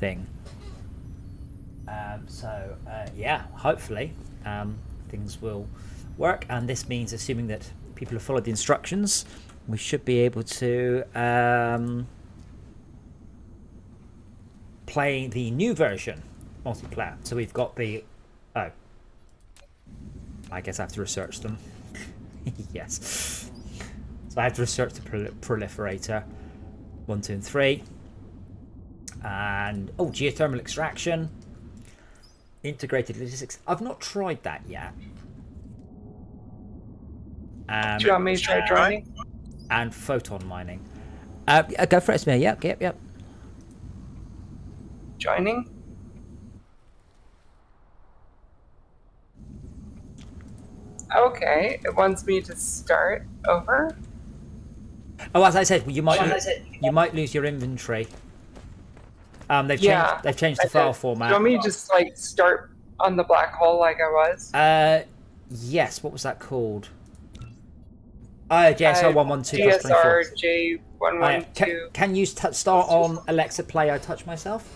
thing. Yeah, hopefully things will work, and this means, assuming that people have followed the instructions, we should be able to play the new version multiplayer. So we've got the I guess I have to research them. Yes, so I have to research the proliferator 1, 2, and 3, and geothermal extraction, integrated logistics. I've not tried that yet. Do you want me to try joining? And photon mining. Go for it, Smir. Yep. Joining? Okay, it wants me to start over. Oh, as I said, you might lose your inventory. They've changed the file format. Do you want me to just like start on the black hole like I was? Yes. What was that called? JSR 112. JSR J112. Can you start on Alexa Play I Touch Myself?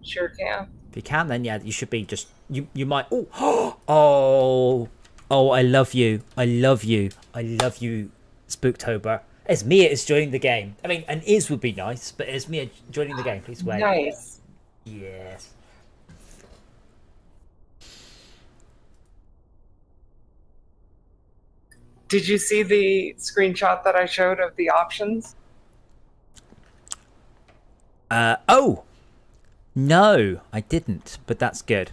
Sure can. If you can, then yeah, you should be just you might. Oh, I love you, Spooktober. Esmia is joining the game. I mean, an is would be nice, but Esmia joining the game. Please wait. Nice. Yes. Did you see the screenshot that I showed of the options? No, I didn't, but that's good.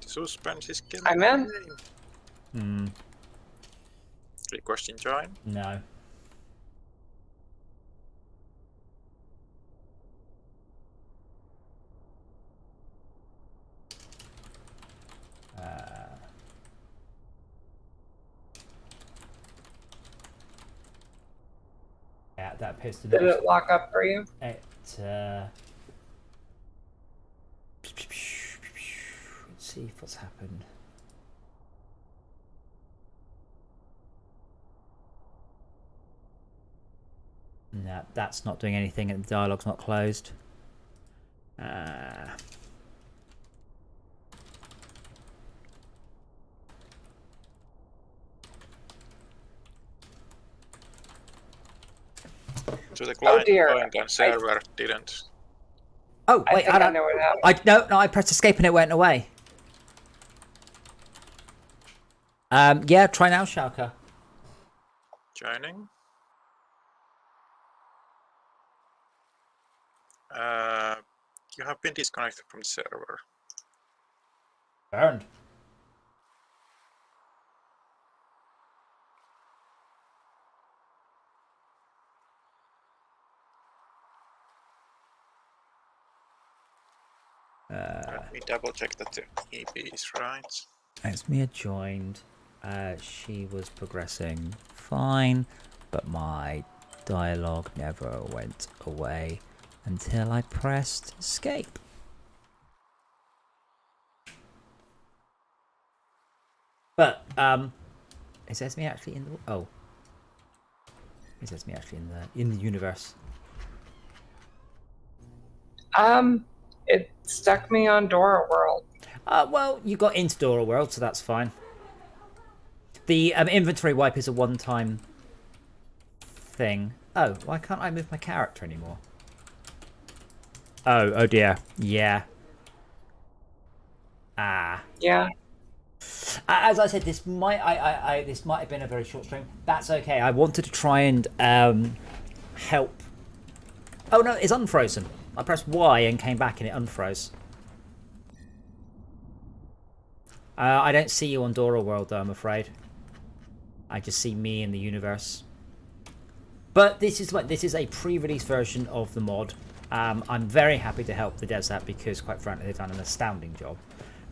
Suspend his game. I'm in. Requesting join? No. Yeah, that appears to be. Did it lock up for you? Let's see what's happened. No, that's not doing anything, and the dialogue's not closed. So the client joined and server didn't. Oh wait, I know what happened. No, I pressed escape and it went away. Yeah, try now, Shauka. Joining. You have been disconnected from the server. Burned. Let me double check that the EP is right. Esmia joined. She was progressing fine, but my dialogue never went away until I pressed escape. But is Esme actually in the? Oh, is Esme actually in the universe? It stuck me on Dora World. Well, you got into Dora World, so that's fine. The inventory wipe is a one-time thing. Oh, why can't I move my character anymore? Oh dear. Yeah. Yeah. As I said, this might have been a very short stream. That's okay. I wanted to try and help. Oh no, it's unfrozen. I pressed Y and came back and it unfroze. I don't see you on Dora World though, I'm afraid. I just see me in the universe. But this is a pre-release version of the mod. I'm very happy to help the devs out because, quite frankly, they've done an astounding job.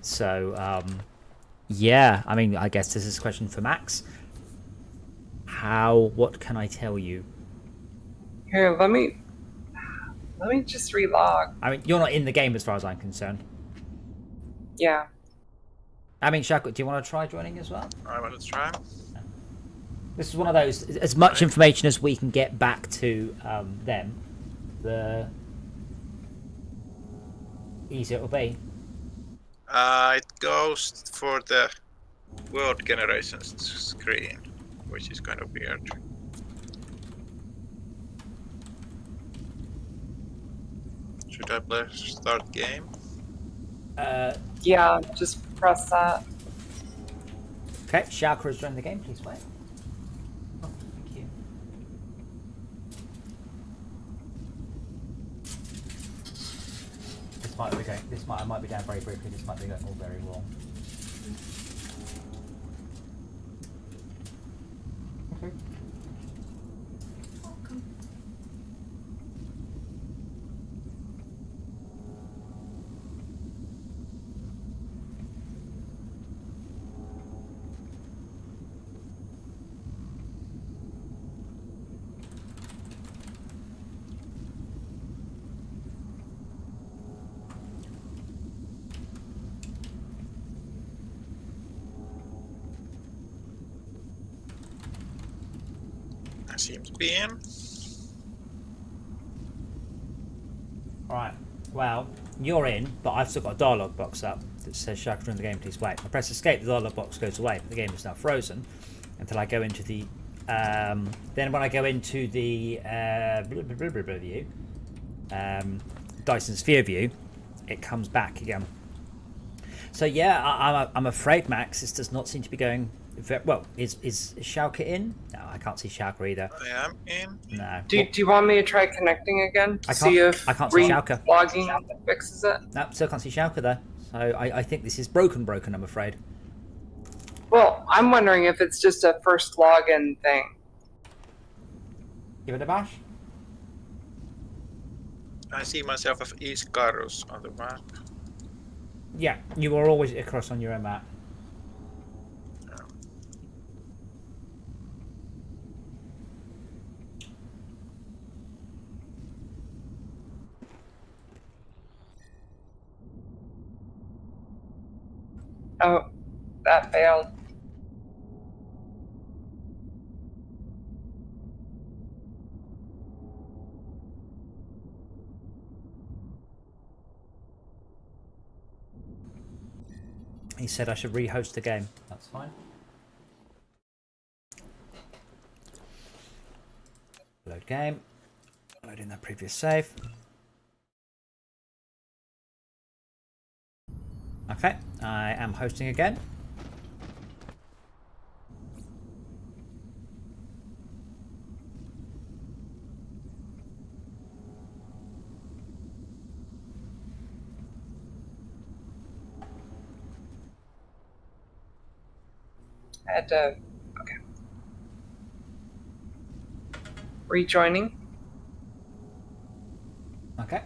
So, yeah, I mean, I guess this is a question for Max. What can I tell you? Here, let me... Let me just relog. I mean, you're not in the game as far as I'm concerned. Yeah. I mean, Shaco, do you want to try joining as well? I want to try. This is one of those, as much information as we can get back to them, the easier it'll be. It goes for the world generations screen, which is kind of weird. Should I play start game? Yeah, just press that. Okay, Shaco has joined the game. Please wait. Oh, thank you. This might be going. I might be down very briefly. This might be going all very wrong. Okay. I seem to be in. Alright, well, you're in, but I've still got a dialogue box up that says Shaco joined the game, please wait. I press escape, the dialogue box goes away, but the game is now frozen until I go into the then when I go into the view, Dyson Sphere view, it comes back again. So yeah, I'm afraid, Max, this does not seem to be going very well. Is Schalke in? No, I can't see Schalke either. I am in. No. Do you want me to try connecting again to see if I can't see Schalke. logging fixes it? No, still can't see Schalke there. So I think this is broken, I'm afraid. Well, I'm wondering if it's just a first login thing. Give it a bash. I see myself as East Carus on the map. Yeah, you are always across on your own map. Oh, that failed. He said I should rehost the game. That's fine. Load game. Loading that previous save. Okay, I am hosting again. I had to. Okay. Rejoining. Okay.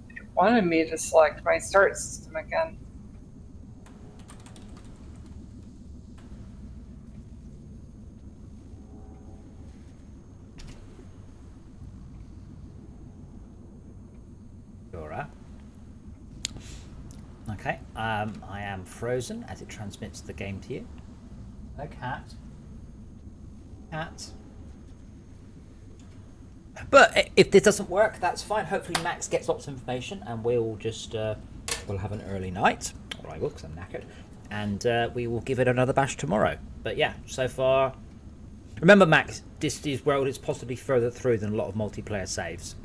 It wanted me to select my start system again. Okay, I am frozen as it transmits the game to you. No cat. Cat. But if this doesn't work, that's fine. Hopefully Max gets lots of information and we'll just, we'll have an early night. Or I will, because I'm knackered. And we will give it another bash tomorrow. But yeah, so far... Remember, Max, this world is possibly further through than a lot of multiplayer saves.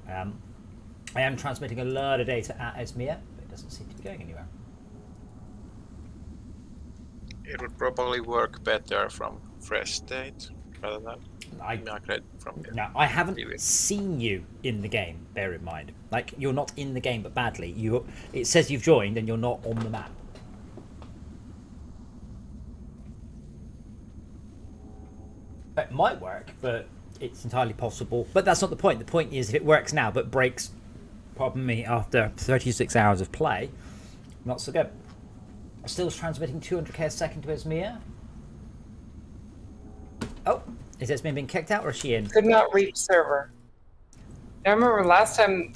I am transmitting a lot of data at Esmir, but it doesn't seem to be going anywhere. It would probably work better from fresh state rather than migrate from here. Now, I haven't seen you in the game, bear in mind. Like, you're not in the game, but badly. It says you've joined and you're not on the map. It might work, but it's entirely possible. But that's not the point. The point is, if it works now, but breaks, pardon me, after 36 hours of play, not so good. Still transmitting 200k a second to Esmir. Oh, is Esmir being kicked out or is she in? Could not reach server. I remember last time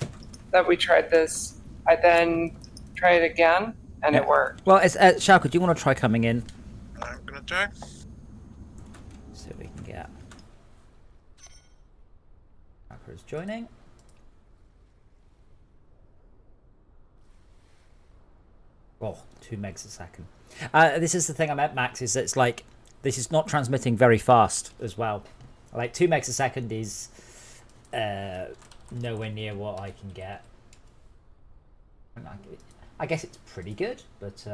that we tried this, I then tried it again, and it worked. Well, it's, Shalka, do you want to try coming in? I'm gonna try. See if we can get... Shalka is joining. Oh, 2 megs a second. This is the thing I meant, Max, is that it's like, this is not transmitting very fast as well. Like 2 megs a second is nowhere near what I can get. I guess it's pretty good, but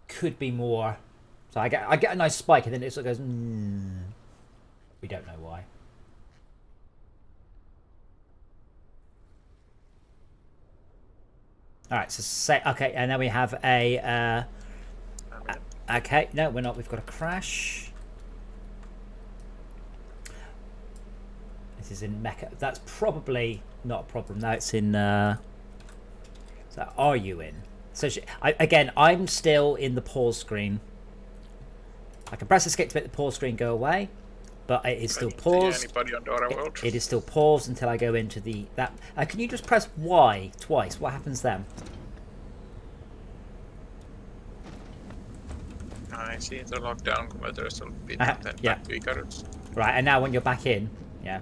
could be more. So I get a nice spike and then it sort of goes, we don't know why. All right, so say okay, and then we have a. Okay, no, we're not. We've got a crash. This is in Mecca. That's probably not a problem. No, it's in. So are you in? So again, I'm still in the pause screen. I can press escape to make the pause screen go away, but it is still paused. Anybody on Dora World? It is still paused until I go into the that. Can you just press Y twice? What happens then? I see the lockdown converter is a bit yeah. Right, and now when you're back in, yeah.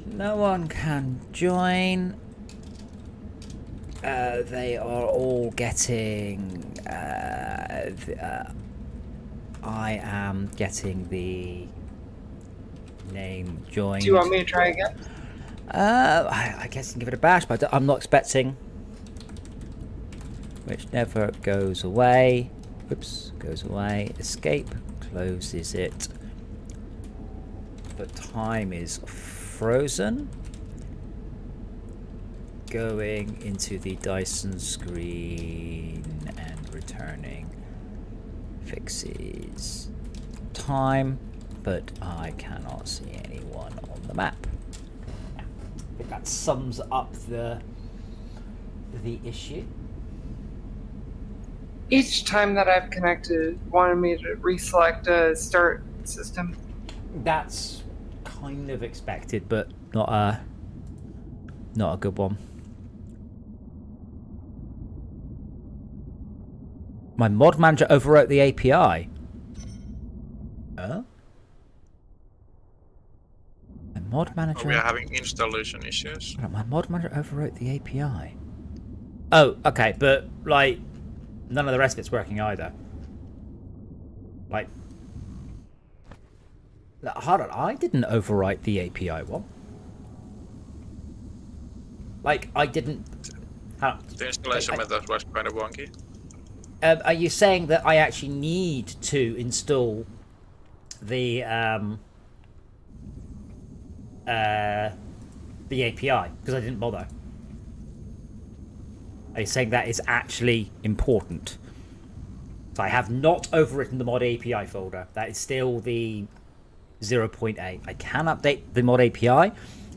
No one can join. They are all getting. I am getting the name joined. Do you want me to try again? I guess I can give it a bash, but I'm not expecting. Which never goes away. Oops, goes away. Escape, closes it. But time is frozen. Going into the Dyson screen and returning. Fixes time, but I cannot see anyone on the map. I think that sums up the issue. Each time that I've connected, it wanted me to reselect a start system. That's kind of expected, but not a good one. My mod manager overwrote the API. Huh? My mod manager. We are having installation issues. My mod manager overwrote the API. Oh, okay, but like none of the rest of it's working either. Like, hold on, I didn't overwrite the API one. Like, I didn't. The installation method was kind of wonky. Are you saying that I actually need to install the API because I didn't bother? Are you saying that is actually important? So I have not overwritten the mod API folder. That is still the 0.8. I can update the mod API.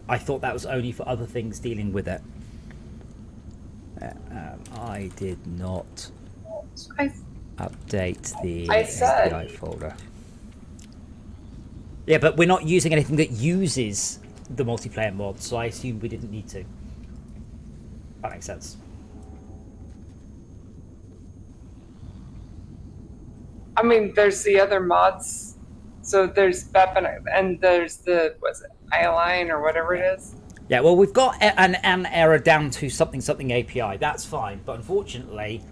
I thought that was only for other things dealing with it. I did not update the API folder. Yeah, but we're not using anything that uses the multiplayer mod, so I assume we didn't need to. That makes sense. I mean, there's the other mods. So there's BEP and there's the, what's it, iLine or whatever it is. Yeah, well, we've got an error down to something API. That's fine, but unfortunately,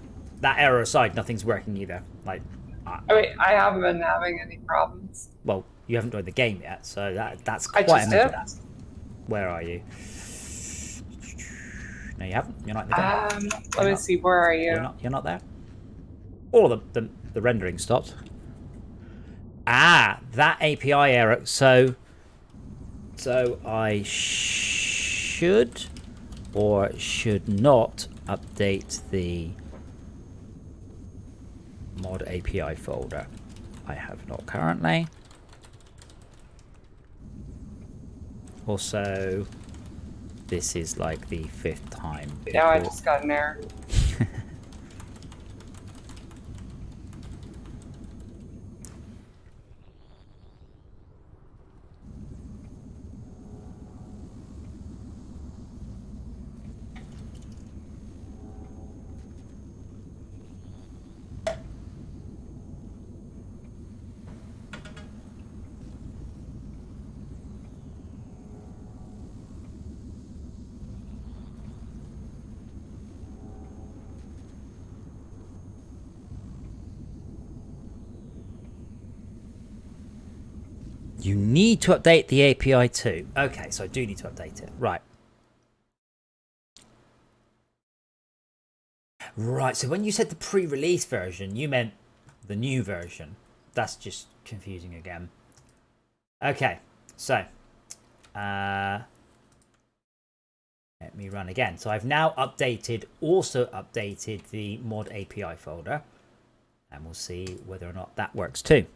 that error aside, nothing's working either. Like, I mean, I haven't been having any problems. Well, you haven't joined the game yet, so that's I quite just a did. Where are you? No, you haven't. You're not in the game. Let me see. Where are you? You're not there. All of the rendering stopped. Ah, that API error. So I should or should not update the mod API folder. I have not currently. Also, this is like the 5th time. Now I people- just got an error. You need to update the API too. Okay, so I do need to update it. Right. Right, so when you said the pre-release version, you meant the new version. That's just confusing again. Okay, so let me run again. So I've now also updated the mod API folder, and we'll see whether or not that works too.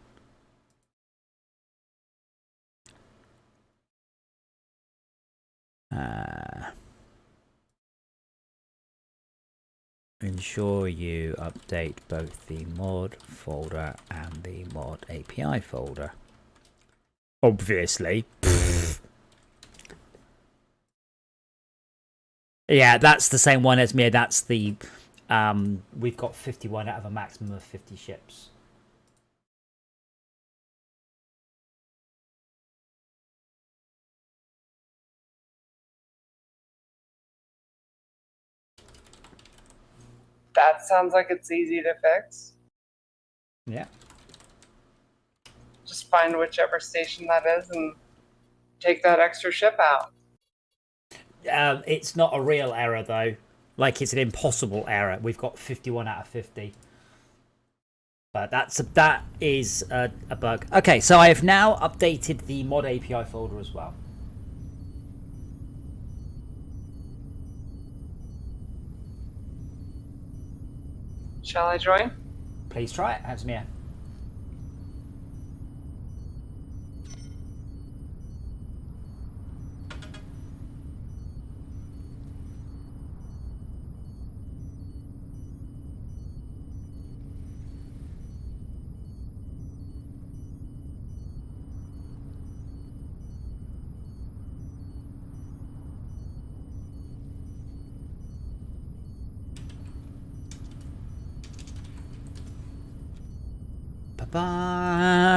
Ensure you update both the mod folder and the mod API folder. Obviously. Yeah, that's the same one as me. That's the we've got 51 out of a maximum of 50 ships. That sounds like it's easy to fix. Yeah. Just find whichever station that is and take that extra ship out. It's not a real error though. Like, it's an impossible error. We've got 51 out of 50. But that is a bug. Okay, so I have now updated the mod API folder as well. Shall I join? Please try it. How's Mia?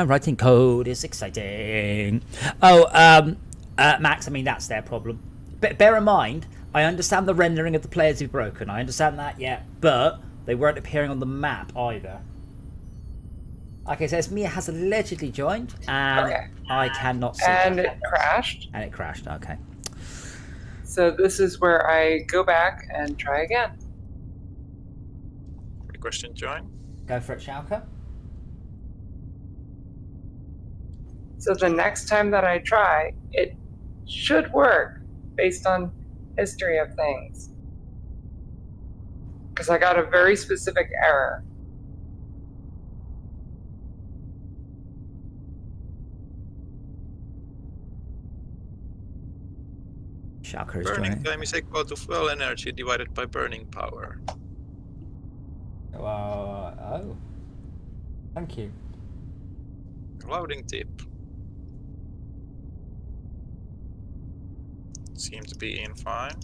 Writing code is exciting. Oh, Max, I mean, that's their problem. But bear in mind, I understand the rendering of the players who've broken. I understand that, yeah. But they weren't appearing on the map either. Okay, so Mia has allegedly joined, and Okay. I cannot see And her. it crashed. And it crashed, okay. So this is where I go back and try again. Requesting join. Go for it, Schalke. So the next time that I try, it should work based on history of things. Because I got a very specific error. Schalke is Burning joining. time is equal to fuel energy divided by burning power. Oh. Thank you. Loading tip. Seems to be in fine.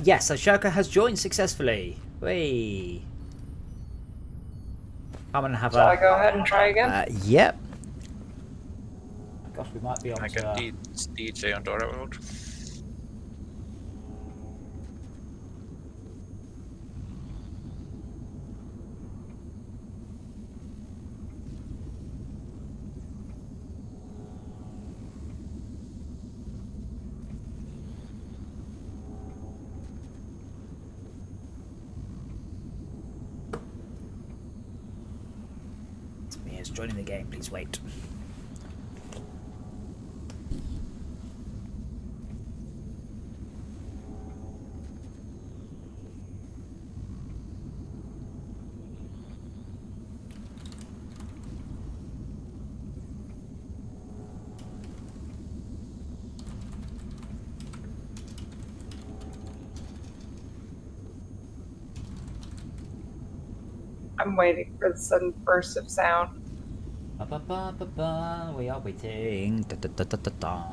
Yes, so Schalke has joined successfully. Whee. I'm gonna have Shall I go ahead and try again? Yep. Gosh, we might be on I to... can DJ on Dora World. Mia's joining the game, please wait. I'm waiting for the sudden burst of sound. Ba, ba, ba, ba, ba. We are waiting. Da, da, da, da, da, da.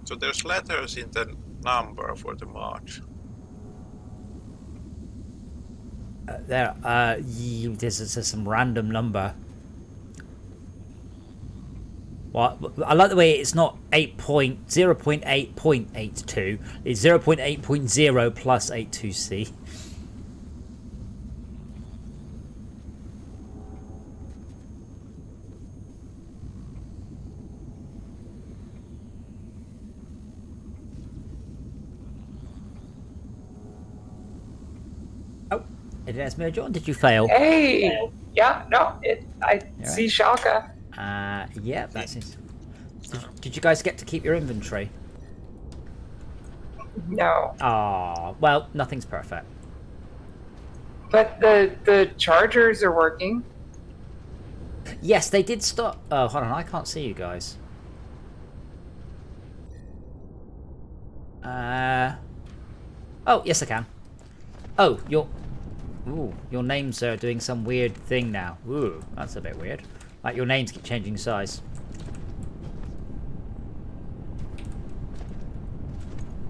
So there's letters in the number for the mod. There's some random number. What? I like the way it's not 0.8.82. It's 0.8.0 plus 82C. Oh, it has me, John. Did you fail? Hey! Yeah, no, I see Shaka. Yeah, that's it. Did you guys get to keep your inventory? No. Ah, well, nothing's perfect. But the chargers are working. Yes, they did stop. Oh, hold on, I can't see you guys. Oh, yes, I can. Oh, your names are doing some weird thing now. Ooh, that's a bit weird. Like your names keep changing size.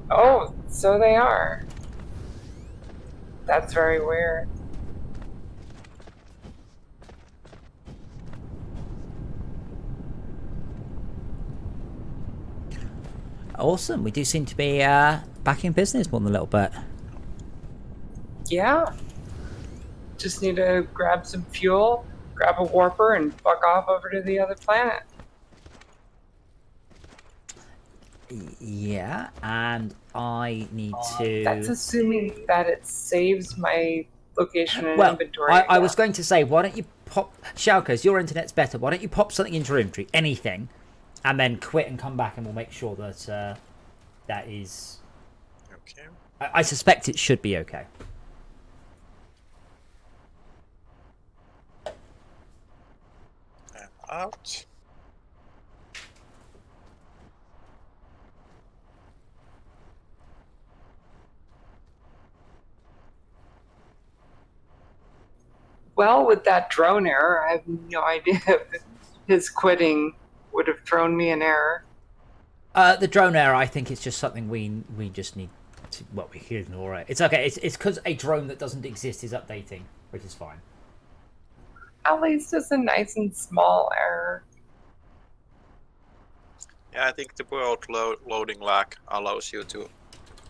Oh, so they are. That's very weird. Awesome. We do seem to be back in business more than a little bit. Yeah. Just need to grab some fuel, grab a warper, and fuck off over to the other planet. Yeah, and I need to... That's assuming that it saves my location and well, inventory. I was going to say, why don't you pop... Shalkers, your internet's better. Why don't you pop something into your inventory, anything, and then quit and come back and we'll make sure that that is... Okay. I suspect it should be okay. And out. Well, with that drone error, I have no idea if his quitting would have thrown me an error. The drone error, I think it's just something we just need to... Well, we can ignore it. It's okay. It's because a drone that doesn't exist is updating, which is fine. At least it's a nice and small error. Yeah, I think the world loading lag allows you to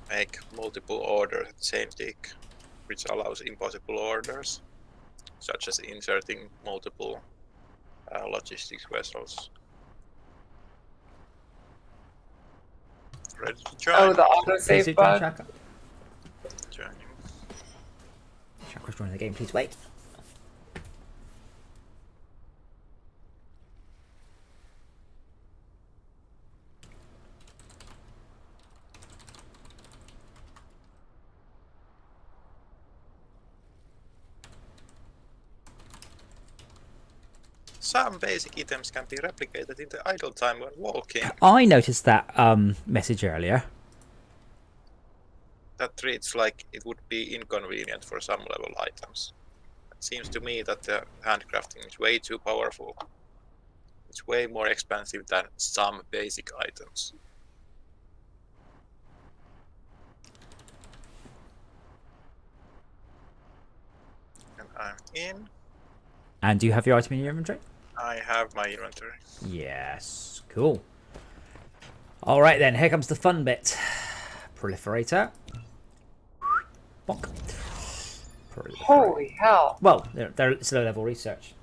make multiple orders at the same tick, which allows impossible orders, such as inserting multiple logistics vessels. Ready to join? Oh, the Please do autosave join bug? Shaka. Joining. Shaka's joining the game. Please wait. Some basic items can be replicated in the idle time when walking. I noticed that message earlier. That reads like it would be inconvenient for some level items. It seems to me that the handcrafting is way too powerful. It's way more expensive than some basic items. And I'm in. And do you have your item in your inventory? I have my inventory. Yes. Cool. All right then. Here comes the fun bit. Proliferator. Bonk. Holy hell. Well, it's low level research.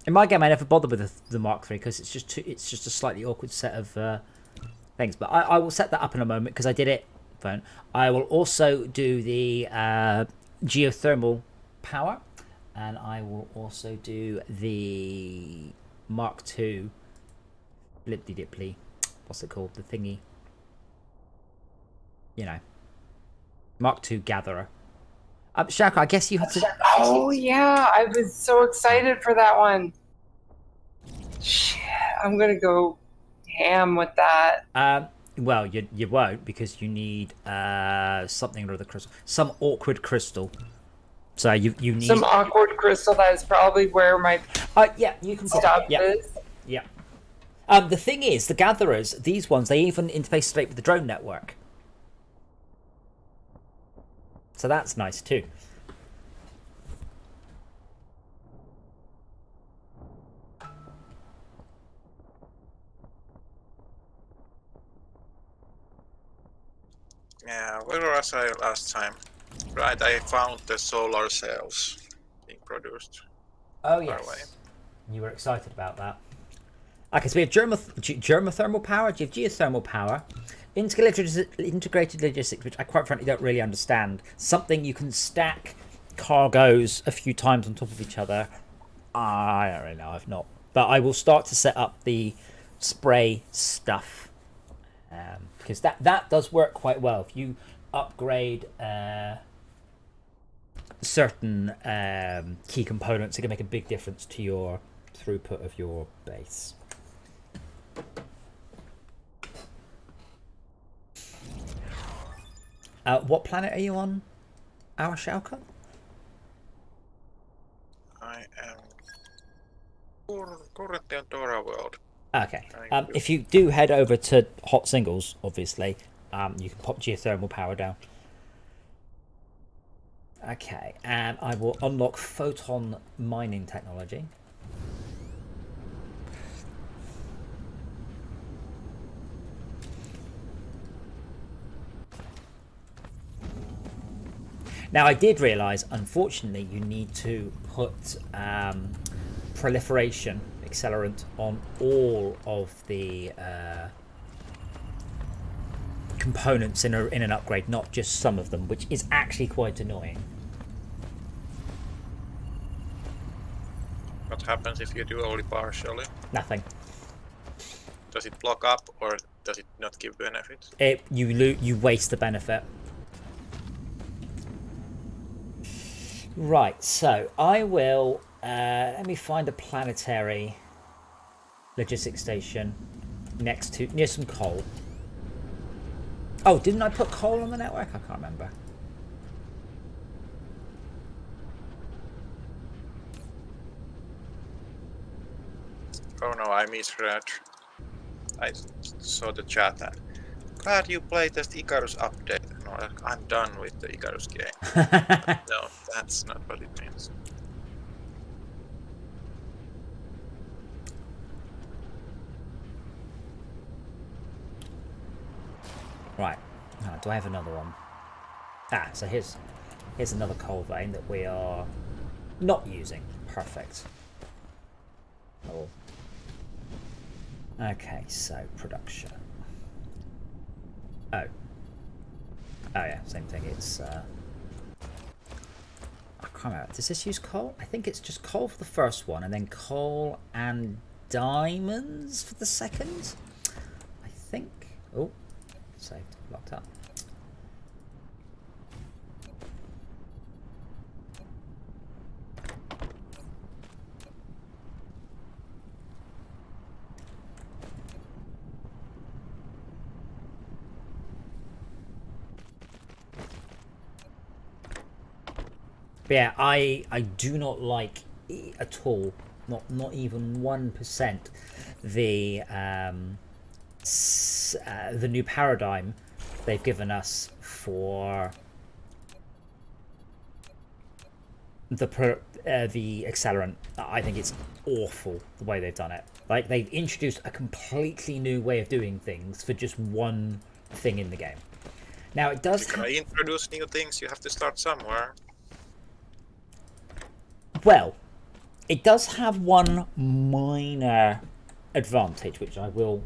In my game, I never bother with the Mark III because it's just a slightly awkward set of things. But I will set that up in a moment because I did it. Phone. I will also do the geothermal power, and I will also do the Mark II. Blipty dipply. What's it called? The thingy. You know. Mark II gatherer. Shaka, I guess you had to. Oh yeah, I was so excited for that one. Shit, I'm gonna go ham with that. Well, you won't because you need something or other crystal, some awkward crystal. So you need Some awkward crystal that is probably where my yeah, you can stuff yeah, is. yeah. The thing is, the gatherers, these ones, they even interface straight with the drone network. So that's nice too. Yeah, where was I last time? Right, I found the solar cells being produced. Oh Far yes, away. you were excited about that. Okay, so we have germothermal power, do you have geothermal power, integrated logistics, which I quite frankly don't really understand. Something you can stack cargoes a few times on top of each other. I don't really know, I've not. But I will start to set up the spray stuff. Because that does work quite well. If you upgrade certain key components, it can make a big difference to your throughput of your base. What planet are you on, our Shauka? I am currently on Dora World. Okay. If you do head over to Hot Singles, obviously, you can pop geothermal power down. Okay, and I will unlock photon mining technology. Now, I did realise, unfortunately, you need to put proliferation accelerant on all of the components in an upgrade, not just some of them, which is actually quite annoying. What happens if you do only partially? Nothing. Does it block up or does it not give benefit? You waste the benefit. Right, so I will let me find a planetary logistics station near some coal. Oh, didn't I put coal on the network? I can't remember. Oh no, I misread. I saw the chat and glad you played this Icarus update. No, I'm done with the Icarus game. No, that's not what it means. Right. Oh, do I have another one? So here's another coal vein that we are not using. Perfect. Oh. Okay, so production. Oh. Oh yeah, same thing. It's I can't remember. Does this use coal? I think it's just coal for the first one, and then coal and diamonds for the second. I think. Oh, saved. Locked up. But yeah, I do not like at all, not even 1%, the new paradigm they've given us for the accelerant. I think it's awful the way they've done it. Like, they've introduced a completely new way of doing things for just one thing in the game. Now it does. If you're gonna introduce new things, you have to start somewhere. Well, it does have one minor advantage, which I will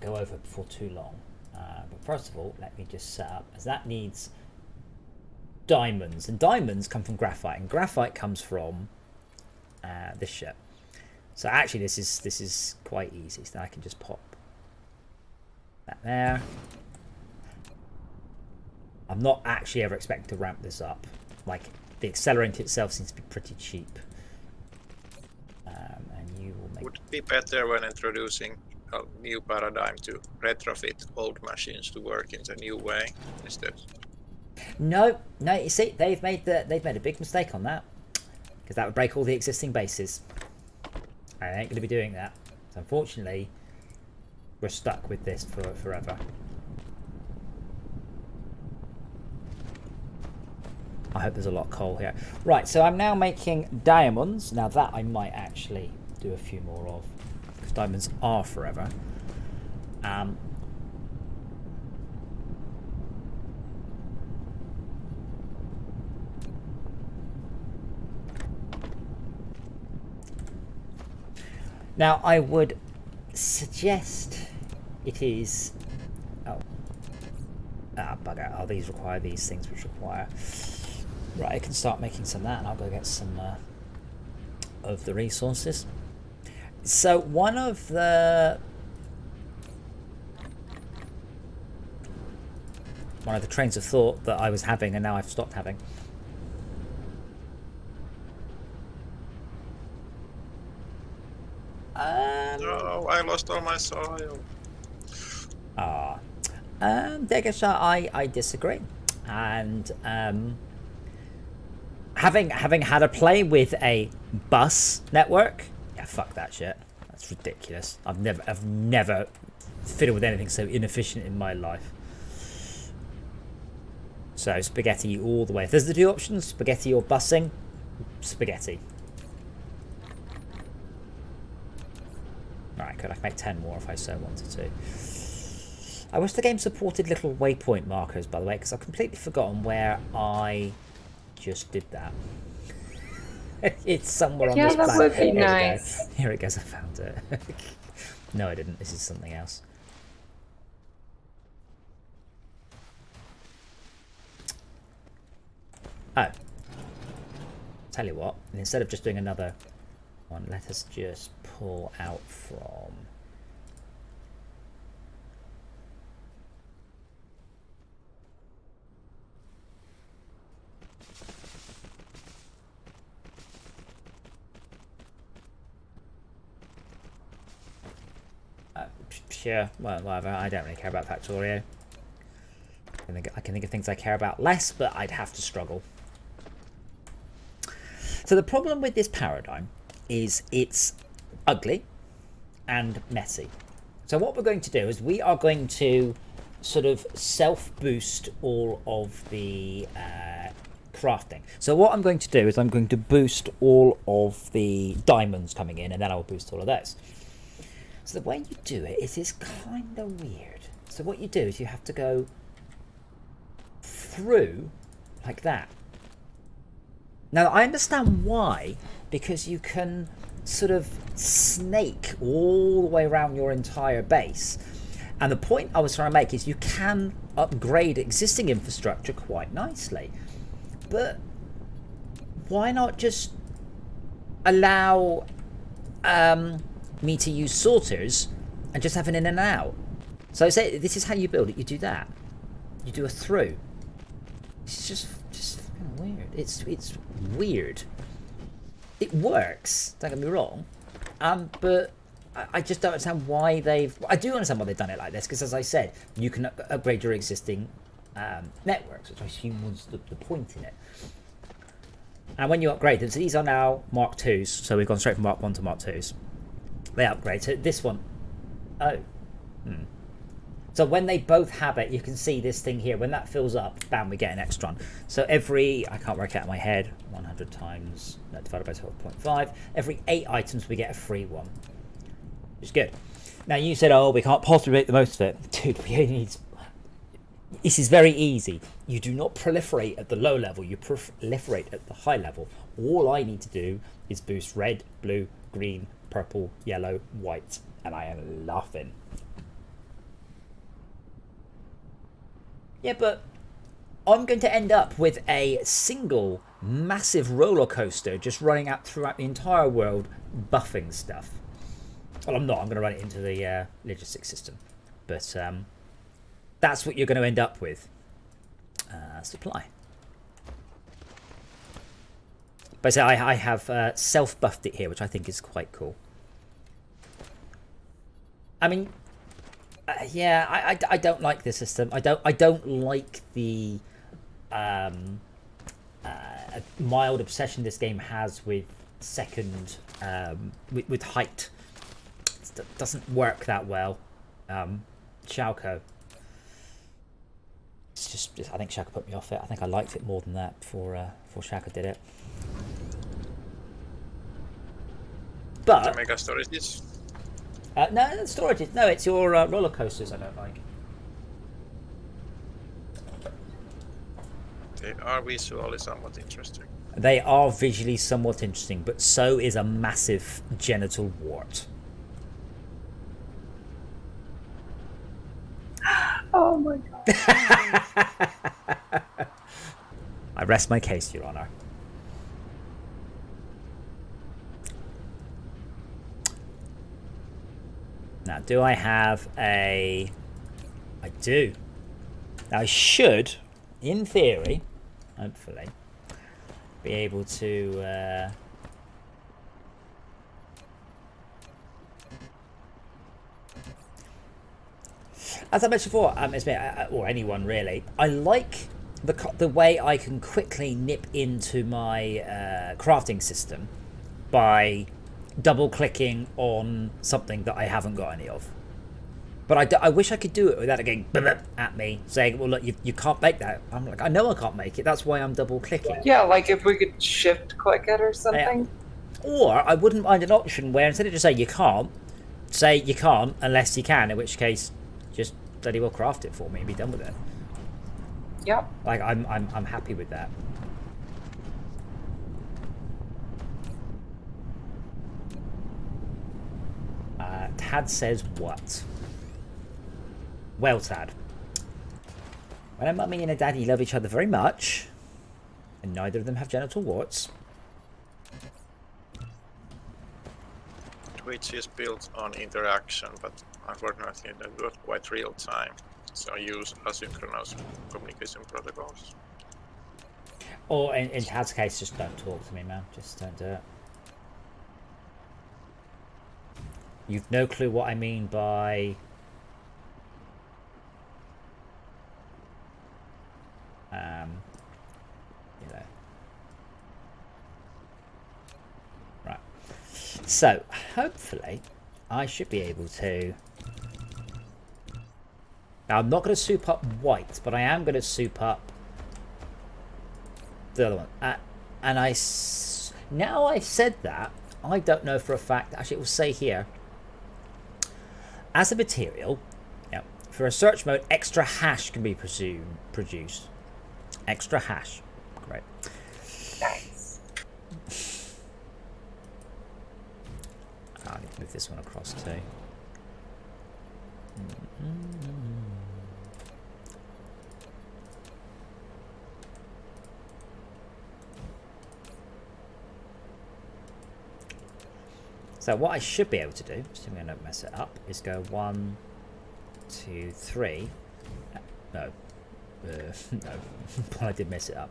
go over before too long. But first of all, let me just set up, as that needs diamonds, and diamonds come from graphite, and graphite comes from this ship. So actually, this is quite easy. So I can just pop that there. I'm not actually ever expecting to ramp this up. like the accelerant itself seems to be pretty cheap. And you will make... Would it be better when introducing a new paradigm to retrofit old machines to work in the new way instead? No, you see, they've made a big mistake on that, because that would break all the existing bases. I ain't going to be doing that. So unfortunately, we're stuck with this for forever. I hope there's a lot of coal here. Right, so I'm now making diamonds. Now that I might actually do a few more of, because diamonds are forever. Now I would suggest it is... Oh. Bugger. Oh, these require these things which require... Right, I can start making some of that, and I'll go get some of the resources. So one of the trains of thought that I was having, and now I've stopped having. No, I lost all my soil. Degasha, I disagree, and having had a play with a bus network, yeah, fuck that shit. That's ridiculous. I've never fiddled with anything so inefficient in my life. So spaghetti all the way. If there's the two options, spaghetti or busing, spaghetti. Alright, could I make 10 more if I so wanted to? I wish the game supported little waypoint markers, by the way, because I've completely forgotten where I just did that. It's somewhere on this that planet. would be nice. Here it goes, I found it. No, I didn't. This is something else. Oh. Tell you what, instead of just doing another one, let us just pull out from... Sure, well, whatever. I don't really care about Factorio. I can think of things I care about less, but I'd have to struggle. So the problem with this paradigm is it's ugly and messy. So what we're going to do is we are going to sort of self-boost all of the crafting. So what I'm going to do is I'm going to boost all of the diamonds coming in, and then I'll boost all of those. So the way you do it is kind of weird. So what you do is you have to go through like that. Now I understand why, because you can sort of snake all the way around your entire base. And the point I was trying to make is you can upgrade existing infrastructure quite nicely. But why not just allow me to use sorters and just have an in and out? So say this is how you build it. You do that. You do a through. It's just fucking weird. It's weird. It works. Don't get me wrong. But I just don't understand why they've... I do understand why they've done it like this, because as I said, you can upgrade your existing networks, which I assume was the point in it. And when you upgrade them, so these are now Mark 2s, so we've gone straight from Mark 1 to Mark 2s. They upgrade. So this one... Oh. So when they both have it, you can see this thing here. When that fills up, bam, we get an extron. So every... I can't work it out in my head. 100 times... No, divided by 12.5. Every 8 items, we get a free one. Which is good. Now, you said, oh, we can't possibly make the most of it. Dude, we only need... This is very easy. You do not proliferate at the low level. You proliferate at the high level. All I need to do is boost red, blue, green, purple, yellow, white. And I am laughing. Yeah, but I'm going to end up with a single massive roller coaster just running out throughout the entire world, buffing stuff. Well, I'm not. I'm going to run it into the logistics system. But that's what you're going to end up with. Supply. But so I have self-buffed it here, which I think is quite cool. I mean, yeah, I don't like this system. I don't like the mild obsession this game has with second with height. It doesn't work that well. Xiaoko. It's just I think Xiaoko put me off it. I think I liked it more than that before Xiaoko did it. But The mega storages. no, storage. No, it's your roller coasters I don't like. They are visually somewhat interesting. They are visually somewhat interesting, but so is a massive genital wart. Oh my god. I rest my case, Your Honor. Now, do I have a... I do. Now, I should, in theory, hopefully, be able to... As I mentioned before, it's me, or anyone really, I like the way I can quickly nip into my crafting system by double-clicking on something that I haven't got any of. But I wish I could do it without it going at me, saying, well, look, you can't make that. I'm like, I know I can't make it. That's why I'm double-clicking. Yeah, like if we could shift click it or something. Yeah. Or I wouldn't mind an option where instead of just saying you can't, say you can't unless you can, in which case just bloody well craft it for me and be done with it. Yep. Like I'm happy with that. Tad says what? Well, Tad. When a mummy and a daddy love each other very much, and neither of them have genital warts. Twitch is built on interaction, but unfortunately not quite real time. So use asynchronous communication protocols. Or in Tad's case, just don't talk to me, man. Just don't do it. You've no clue what I mean by... you know. Right. So, hopefully, I should be able to... Now, I'm not going to soup up white, but I am going to soup up the other one. And now I said that, I don't know for a fact. Actually, it will say here, as a material, yeah, for a search mode, extra hash can be produced. Extra hash. Great. Nice. I need to move this one across too. So what I should be able to do, assuming I don't mess it up, is go 1, 2, 3. No. No. I did mess it up.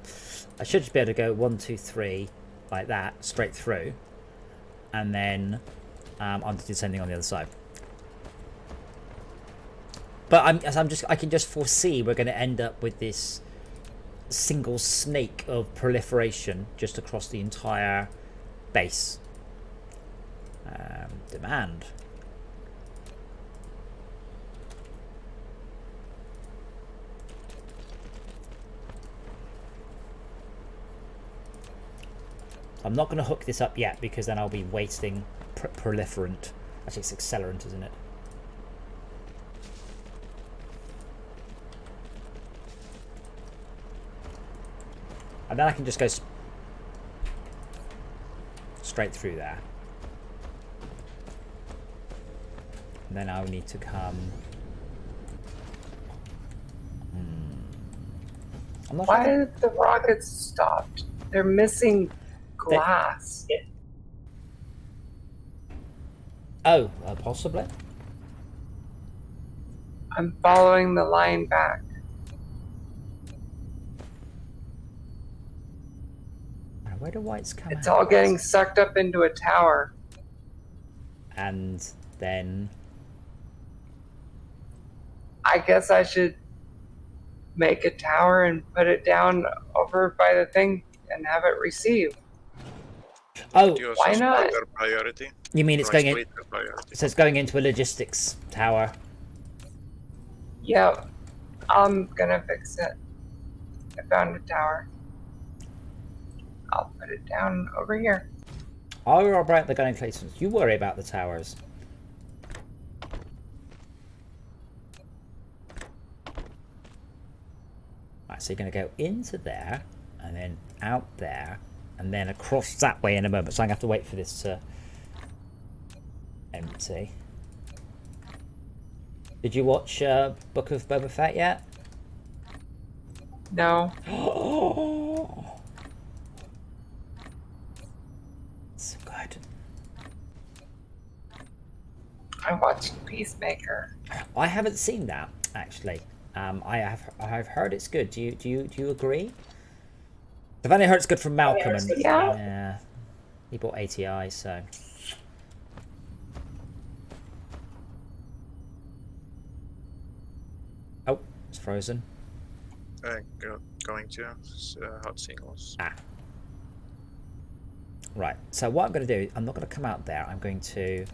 I should just be able to go 1, 2, 3 like that, straight through. And then I'm descending on the other side. But I can just foresee we're going to end up with this single snake of proliferation just across the entire base. Demand. I'm not going to hook this up yet because then I'll be wasting proliferant. Actually, it's accelerant, isn't it? And then I can just go straight through there. And then I'll need to come... I'm not Why sure. did the rockets stop? They're missing glass. Oh, possibly. I'm following the line back. where do whites come out? It's all getting sucked up into a tower. And then... I guess I should make a tower and put it down over by the thing and have it receive. Oh, why not? Priority. You mean it's going in? Priority. So it's going into a logistics tower. Yep. I'm gonna fix it. I found a tower. I'll put it down over here. I'll worry about the gunning placements. You worry about the towers. Right, so you're going to go into there, and then out there, and then across that way in a moment. So I'm going to have to wait for this to empty. Did you watch Book of Boba Fett yet? No. So good. I watched Peacemaker. I haven't seen that actually. I've heard it's good. Do you agree? I've only heard it's good from Malcolm, and Yeah. he bought ATI, so. Oh, it's frozen. Going to hot singles. Ah. Right. So what I'm going to do, I'm not going to come out there. I'm going to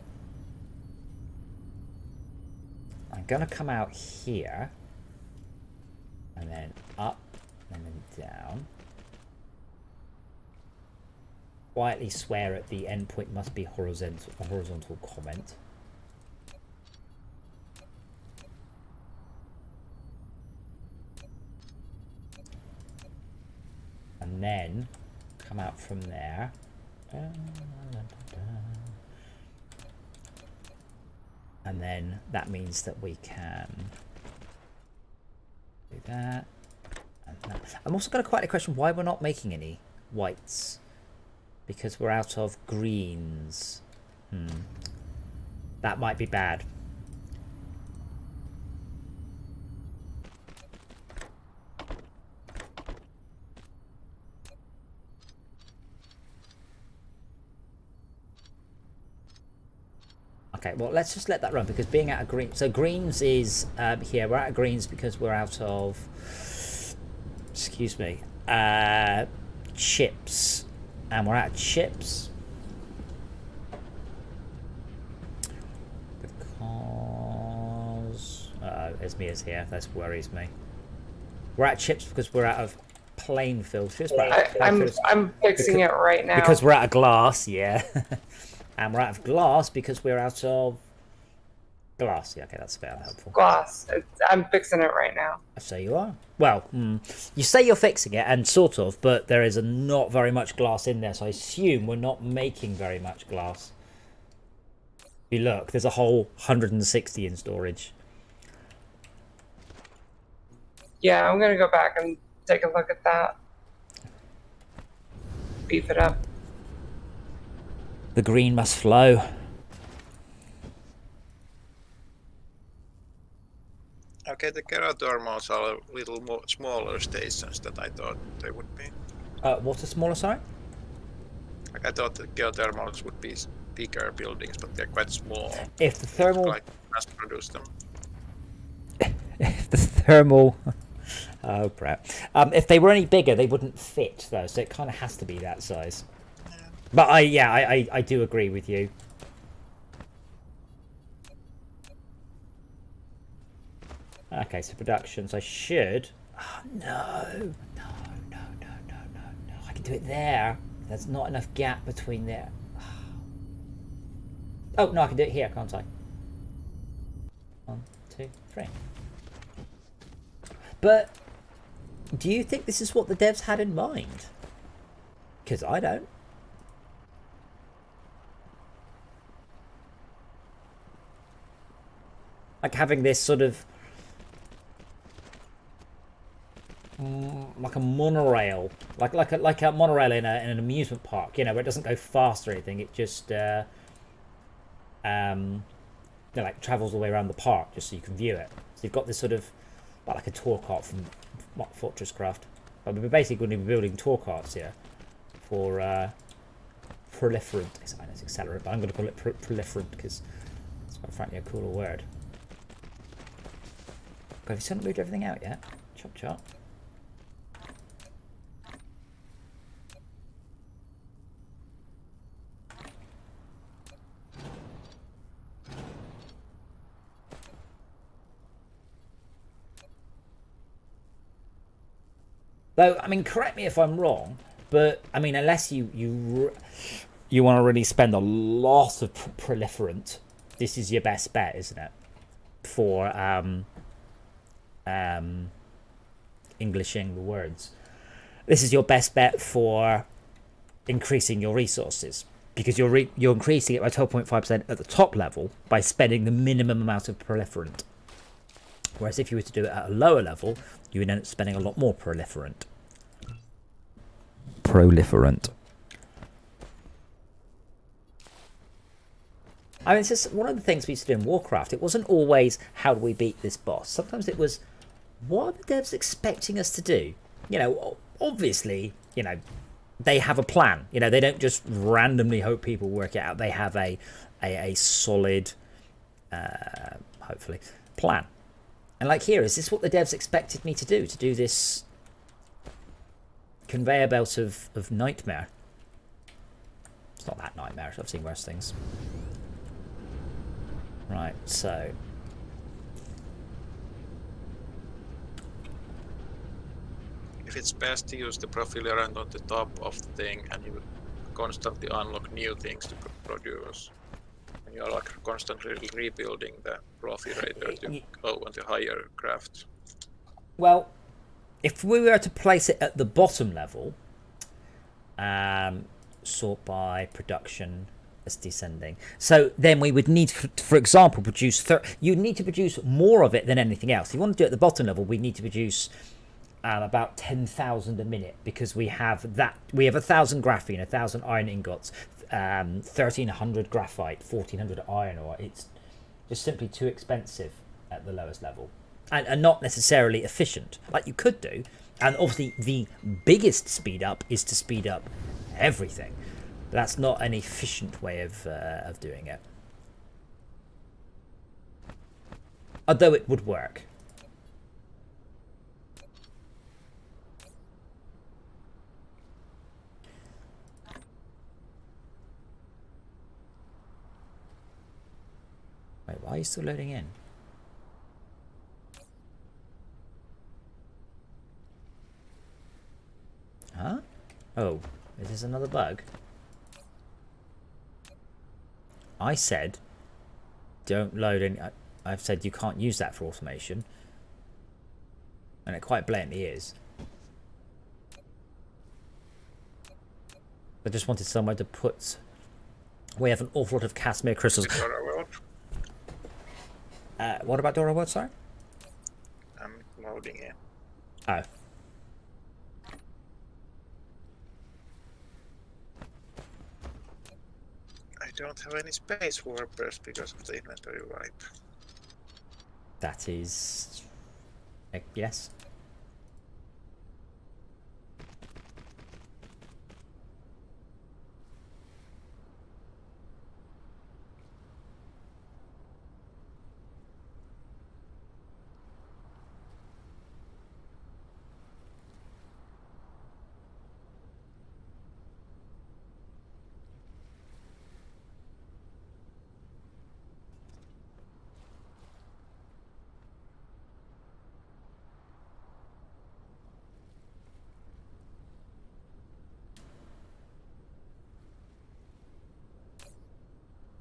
come out here, and then up, and then down. Quietly swear at the endpoint must be horizontal. A horizontal comment. And then come out from there. And then that means that we can do that and that. I'm also got quite a question why we're not making any whites. Because we're out of greens. That might be bad. Okay, well, let's just let that run because being out of green. So greens is here. We're out of greens because we're out of. Excuse me. Chips. And we're out of chips because Esmia's here. That worries me. We're out of chips because we're out of plain filters. I'm fixing it right now. Because we're out of glass, yeah. And we're out of glass because we're out of glass. Yeah, okay, that's a bit unhelpful. Glass. I'm fixing it right now. So you are. Well, you say you're fixing it, and sort of, but there is not very much glass in there, so I assume we're not making very much glass. If you look, there's a whole 160 in storage. Yeah, I'm gonna go back and take a look at that. Beef it up. The green must flow. Okay, the Kerathermals are a little more smaller stations than I thought they would be. What's a smaller, sorry? Like I thought the geothermals would be bigger buildings, but they're quite small. If the thermal... Like mass produce them. If the thermal... Oh, crap. If they were any bigger, they wouldn't fit, though, so it kind of has to be that size. Yeah. But I do agree with you. Okay, so productions, I should... Oh, no. No. I can do it there. There's not enough gap between there. Oh, no, I can do it here, can't I? 1, 2, 3. But do you think this is what the devs had in mind? Because I don't. Like having this sort of like a monorail, like a monorail in an amusement park, you know, where it doesn't go fast or anything. It just you know, like travels all the way around the park just so you can view it. So you've got this sort of like a tour cart from Fortress Craft. But we're basically going to be building tour carts here for proliferant. It's accelerant, but I'm going to call it proliferant because it's quite frankly a cooler word. Have you still not moved everything out yet? Chop chop. Though, I mean, correct me if I'm wrong, but I mean, unless you want to really spend a lot of proliferant, this is your best bet, isn't it? For Englishing the words. This is your best bet for increasing your resources because you're increasing it by 12.5% at the top level by spending the minimum amount of proliferant. Whereas if you were to do it at a lower level, you would end up spending a lot more proliferant. I mean, it's just one of the things we used to do in Warcraft. It wasn't always how do we beat this boss. Sometimes it was, what are the devs expecting us to do? You know, obviously, you know, they have a plan. You know, they don't just randomly hope people work it out. They have a solid, hopefully, plan. And like here, is this what the devs expected me to do? To do this conveyor belt of nightmare? It's not that nightmare. I've seen worse things. Right, so... If it's best to use the profillerant on the top of the thing and you constantly unlock new things to produce. And you're like constantly rebuilding the profilerator to go on the higher craft. Well, if we were to place it at the bottom level, sort by production as descending. So then we would need, for example, produce... you'd need to produce more of it than anything else. If you want to do it at the bottom level, we need to produce... about 10,000 a minute because we have that. We have 1,000 graphene, 1,000 iron ingots, 1,300 graphite, 1,400 iron ore. It's just simply too expensive at the lowest level, and not necessarily efficient like you could do. And obviously, the biggest speed up is to speed up everything. But that's not an efficient way of doing it, although it would work. Wait, why are you still loading in? Huh? Oh, is this another bug? I said, don't load any... I've said you can't use that for automation. And it quite blatantly is. I just wanted somewhere to put... We have an awful lot of Casimir crystals. What about Dora World, sorry? I'm loading it. Oh. I don't have any space warpers because of the inventory wipe. That is... yes.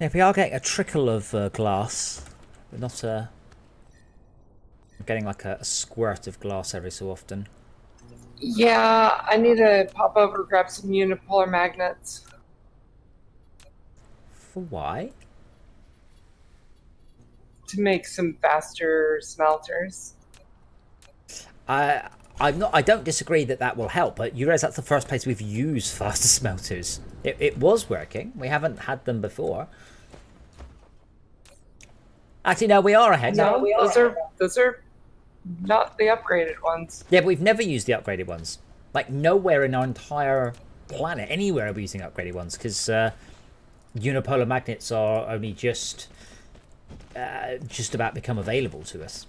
Yeah, we are getting a trickle of glass, but not a... I'm getting like a squirt of glass every so often. Yeah, I need to pop over grab some unipolar magnets. For why? To make some faster smelters. I don't disagree that will help, but you realize that's the first place we've used faster smelters. It was working. We haven't had them before. Actually, no, we are ahead. No, those are not the upgraded ones. Yeah, but we've never used the upgraded ones. Like, nowhere in our entire planet, anywhere, we're using upgraded ones, because unipolar magnets are only just about become available to us.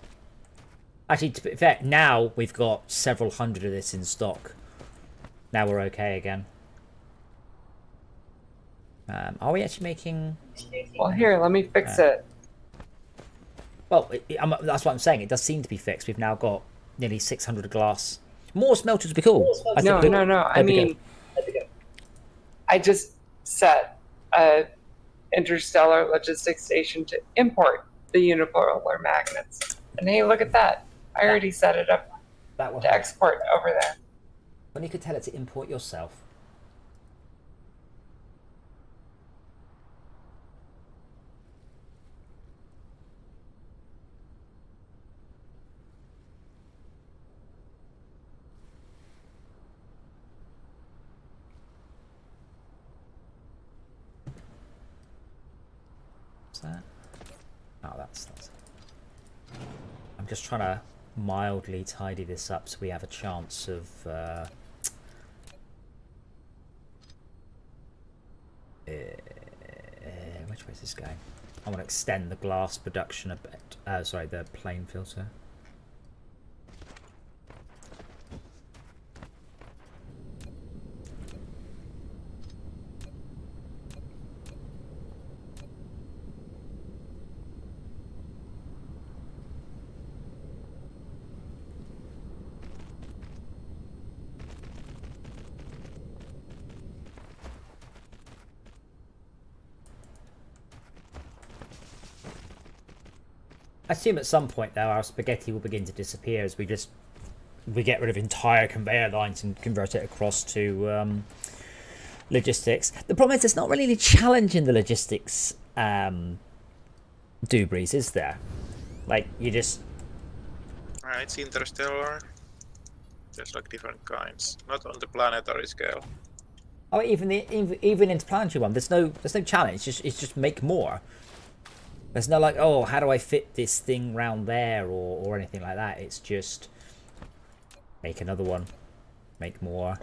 Actually, to be fair, now we've got several hundred of this in stock. Now we're okay again. Are we actually making... Well, here, let me fix it. Well, that's what I'm saying. It does seem to be fixed. We've now got nearly 600 glass. More smelters would be cool. No. I mean, I just set a interstellar logistics station to import the unipolar magnets. And hey, look at that. I already set it up to export over there. When you could tell it to import yourself. That? Oh, that's I'm just trying to mildly tidy this up so we have a chance of which way is this going? I want to extend the glass production a bit. Sorry, the plane filter. I assume at some point, though, our spaghetti will begin to disappear as we get rid of entire conveyor lines and convert it across to logistics. The problem is there's not really any challenge in the logistics doobies, is there? Like, you just... It's interstellar. There's like different kinds. Not on the planetary scale. Oh, even interplanetary one, there's no challenge. It's just make more. There's no like, oh, how do I fit this thing round there or anything like that. It's just make another one, make more.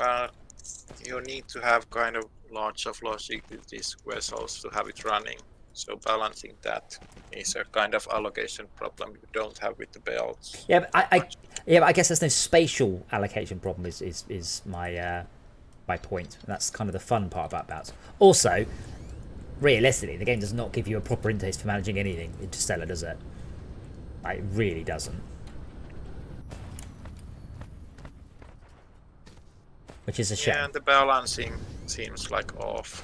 You need to have kind of lots of logic with these vessels to have it running. So balancing that is a kind of allocation problem you don't have with the belts. Yeah, but I guess there's no spatial allocation problem. Is my my point. And that's kind of the fun part about belts. Also, realistically, the game does not give you a proper interface for managing anything. Interstellar, does it? Like, it really doesn't. Which is a shame. Yeah, and the balancing seems like off.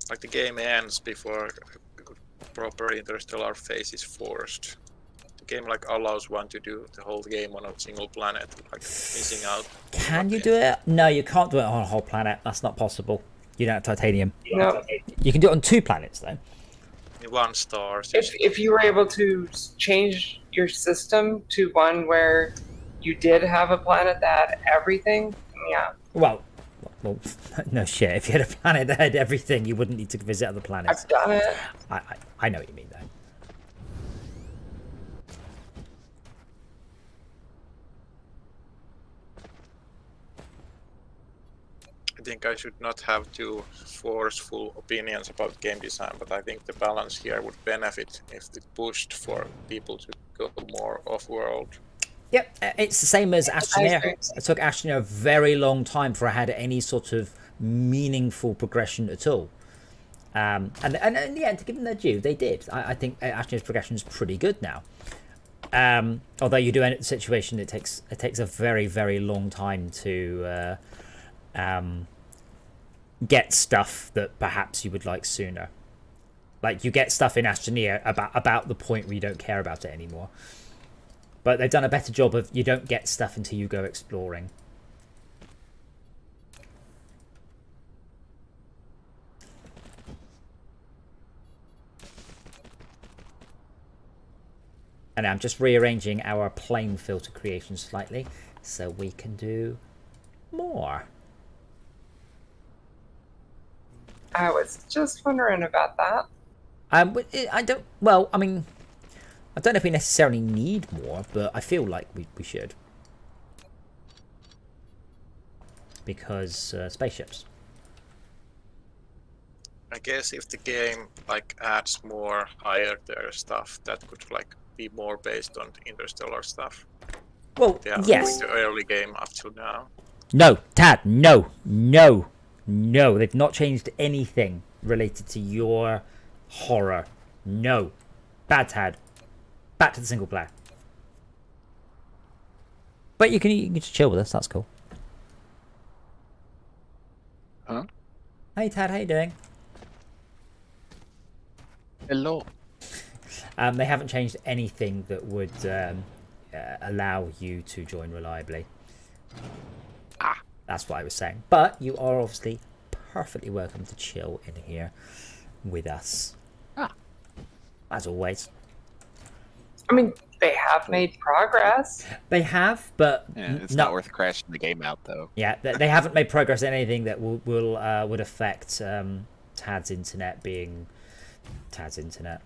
Like the game ends before proper interstellar phase is forced. The game like allows one to do the whole game on a single planet, like missing out. Can you do it? No, you can't do it on a whole planet. That's not possible. You don't have titanium. No. You can do it on 2 planets, though. In 1 star. If you were able to change your system to one where you did have a planet that had everything, yeah. Well, no shit. If you had a planet that had everything, you wouldn't need to visit other planets. I've done it. I know what you mean, though. I think I should not have too forceful opinions about game design, but I think the balance here would benefit if it pushed for people to go more off-world. Yep, it's the same as Astroneer. It took Astroneer a very long time for it had any sort of meaningful progression at all. And yeah, to give them their due, they did. I think Astroneer's progression is pretty good now. Although you do end up in a situation, it takes a very, very long time to get stuff that perhaps you would like sooner. Like, you get stuff in Astroneer about the point where you don't care about it anymore. But they've done a better job of you don't get stuff until you go exploring. And I'm just rearranging our plane filter creation slightly so we can do more. I was just wondering about that. I don't. Well, I mean, I don't know if we necessarily need more, but I feel like we should. because spaceships. I guess if the game like adds more higher tier stuff, that could like be more based on interstellar stuff. Well, Yeah, yes. like the early game up till now. No, Tad, no. They've not changed anything related to your horror. No. Bad, Tad. Back to the single player. But you can just chill with us. That's cool. Huh? Hey, Tad, how you doing? Hello. They haven't changed anything that would allow you to join reliably. That's what I was saying. But you are obviously perfectly welcome to chill in here with us. As always. I mean, they have made progress. They have, but Yeah, it's not worth crashing the game out though. Yeah, they haven't made progress in anything that would affect Tad's internet being Tad's internet.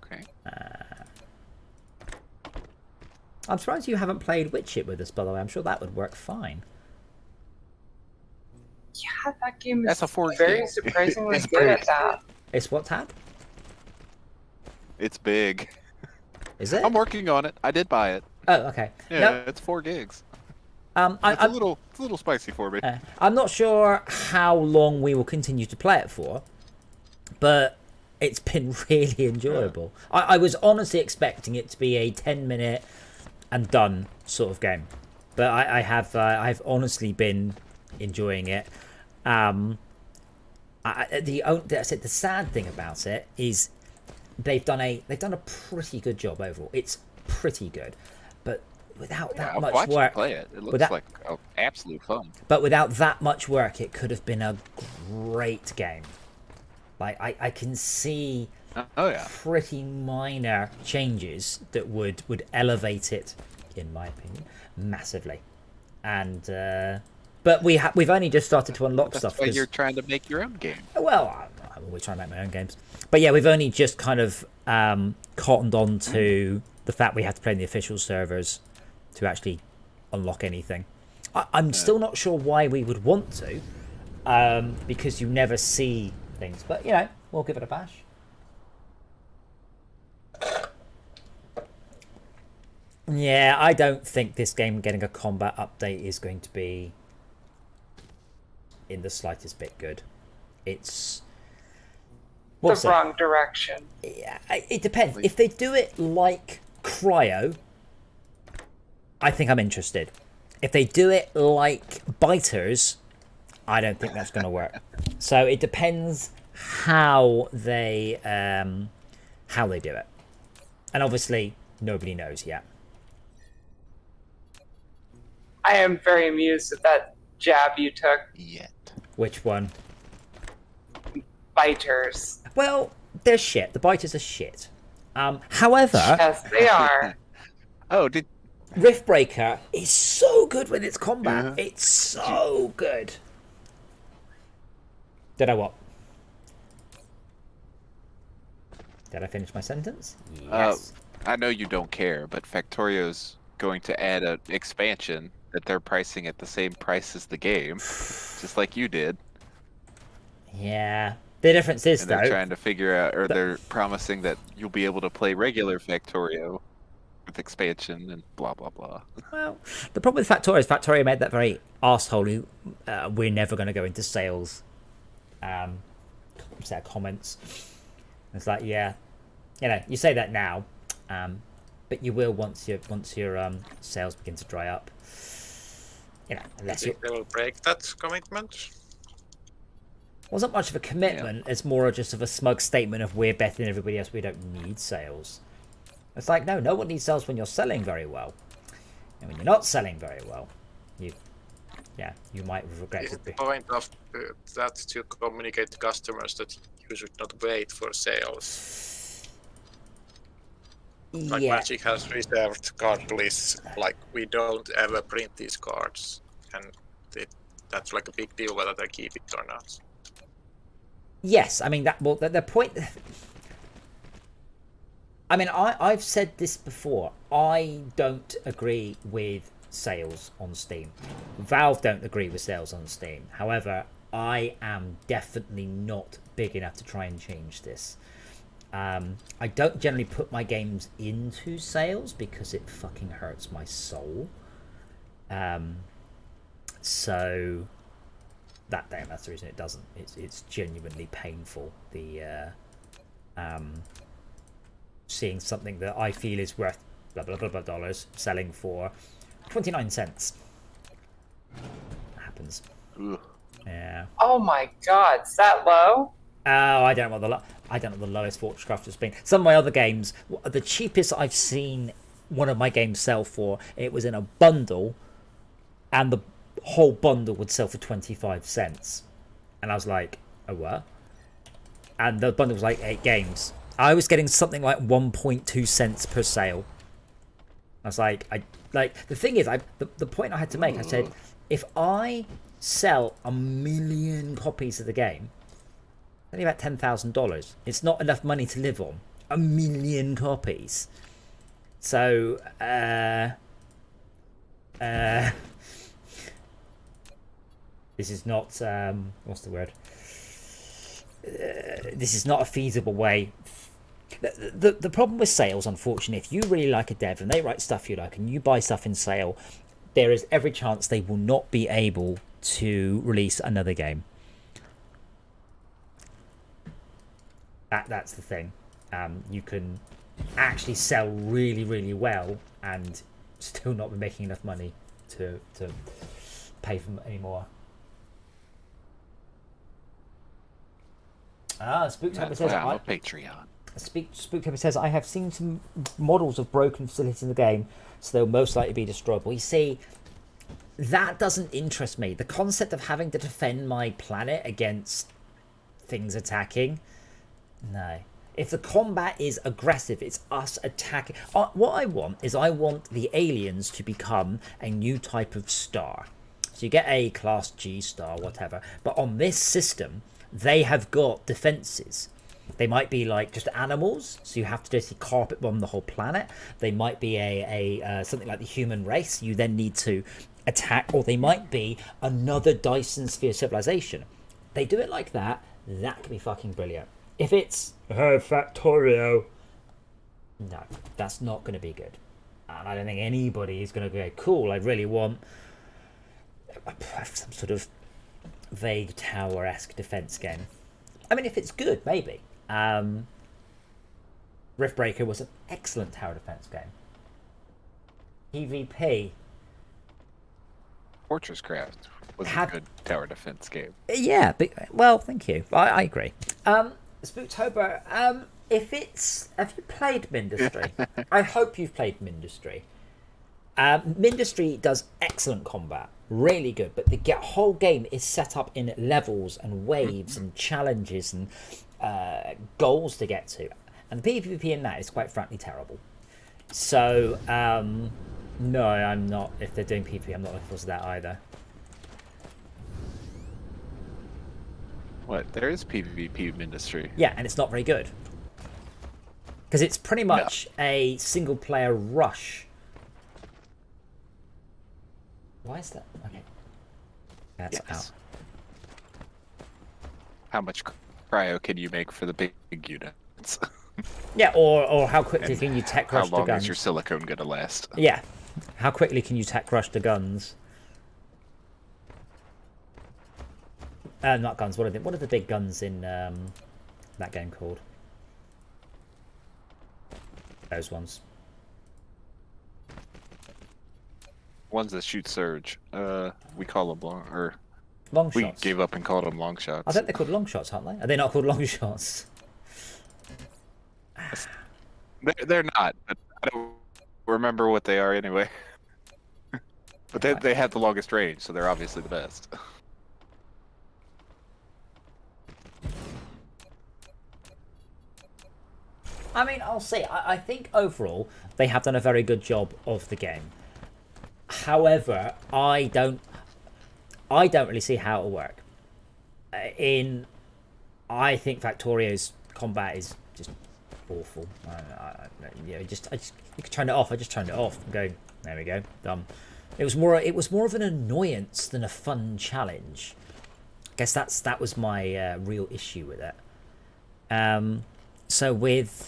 Okay. I'm surprised you haven't played Witch It with us, by the way. I'm sure that would work fine. Yeah, that game is That's a 4K. very surprisingly It's good big. at that. It's what, Tad? It's big. Is it? I'm working on it. I did buy it. Oh, okay. Yeah, No, it's 4 gigs. it's It's a little spicy for me. I'm not sure how long we will continue to play it for, but it's been really enjoyable. I was honestly expecting it to be a 10-minute and done sort of game, but I've honestly been enjoying it. The sad thing about it is they've done a pretty good job overall. It's pretty good, but without that I've much watched you work, play it. It looks without- like absolute fun. but without that much work, it could have been a great game. Like I can see Oh yeah. pretty minor changes that would elevate it, in my opinion, massively. And but we've only just started to unlock That's stuff. why 'Cause- you're trying to make your own game. well, I'm always trying to make my own games. But yeah, we've only just kind of cottoned on to the fact we have to play in the official servers to actually unlock anything. I'm still not sure why we would want to, because you never see things. But, you know, we'll give it a bash. Yeah, I don't think this game getting a combat update is going to be in the slightest bit good. It's The wrong direction. Yeah, it depends. If they do it like Cryo, I think I'm interested. If they do it like Biters, I don't think that's going to work. So it depends how they do it, and obviously nobody knows yet. I am very amused at that jab you took, Yet. Which one? biters. Well, they're shit. The Biters are shit. However, Yes, they are. Oh, did Riftbreaker is so good with its combat. Yeah. It's so good. Did I what? Did I finish my sentence? Yes. I know you don't care, but Factorio's going to add an expansion that they're pricing at the same price as the game, just like you did. Yeah. The difference is, And they're though, trying to figure out, or they're promising that you'll be able to play regular Factorio with expansion and blah blah blah. well, the problem with Factorio is Factorio made that very arsehole, we're never going to go into sales set of comments. It's like, yeah, you know, you say that now, but you will once your sales begin to dry up. You know, unless you They will break that commitment. wasn't much of a commitment. It's more just of a smug statement of we're better than everybody else. We don't need sales. It's like, no one needs sales when you're selling very well, and when you're not selling very well, you might regret Is it. the point of that to communicate to customers that you should not wait for sales? Like Yeah, Magic has reserved card lists, like we don't ever print these cards, and that's like a big deal whether they keep it or not. yes. I mean that. Well, the point. I mean, I've said this before. I don't agree with sales on Steam. Valve don't agree with sales on Steam. However, I am definitely not big enough to try and change this. I don't generally put my games into sales because it fucking hurts my soul. So that's the reason it doesn't. It's genuinely painful. Seeing something that I feel is worth blah blah blah blah dollars selling for 29 cents. Happens. Ugh. Yeah. Oh my God, is that low? Oh, I don't know what the lowest Fortcraft has been. Some of my other games, the cheapest I've seen one of my games sell for, it was in a bundle, and the whole bundle would sell for 25 cents. And I was like, oh what? And the bundle was like 8 games. I was getting something like 1.2 cents per sale. I was like, the thing is, the point I had to make, I said, if I sell 1 million copies of the game, only about $10,000. It's not enough money to live on. 1 million copies. So, this is not, what's the word? This is not a feasible way. The problem with sales, unfortunately, if you really like a dev and they write stuff you like and you buy stuff in sale, there is every chance they will not be able to release another game. That's the thing. You can actually sell really, really well and still not be making enough money to pay for them anymore. Spooktober says, I'm a Patreon. Spooktober says, I have seen some models of broken facilities in the game, so they'll most likely be destroyed. Well, you see, that doesn't interest me. The concept of having to defend my planet against things attacking, no. If the combat is aggressive, it's us attacking. What I want is the aliens to become a new type of star. So you get a class G star, whatever. But on this system, they have got defenses. They might be like just animals, so you have to basically carpet bomb the whole planet. They might be a something like the human race. You then need to attack, or they might be another Dyson Sphere civilization. They do it like that. That can be fucking brilliant. If it's Factorio, no, that's not going to be good. And I don't think anybody is going to go, cool, I really want some sort of vague tower-esque defense game. I mean, if it's good, maybe. Riftbreaker was an excellent tower defense game. PvP. Fortress Craft was a good tower defense game. Yeah, but, well, thank you. I agree. Spooktober, have you played Mindustry? I hope you've played Mindustry. Mindustry does excellent combat, really good, but the whole game is set up in levels and waves and challenges and goals to get to, and the PvP in that is quite frankly terrible. So no, I'm not. If they're doing PvP, I'm not looking forward to that either. What? There is PvP Industry. Yeah, and it's not very good because it's pretty much a single player rush. Why is that? Okay. That's out. How much cryo can you make for the big units? Yeah, or how quickly can you tech rush the guns? How long is your silicone gonna last? Yeah. How quickly can you tech rush the guns? Not guns. What are the big guns in that game called? Those ones. Ones that shoot surge. We call them long shots. We gave up and called them long shots. I think they're called long shots, aren't they? Are they not called long shots? They're not. But I don't remember what they are anyway. But they have the longest range, so they're obviously the best. I mean, I'll say, I think overall they have done a very good job of the game. However, I don't really see how it'll work. I think Factorio's combat is just awful. You know, you could turn it off. I just turned it off and go, there we go, done. It was more of an annoyance than a fun challenge. I guess that was my real issue with it. So with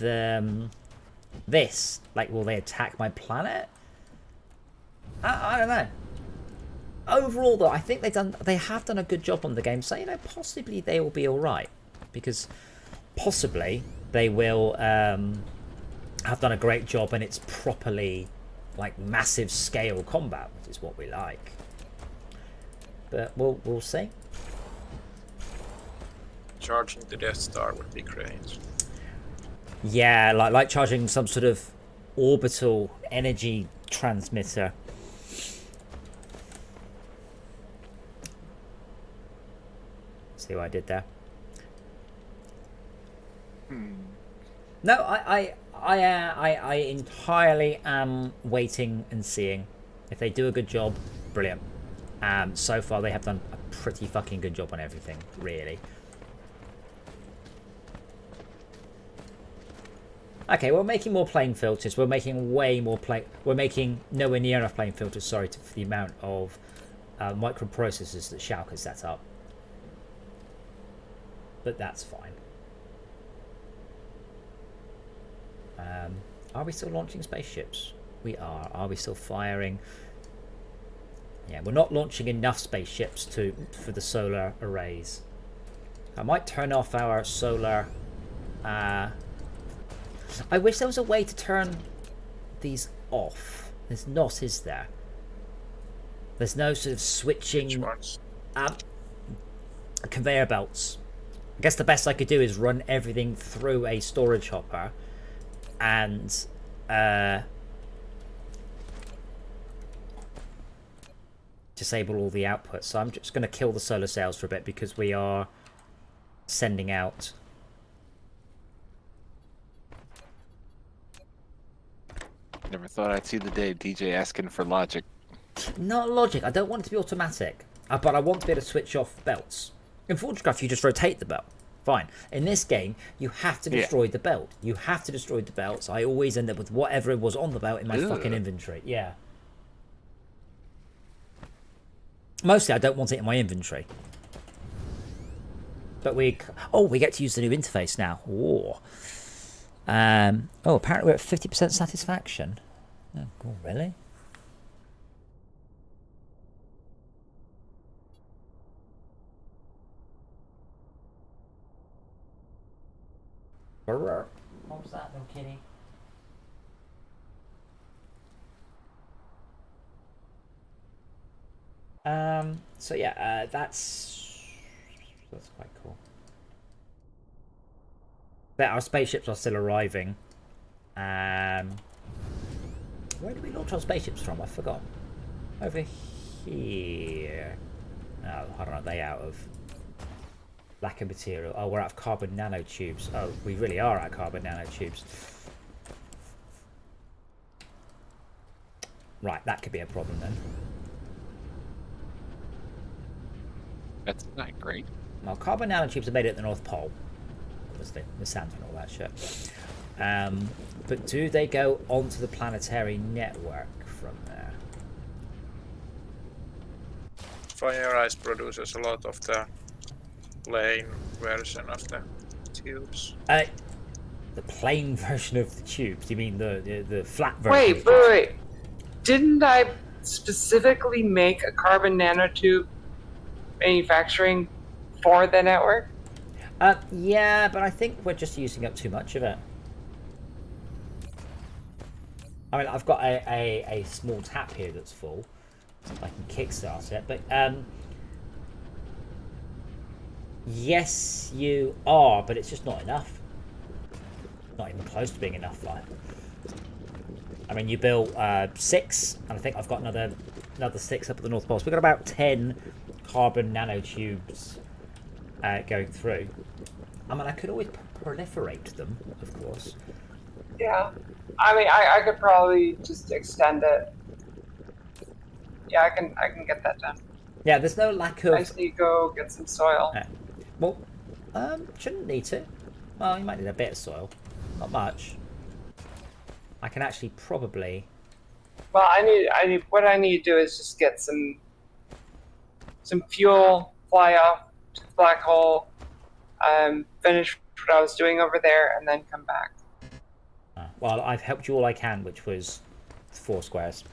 this, like, will they attack my planet? I don't know. Overall, though, I think they have done a good job on the game. So, you know, possibly they will be all right, because possibly they will have done a great job and it's properly, like, massive scale combat, which is what we like. But we'll see. Charging the Death Star would be great. Yeah, like charging some sort of orbital energy transmitter. See what I did there? No, I entirely am waiting and seeing. If they do a good job, brilliant. So far they have done a pretty fucking good job on everything, really. Okay, we're making more plane filters. We're making way more plane. We're making nowhere near enough plane filters. Sorry for the amount of microprocessors that Schalke has set up. But that's fine. Are we still launching spaceships? We are. Are we still firing? Yeah, we're not launching enough spaceships for the solar arrays. I might turn off our solar. I wish there was a way to turn these off. There's not, is there? There's no sort of switching. Which ones? Conveyor belts. I guess the best I could do is run everything through a storage hopper and disable all the outputs. So I'm just going to kill the solar sails for a bit because we are sending out. Never thought I'd see the day DJ asking for logic. Not logic. I don't want it to be automatic, but I want to be able to switch off belts. In Forgecraft, you just rotate the belt. Fine. In this game, you have to destroy the belt. You have to destroy the belts. I always end up with whatever was on the belt in my fucking inventory. Yeah. Mostly, I don't want it in my inventory. But we get to use the new interface now. Oh. Apparently we're at 50% satisfaction. Oh, cool, really? What was that, little kitty? So yeah, that's quite cool. But our spaceships are still arriving. Where do we launch our spaceships from? I forgot. Over here. Oh, I don't know. Are they out of lack of material? Oh, we're out of carbon nanotubes. Oh, we really are out of carbon nanotubes. Right, that could be a problem then. That's not great. Well, carbon nanotubes are made at the North Pole. Obviously, the Santa and all that shit. But do they go onto the planetary network from there? Fire Ice produces a lot of the plain version of the tubes. The plain version of the tubes? You mean the flat version? Wait. Didn't I specifically make a carbon nanotube manufacturing for the network? Yeah, but I think we're just using up too much of it. I mean, I've got a small tap here that's full, so I can kickstart it. But yes, you are, but it's just not enough. Not even close to being enough. Like, I mean, you built 6, and I think I've got another 6 up at the North Pole. So we've got about 10 carbon nanotubes going through. I mean, I could always proliferate them, of course. Yeah. I mean, I could probably just extend it. Yeah, I can get that done. Yeah, there's no lack of. I just need to go get some soil. Well, shouldn't need to. Well, you might need a bit of soil. Not much. I can actually probably... Well, what I need to do is just get some fuel, fly off to the black hole, finish what I was doing over there, and then come back. Well, I've helped you all I can, which was 4 squares.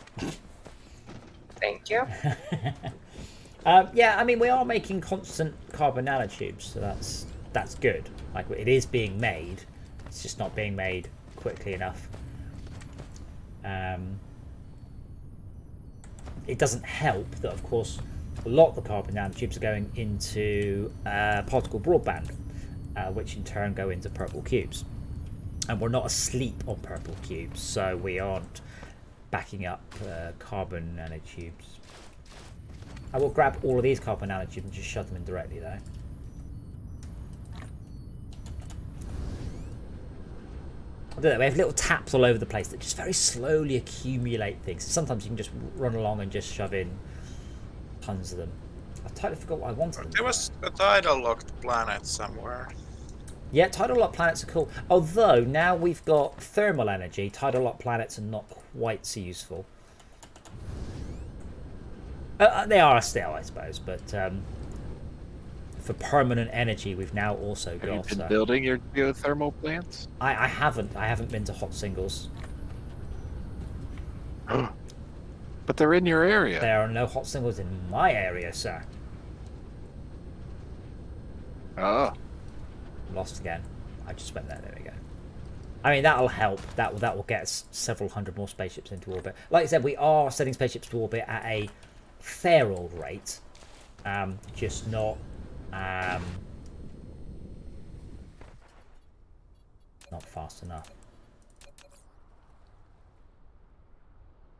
Thank you. Yeah, I mean, we are making constant carbon nanotubes, so that's good. Like, it is being made. It's just not being made quickly enough. It doesn't help that, of course, a lot of the carbon nanotubes are going into particle broadband, which in turn go into purple cubes. And we're not asleep on purple cubes, so we aren't backing up carbon nanotubes. I will grab all of these carbon nanotubes and just shove them in directly, though. I don't know, we have little taps all over the place that just very slowly accumulate things. Sometimes you can just run along and just shove in tons of them. I totally forgot what I wanted. There was a tidal locked planet somewhere. Yeah, tidal lock planets are cool. Although, now we've got thermal energy, tidal lock planets are not quite so useful. They are still, I suppose, but for permanent energy, we've now also got... Have you been building your geothermal plants? I haven't. I haven't been to hot singles. But they're in your area. There are no hot singles in my area, sir. Oh. Lost again. I just went there. There we go. I mean, that'll help. That will get us several hundred more spaceships into orbit. Like I said, we are sending spaceships to orbit at a fair old rate. Just not... not fast enough.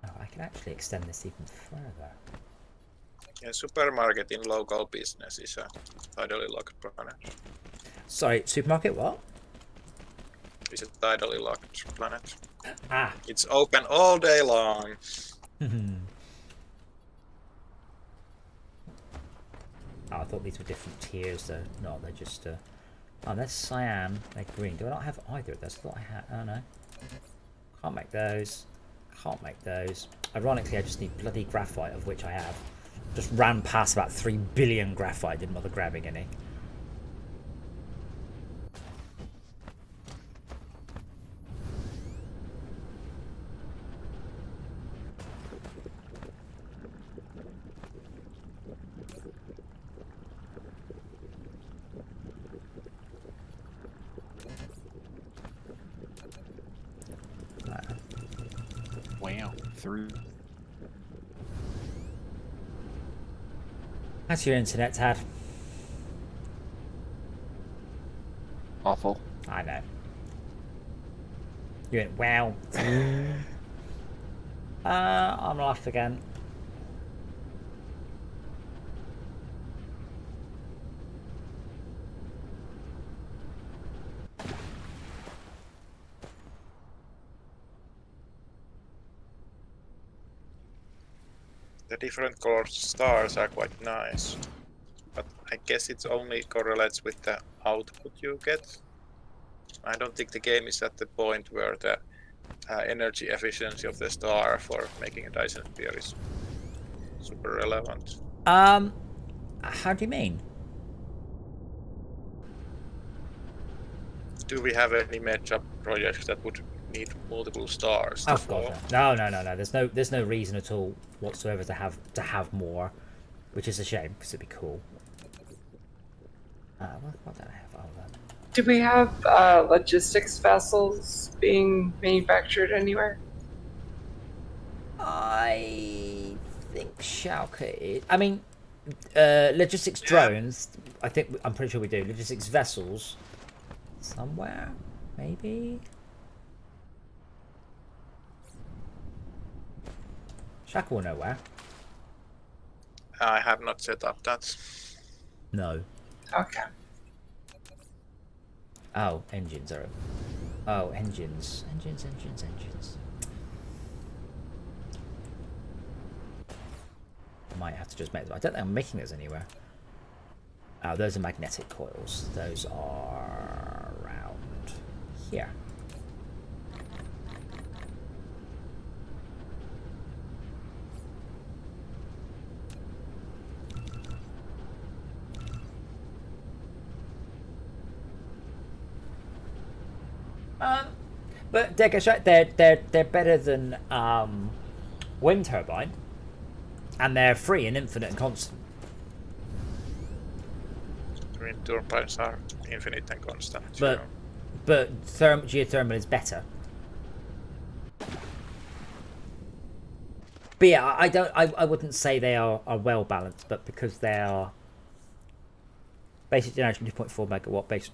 Oh, I can actually extend this even further. A supermarket in local business is a tidally locked planet. Sorry, supermarket, what? It's a tidally locked planet. Ah. It's open all day long. Oh, I thought these were different tiers, though. No, they're just... Oh, they're cyan, they're green. Do I not have either of those? I thought I had... Oh, no. Can't make those. Can't make those. Ironically, I just need bloody graphite, of which I have. Just ran past about 3 billion graphite, didn't bother grabbing any. Wow. Through. How's your internet, Tad? Awful. I know. You went, wow. I'm lost again. The different colored stars are quite nice, but I guess it only correlates with the output you get. I don't think the game is at the point where the energy efficiency of the star for making a Dyson sphere is super relevant. How do you mean? Do we have any matchup projects that would need multiple stars? Oh god, no. There's no reason at all whatsoever to have more, which is a shame because it'd be cool. What did I have? Oh, Do we have logistics vessels being manufactured anywhere? I think Schalke is... I mean, logistics drones, I'm pretty sure we do. Logistics vessels, somewhere, maybe? Schalke will know where. I have not set up that. No. Okay. Oh, engines are... Oh, engines. Engines. I might have to just make them. I don't think I'm making those anywhere. Oh, those are magnetic coils. Those are around here. But they're better than wind turbine, and they're free and infinite and constant. Wind turbines are infinite and constant. But geothermal is better. But yeah, I wouldn't say they are well balanced, but because they are basic generation 2.4 megawatt base.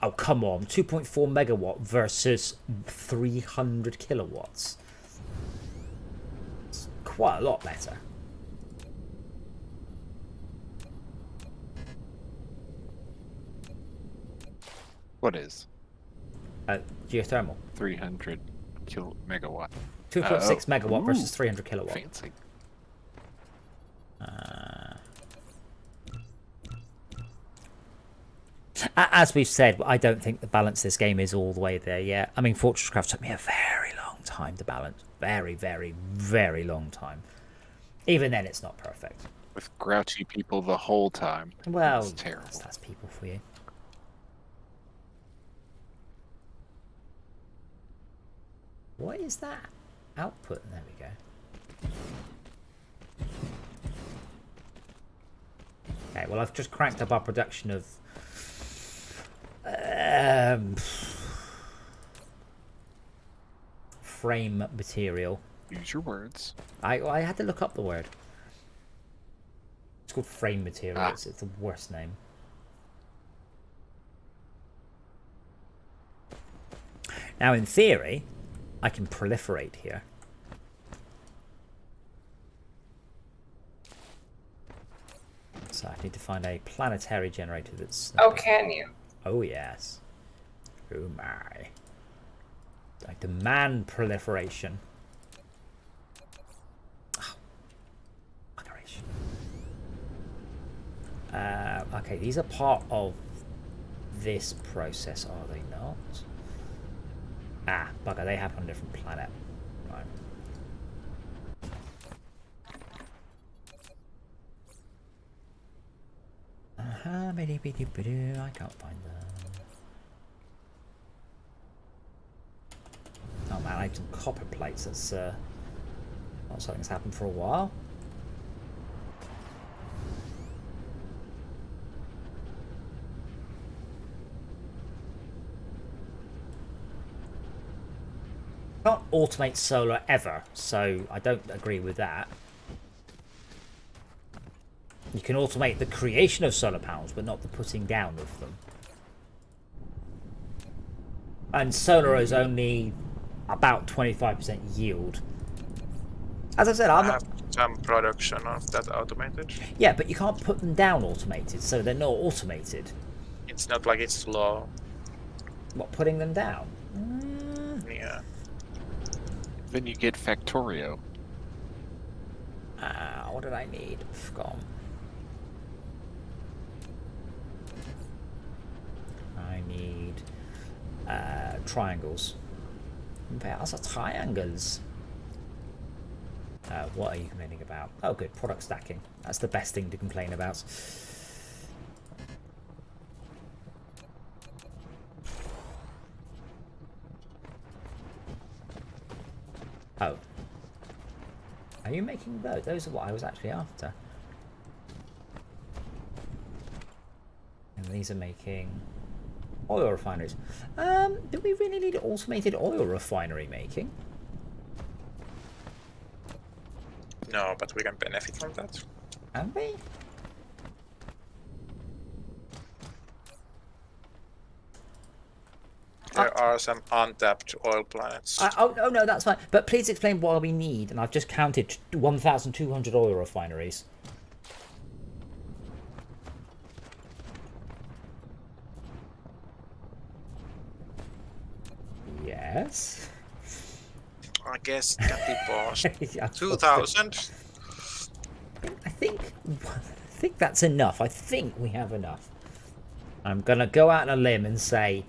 Oh come on, 2.4 megawatt versus 300 kilowatts. It's quite a lot better. What is? Geothermal. 300 megawatt. 2.6 megawatt versus 300 kilowatt. Fancy. As we've said, I don't think the balance of this game is all the way there yet. I mean, Fortress Craft took me a very long time to balance. Very, very, very long time. Even then, it's not perfect. With grouchy people the whole time. Well, it's terrible. That's people for you. What is that? Output. There we go. Okay, well, I've just cranked up our production of frame material. Use your words. I had to look up the word. It's called frame material. Ah. It's the worst name. Now, in theory, I can proliferate here. So I need to find a planetary generator that's... Oh, can you? Oh, yes. Oh, my. I demand proliferation. Oh. Operation. Okay, these are part of this process, are they not? Ah, bugger, they happen on a different planet. Right. I can't find them. Oh man, I have some copper plates. That's not something that's happened for a while. Can't automate solar ever, so I don't agree with that. You can automate the creation of solar panels, but not the putting down of them. And solar is only about 25% yield. As I said, I'm not... some production of that automated. Yeah, but you can't put them down automated, so they're not automated. It's not like it's slow. What, putting them down? Yeah. Then you get Factorio. What did I need? Gone. I need triangles. Those are triangles. What are you complaining about? Oh, good. Product stacking. That's the best thing to complain about. Oh. Are you making those? Those are what I was actually after. And these are making oil refineries. Do we really need automated oil refinery making? No, but we can benefit from that. Can we? There are some untapped oil planets. Oh no, that's fine. But please explain what we need. And I've just counted 1,200 oil refineries. Yes. I guess it can be paused. Yeah, 2,000. I think that's enough. I think we have enough. I'm gonna go out on a limb and say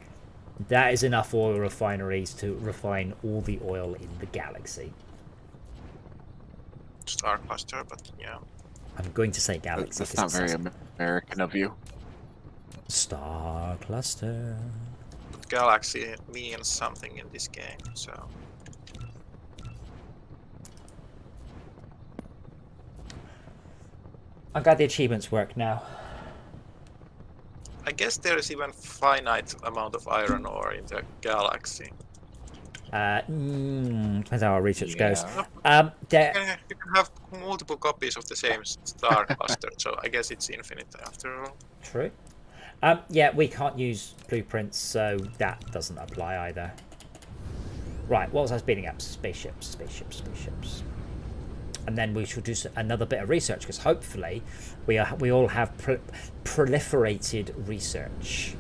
that is enough oil refineries to refine all the oil in the galaxy. Star cluster, but yeah. I'm going to say galaxy. That's not very American of you. Star cluster. galaxy means something in this game, so I'm glad the achievements work now. I guess there is even finite amount of iron ore in the galaxy. Depends how our research goes. Yeah. You can have multiple copies of the same star cluster, so I guess it's infinite after all. True. Yeah, we can't use blueprints, so that doesn't apply either. Right, what was I speeding up? Spaceships. And then we should do another bit of research, because hopefully we all have proliferated research.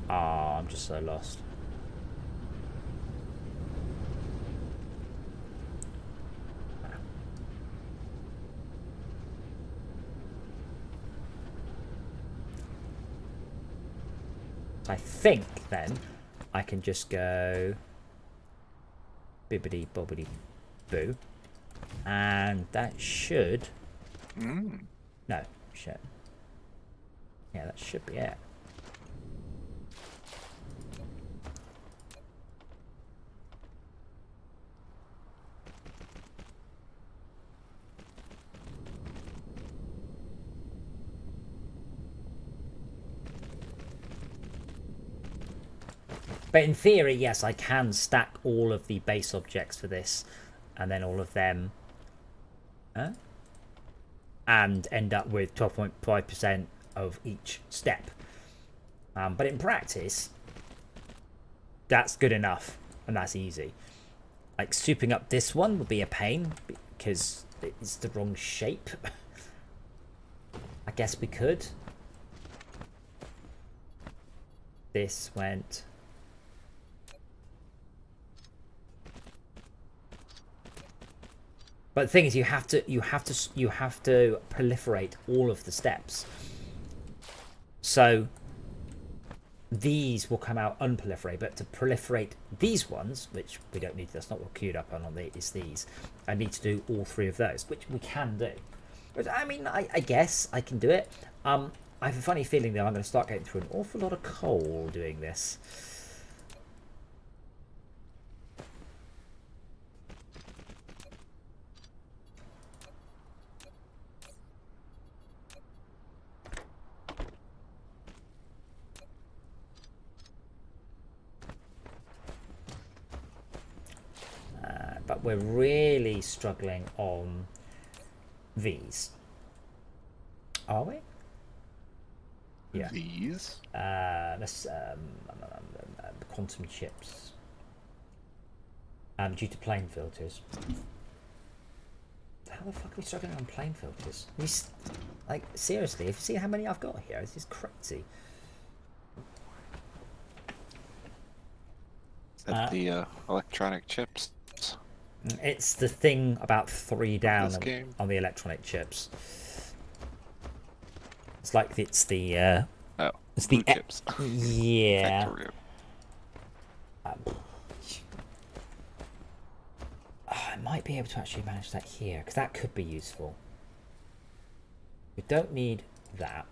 Ah, I'm just so lost. I think then I can just go bibbidi bobbidi boo, and that should no shit. Yeah, that should be it. But in theory, yes, I can stack all of the base objects for this, and then all of them, and end up with 12.5% of each step. But in practice, that's good enough, and that's easy. Like, souping up this one would be a pain, because it's the wrong shape. I guess we could. This went... But the thing is, you have to proliferate all of the steps. So these will come out unproliferated, but to proliferate these ones, which we don't need, that's not what queued up on it's these. I need to do all three of those, which we can do. But I mean, I guess I can do it. I have a funny feeling that I'm going to start getting through an awful lot of coal doing this. But we're really struggling on these. Are we? Yeah. These? Let's quantum chips. Due to plane filters. How the fuck are we struggling on plane filters? Like, seriously, if you see how many I've got here, this is crazy. Is that the electronic chips? It's the thing about 3 down on the electronic chips. It's like it's the it's the chips. Yeah. I might be able to actually manage that here, because that could be useful. We don't need that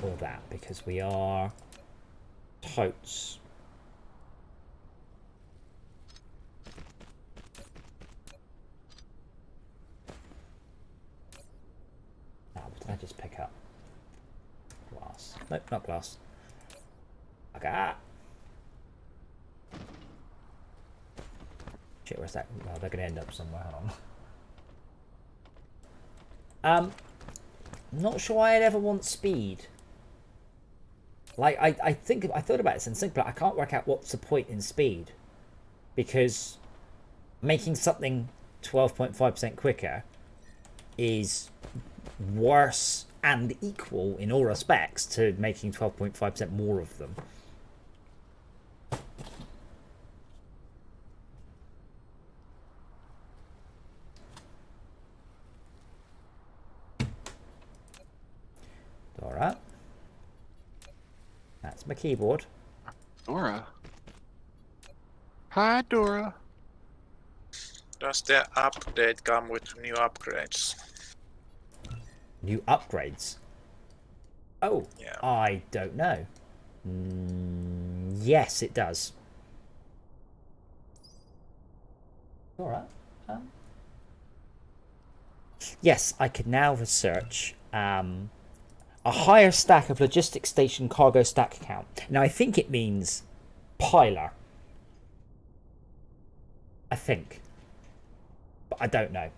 or that, because we are totes. What did I just pick up? Glass. Nope, not glass. Okay. Shit, where's that? Well, they're gonna end up somewhere. Hold on. Not sure I'd ever want speed. Like, I thought about this and think, but I can't work out what's the point in speed, because making something 12.5% quicker is worse and equal in all respects to making 12.5% more of them. Dora. That's my keyboard. Dora. Hi, Dora. Does the update come with new upgrades? New upgrades? Oh, Yeah. I don't know. Yes, it does. All right. Yes, I can now research a higher stack of logistics station cargo stack count. Now, I think it means piler. I think. But I don't know.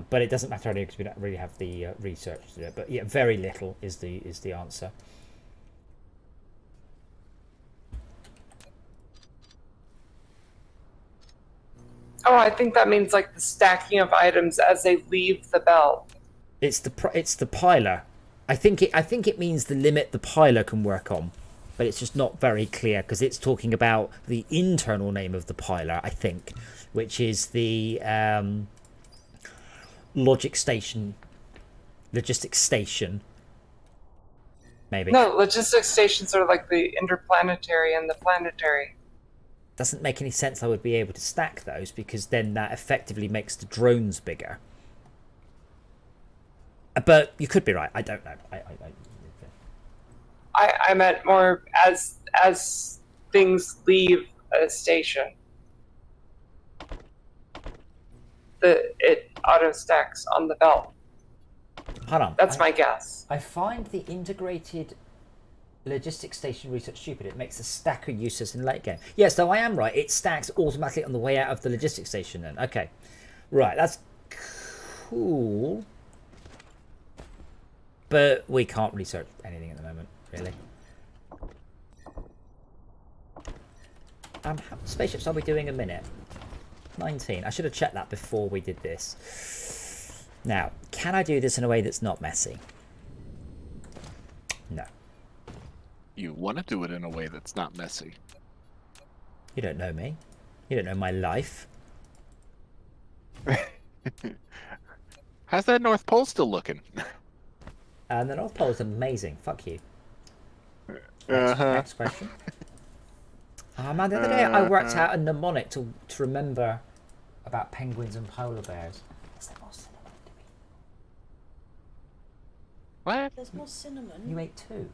But it doesn't matter because we don't really have the research to do it. But yeah, very little is the answer. Oh, I think that means like the stacking of items as they leave the belt. It's the piler. I think it means the limit the piler can work on, but it's just not very clear because it's talking about the internal name of the piler. I think, which is the logistics station. Maybe. No, logistics stations are like the interplanetary and the planetary. Doesn't make any sense I would be able to stack those because then that effectively makes the drones bigger. But you could be right. I don't know. I meant more as things leave a station. It auto stacks on the belt. Hold on. That's my guess. I find the integrated logistics station research stupid. It makes the stacker useless in late game. Yes, though I am right. It stacks automatically on the way out of the logistics station then. Okay. Right, that's cool. But we can't research anything at the moment, really. How many spaceships are we doing a minute? 19. I should have checked that before we did this. Now, can I do this in a way that's not messy? No. You want to do it in a way that's not messy. You don't know me. You don't know my life. How's that North Pole still looking? And the North Pole is amazing. Fuck you. Next question. Oh man, the other day I worked out a mnemonic to remember about penguins and polar bears. Is there more cinnamon to me? What? There's more cinnamon. You ate two.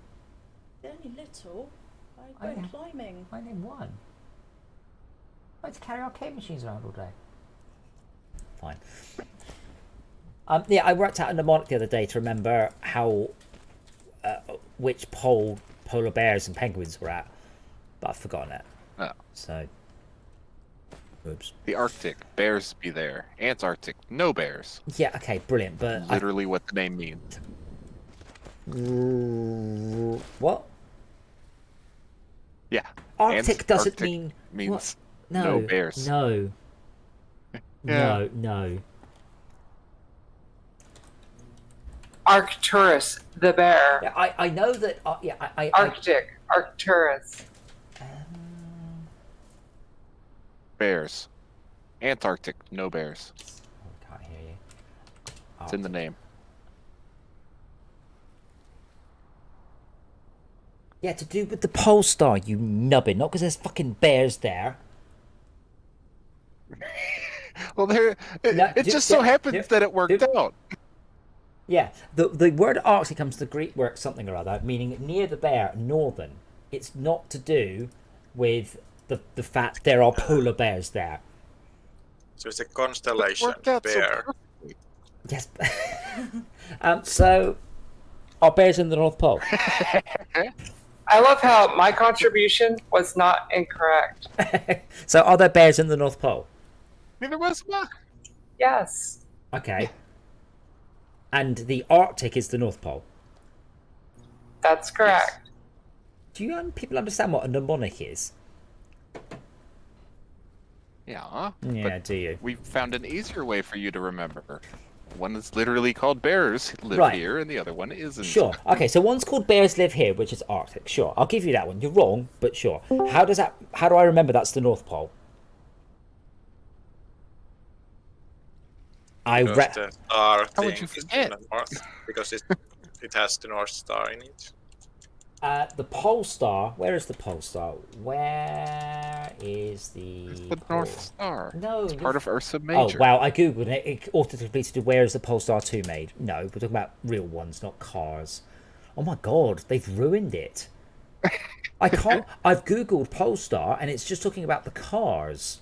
They're only little. I Oh, went yeah. climbing. I named one. I had to carry arcade machines around all day. Fine. Yeah, I worked out a mnemonic the other day to remember how which pole polar bears and penguins were at, but I've forgotten it. Oh. So, oops. The Arctic, bears be there. Antarctic, no bears. Yeah, okay, brilliant. But Literally what the name means. What? Yeah. Arctic doesn't Antarctic mean means what? no bears. No. Yeah. No. Arcturus, the bear. Yeah, I know that. Yeah, Arctic, Arcturus. Bears. Antarctic, no bears. Can't hear you. It's in the name. Yeah, to do with the pole star, you nubbin. Not because there's fucking bears there. Well, there. It just so happens that it worked out. Yeah, the word Arctic comes to the Greek word something or other, meaning near the bear, northern. It's not to do with the fact there are polar bears there. So it's a constellation Worked out so bear. perfectly. Yes. So, are bears in the North Pole? I love how my contribution was not incorrect. So, are there bears in the North Pole? Neither was mine. Yes. Okay. And the Arctic is the North Pole. That's correct. Do you people understand what a mnemonic is? Yeah. Yeah, but do you? we found an easier way for you to remember. One is literally called Bears Live Right. Here, and the other one isn't. Sure. Okay, so one's called Bears Live Here, which is Arctic. Sure, I'll give you that one. You're wrong, but sure. How do I remember that's the North Pole? Because the star How would thing you is in forget? the north, because it has the North Star in it. The pole star. Where is the pole star? Where is the? It's the pole? North Star. No, It's part of Ursa Oh Major. wow! I googled it. It autocompleted where is the Polestar 2 made? No, we're talking about real ones, not cars. Oh my god, they've ruined it. I can't. I've googled Polestar and it's just talking about the cars.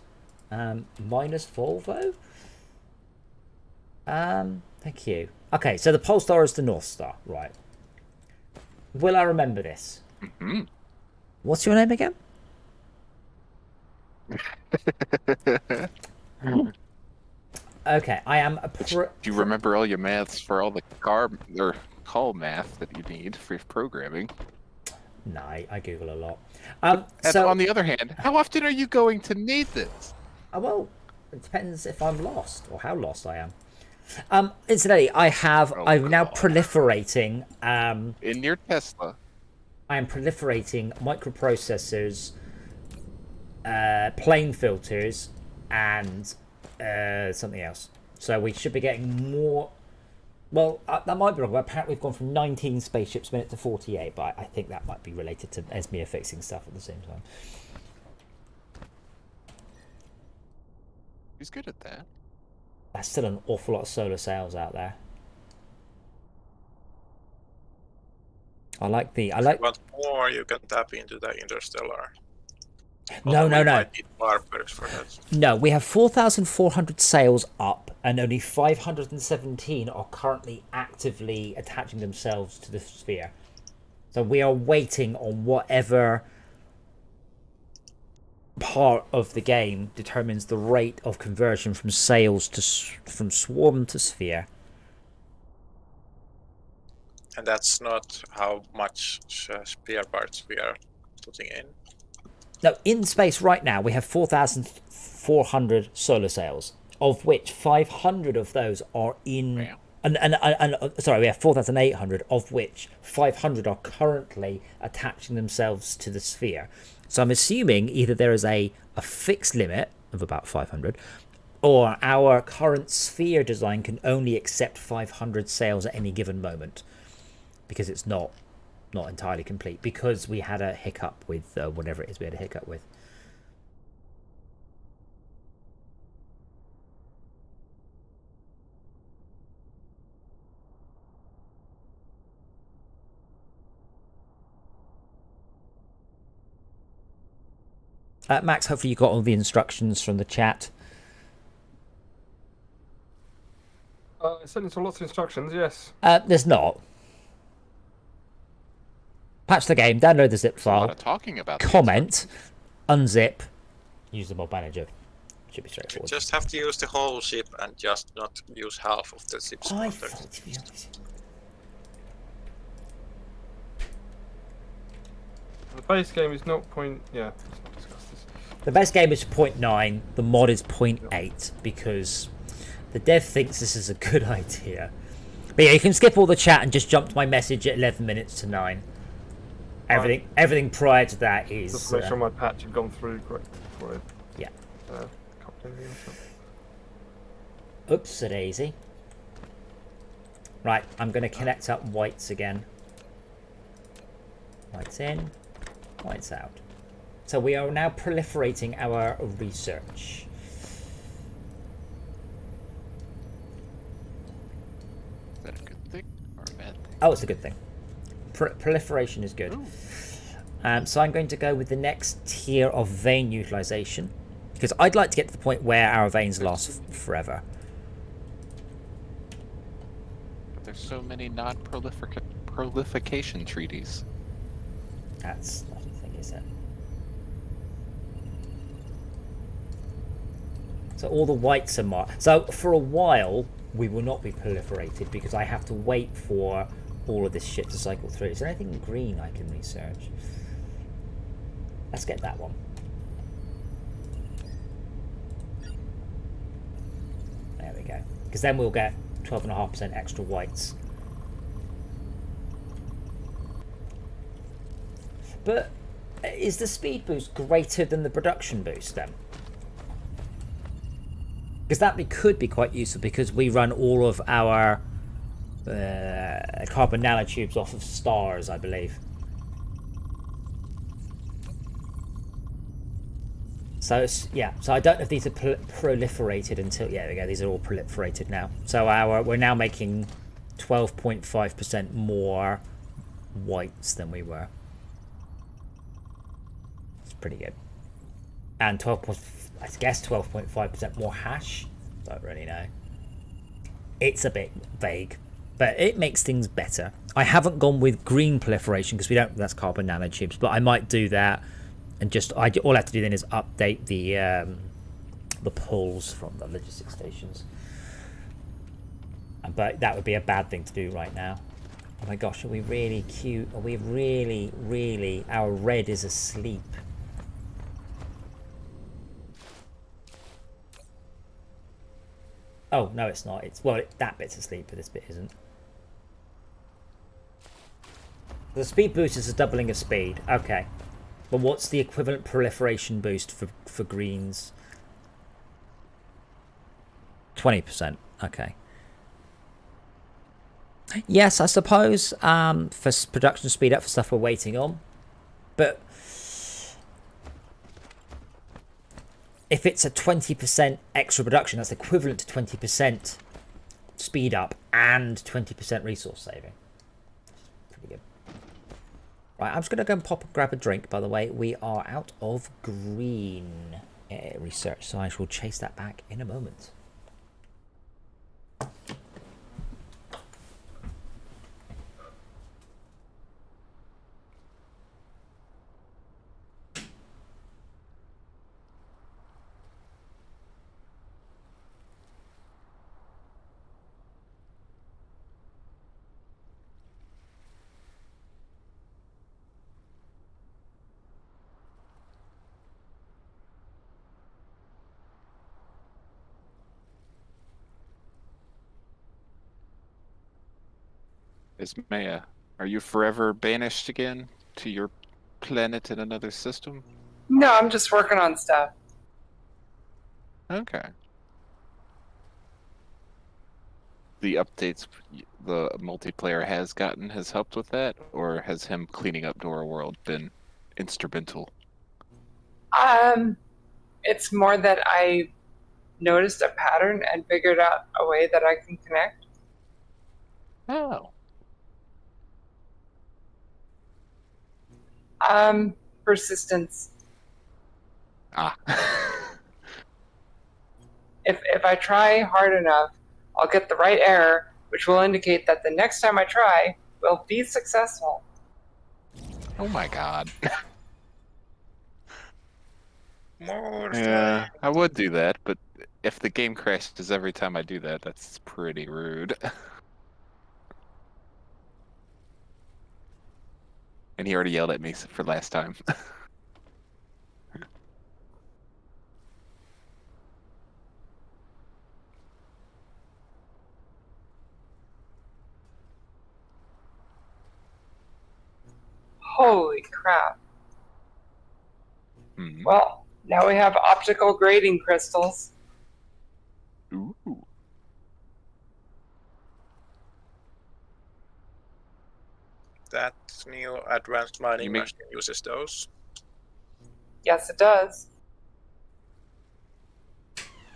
Minus Volvo. Thank you. Okay, so the Polestar is the North Star, right? Will I remember this? Mm-hmm. What's your name again? Okay, I am a Do you remember all your maths for all the call math that you need for programming? No, I Google a lot. And So, on the other hand, how often are you going to need this? well, it depends if I'm lost or how lost I am. Incidentally, I'm now God. proliferating. In your Tesla. I am proliferating microprocessors, plane filters, and something else. So we should be getting more. Well, that might be wrong. But apparently, we've gone from 19 spaceships a minute to 48. But I think that might be related to Esmir fixing stuff at the same time. He's good at that. That's still an awful lot of solar sails out there. I like. If you want more, you can tap into the Interstellar. No. You might need bar perks for that. No, we have 4,400 sails up, and only 517 are currently actively attaching themselves to the sphere. So we are waiting on whatever part of the game determines the rate of conversion from sails to from swarm to sphere. And that's not how much spare parts we are putting in. No, in space right now we have 4,400 solar sails, of which 500 of those are in. Wow. And sorry, we have 4,800, of which 500 are currently attaching themselves to the sphere. So I'm assuming either there is a fixed limit of about 500, or our current sphere design can only accept 500 sails at any given moment, because it's not entirely complete, because we had a hiccup with whatever it is we had a hiccup with. Max, hopefully you got all the instructions from the chat. I sent into lots of instructions, yes. There's not. Patch the game, download the zip A lot file, of talking about the comment, unzip, use the mod manager. Should be You straightforward. just have to use the whole ship and just not use half of the ship's I content. thought, to be honest, The base game is not point. Yeah, let's not discuss this. the best game is 0.9, the mod is 0.8, because the dev thinks this is a good idea. But yeah, you can skip all the chat and just jump to my message at 11 minutes to 9. Everything prior to that is... Just to make sure my patch had gone through correct before Yeah. I copied anything else up. Oops, a daisy. Right, I'm going to connect up whites again. Whites in, whites out. So we are now proliferating our research. Is that a good thing or a bad thing? Oh, it's a good thing. Proliferation is good. So I'm going to go with the next tier of vein utilization, because I'd like to get to the point where our veins last forever. But there's so many non-prolification treaties. That's not a thing, is it? So all the whites are marked. So for a while, we will not be proliferated because I have to wait for all of this shit to cycle through. Is there anything green I can research? Let's get that one. There we go. Because then we'll get 12.5% extra whites. But is the speed boost greater than the production boost then? Because that could be quite useful, because we run all of our carbon nanotubes off of stars, I believe. So it's, yeah, so I don't know if these are proliferated until, yeah, there we go, these are all proliferated now. So we're now making 12.5% more whites than we were. It's pretty good. And 12.5% more hash. Don't really know. It's a bit vague, but it makes things better. I haven't gone with green proliferation because we don't. That's carbon nanotubes, but I might do that. And just all I have to do then is update the pulls from the logistics stations. But that would be a bad thing to do right now. Oh my gosh, are we really cute? Are we really? Our red is asleep. Oh no, it's not. It's that bit's asleep, but this bit isn't. The speed boost is a doubling of speed. Okay. But what's the equivalent proliferation boost for greens? 20%. Okay. Yes, I suppose for production speed up for stuff we're waiting on. But if it's a 20% extra production, that's equivalent to 20% speed up and 20% resource saving. Pretty good. Right, I'm just going to go and grab a drink, by the way. We are out of green research, so I shall chase that back in a moment. Ismaya, are you forever banished again to your planet in another system? No, I'm just working on stuff. Okay. The updates the multiplayer has gotten has helped with that, or has him cleaning up Dora World been instrumental? It's more that I noticed a pattern and figured out a way that I can connect. Oh. Persistence. Ah. If I try hard enough, I'll get the right error, which will indicate that the next time I try will be successful. Oh my god. More Yeah, I would do that, but if the game crashes every time I do that, that's pretty rude. And he already yelled at me for last time. Holy crap. Hmm. Well, now we have optical grading crystals. Ooh. That new advanced mining You mean- machine uses those. Yes, it does.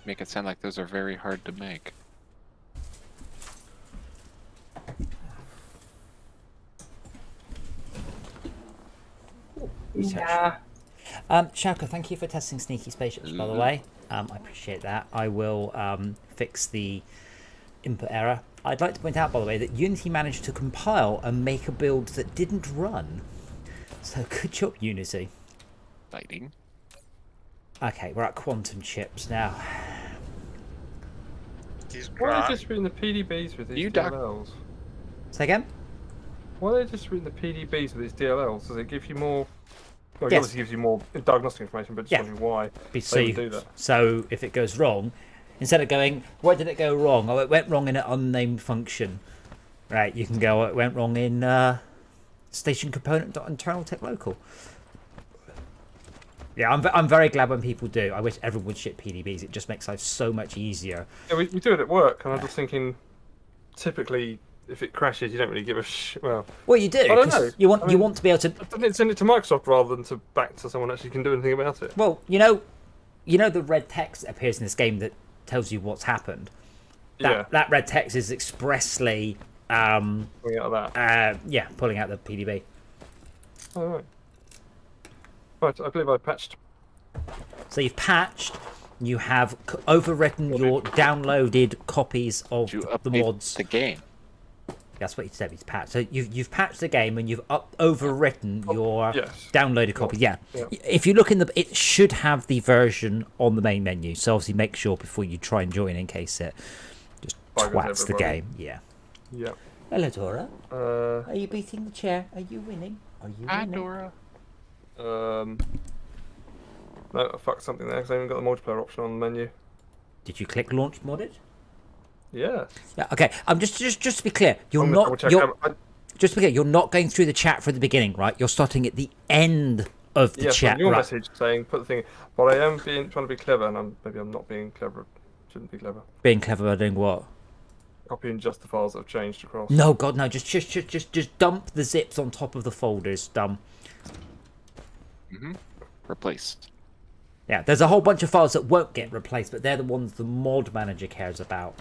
Make it sound like those are very hard to make. Research. Yeah. Shauka, thank you for testing Sneaky Spaceships, by the way. I appreciate that. I will fix the input error. I'd like to point out, by the way, that Unity managed to compile and make a build that didn't run. So good job, Unity. Fighting. Okay, we're at quantum chips now. These Why are gra- they just reading the PDBs with these You doc- DLLs? Say again? Why are they just reading the PDBs with these DLLs? Does it give you more? Well, it Yes. obviously gives you more diagnostic information, but just Yeah. wondering why So, they would do that. so if it goes wrong, instead of going, why did it go wrong? Oh, it went wrong in an unnamed function. Right, you can go, it went wrong in station component.internal tech local. Yeah, I'm very glad when people do. I wish everyone would ship PDBs. It just makes life so much easier. Yeah, we do it at work, and I'm just thinking, typically, if it crashes, you don't really give a well. Well, you do. I don't 'Cause know. You want I you mean- want to be able to. Doesn't it send it to Microsoft rather than to back to someone actually can do anything about it? Well, you know the red text that appears in this game that tells you what's happened. Yeah. That red text is expressly Coming out of that. Yeah, pulling out the PDB. Oh, right. Right, I believe I patched. So you've patched. You have overwritten your downloaded copies of You the update mods. the game. That's what you said. It's patched. So you've patched the game and you've overwritten your Yes. downloaded copy. Yeah. Yeah. If you look in the, it should have the version on the main menu. So obviously make sure before you try and join in case it just Buggers twats the everybody. game. Yeah. Yeah. Hello, Dora. Uh, Are you beating the chair? Are you winning? Are you Hi, winning? Dora. no, I fucked something there because I haven't got the multiplayer option on the menu. Did you click launch modded? Yeah. Yeah. Okay. just to be clear, you're I'm gonna not. double check. You're, just to be clear, you're not going through the chat from the beginning, right? You're starting at the end of the Yes, chat. your Right. message saying put the thing. But I am trying to be clever, and maybe I'm not being clever. Shouldn't be clever. Being clever about doing what? Copying just the files that have changed across. No, God, no. Just dump the zips on top of the folders. Dumb. Replaced. Yeah, there's a whole bunch of files that won't get replaced, but they're the ones the mod manager cares about.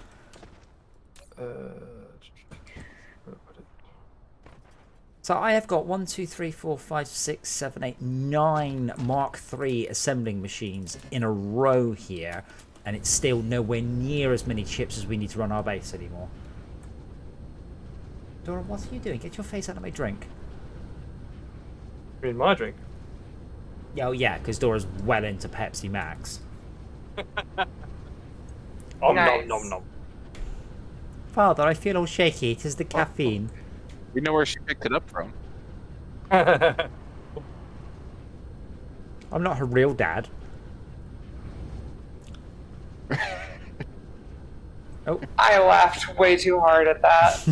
So I have got 1, 2, 3, 4, 5, 6, 7, 8, 9 Mark III assembling machines in a row here, and it's still nowhere near as many chips as we need to run our base anymore. Dora, what are you doing? Get your face out of my drink. I mean, my drink. Oh yeah, because Dora's well into Pepsi Max. Nice. Nom nom Father, I feel all shaky. It is the caffeine. We know where she picked it up from. nom. I'm not her real dad. Oh. I laughed way too hard at that.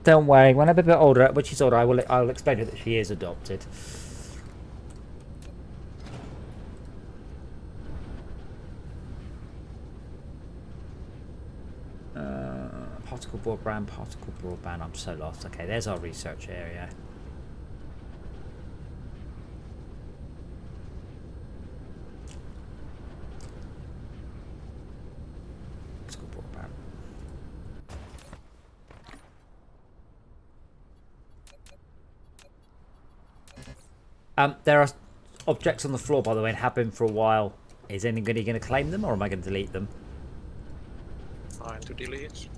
Don't worry, when I'm a bit older, when she's older, I'll explain to her that she is adopted. Particle broadband. I'm so lost. Okay, there's our research area. Particle broadband. There are objects on the floor, by the way, and have been for a while. Is anybody going to claim them, or am I going to delete them? Fine to delete.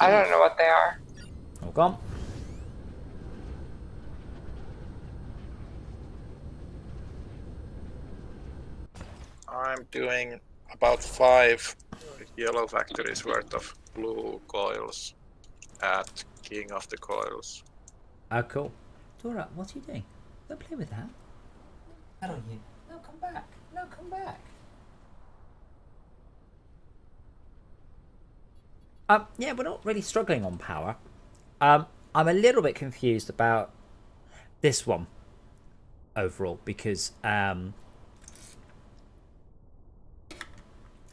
I don't know what they are. All gone. I'm doing about 5 yellow factories worth of blue coils at King of the Coils. Oh, cool. Dora, what are you doing? Don't play with that. How are you? No, come back. No, come back. Yeah, we're not really struggling on power. I'm a little bit confused about this one overall because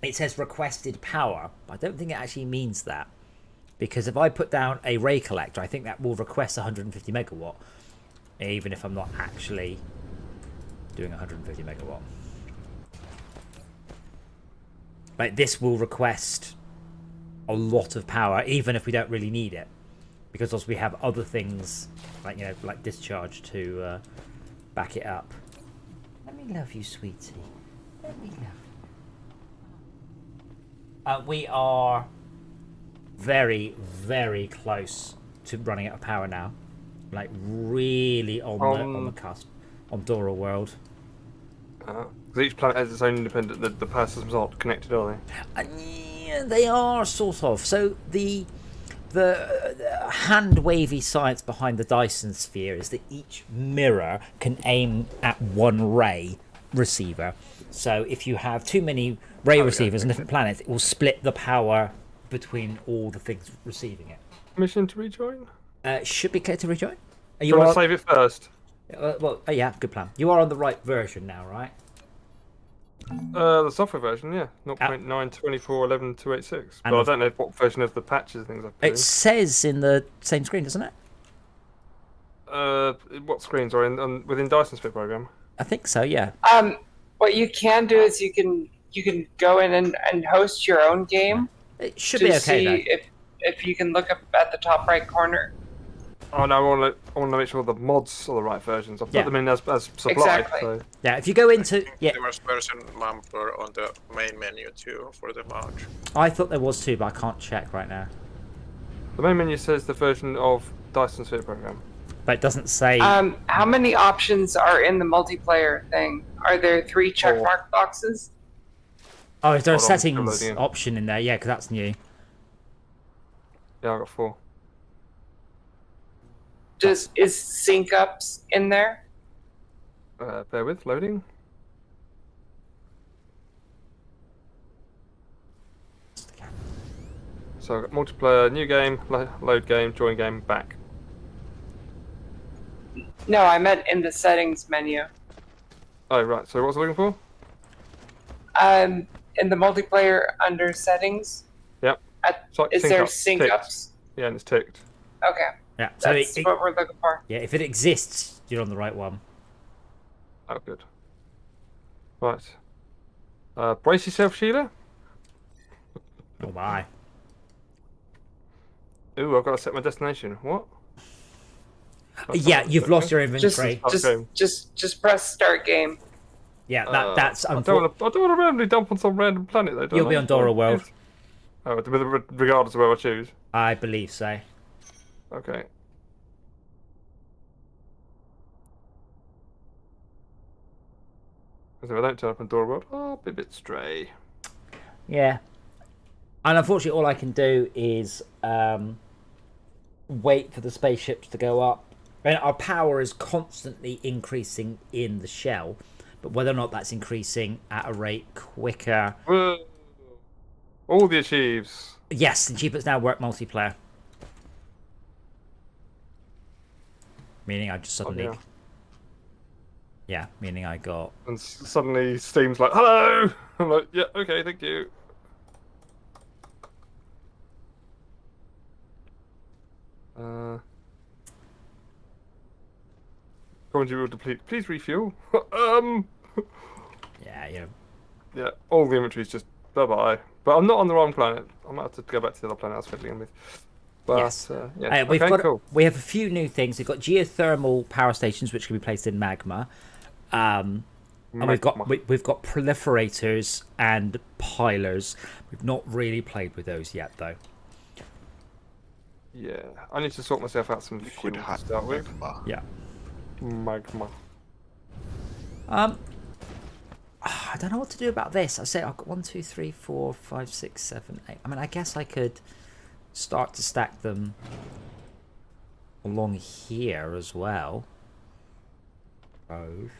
it says requested power. I don't think it actually means that, because if I put down a ray collector, I think that will request 150 megawatt, even if I'm not actually doing 150 megawatt. Like, this will request a lot of power, even if we don't really need it, because also we have other things like, you know, like discharge to back it up. Let me love you, sweetie. Let me love you. We are very, very close to running out of power now. Like, really on the cusp on Dora World. Because each planet has its own independent. The power systems aren't connected, are they? Yeah, they are sort of. So the hand wavy science behind the Dyson Sphere is that each mirror can aim at one ray receiver. So if you have too many ray receivers on different planets, it will split the power between all the things receiving it. Mission to rejoin? Should be clear to rejoin. Are You want to save it first? Yeah, good plan. You are on the right version now, right? The software version, yeah. 0.924.11.286. But And I don't know what version of the patches and things I've put It says in the same screen, doesn't it? What screens are within Dyson Sphere Program? I think so, yeah. What you can do is you can you can go in and host your own game. It should to be okay see though. if you can look up at the top right corner. Oh no, I want to make sure the mods are the right versions. I've put Yeah. them in as supplied. Exactly. So Yeah, if you go into There was version number on the main menu too for the mod. I thought there was too, but I can't check right now. the main menu says the version of Dyson Sphere Program. But it doesn't say. How many options are in the multiplayer thing? Are there 3 checkmark boxes? Oh, is there a Hold on, settings loading in. option in there? Yeah, because that's new. Yeah, I got 4. Is sync ups in there? Bear with, loading. So I've got multiplayer, new game, load game, join game, back. No, I meant in the settings menu. Oh right, so what was I looking for? In the multiplayer under settings, Yep. So, is there sync ticked. ups? Yeah, and it's ticked. Okay, Yeah, so that's what we're looking for. yeah, if it exists, you're on the right one. Oh, good. Right. Brace yourself, Sheila. Oh my. Ooh, I've got to set my destination. What? Yeah, you've lost your Just, inventory. Okay. just press start game. Yeah, that's I don't want to randomly dump on some random planet, though. You'll be on Dora World. Oh, regardless of where I choose. I believe so. Okay. Because if I don't turn up on Dora World, I'll be a bit stray. Yeah. And unfortunately, all I can do is wait for the spaceships to go up. And our power is constantly increasing in the shell, but whether or not that's increasing at a rate quicker. Whoa. All the achieves. Yes, the Jeepers now work multiplayer. Meaning I just suddenly. yeah. Yeah, meaning I got. And suddenly Steam's like, hello! I'm like, yeah, okay, thank you. Currently will deplete. Please refuel. Yeah, you know. Yeah, all the inventory's just bye-bye. But I'm not on the wrong planet. I might have to go back to the other planet I was fiddling with. But, Yes. yeah. We've okay, got. cool. We have a few new things. We've got geothermal power stations, which can be placed in magma. And we've got proliferators and pilers. We've not really played with those yet, though. Yeah, I need to sort myself out some fuel Liquid to hot start with. magma. Yeah. Magma. I don't know what to do about this. I say I've got 1, 2, 3, 4, 5, 6, 7, 8. I mean, I guess I could start to stack them along here as well. Both.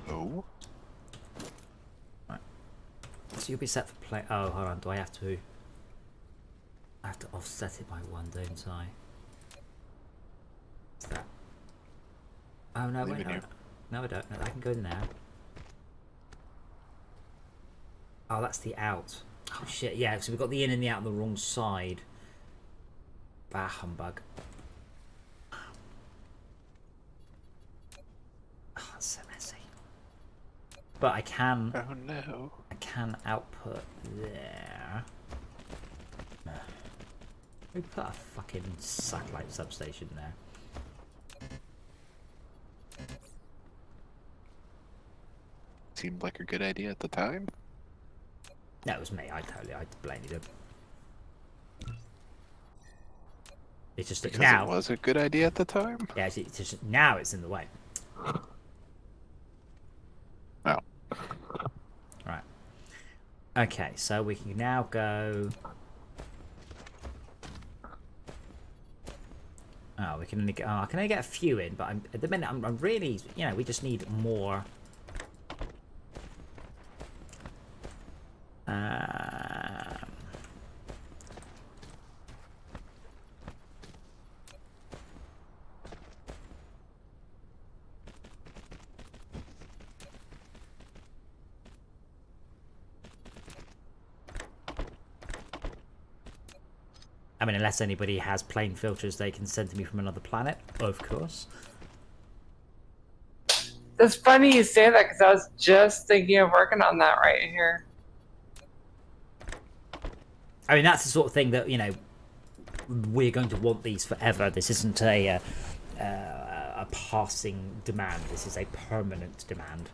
Oh. So you'll be set for play. Oh, hold on. Do I have to? I have to offset it by 1, don't I? What's that? Oh no! Wait, Leaving no, you. no, I don't. No, I can go now. Oh, that's the out. Oh shit! Yeah, so we've got the in and the out on the wrong side. Bah humbug. Oh, that's so messy. But I can. Oh no. I can output there. We put a fucking satellite substation there. Seemed like a good idea at the time. No, it was me. I blamed him. It's just that Because now. it was a good idea at the time. Yeah, it's just now it's in the way. Oh. Right. Okay, so we can now go. Oh, we can only get. Oh, I can only get a few in, but at the minute I'm really, you know, we just need more. I mean, unless anybody has plane filters they can send to me from another planet, of course. It's funny you say that because I was just thinking of working on that right here. I mean, that's the sort of thing that, you know, we're going to want these forever. This isn't a passing demand. This is a permanent demand.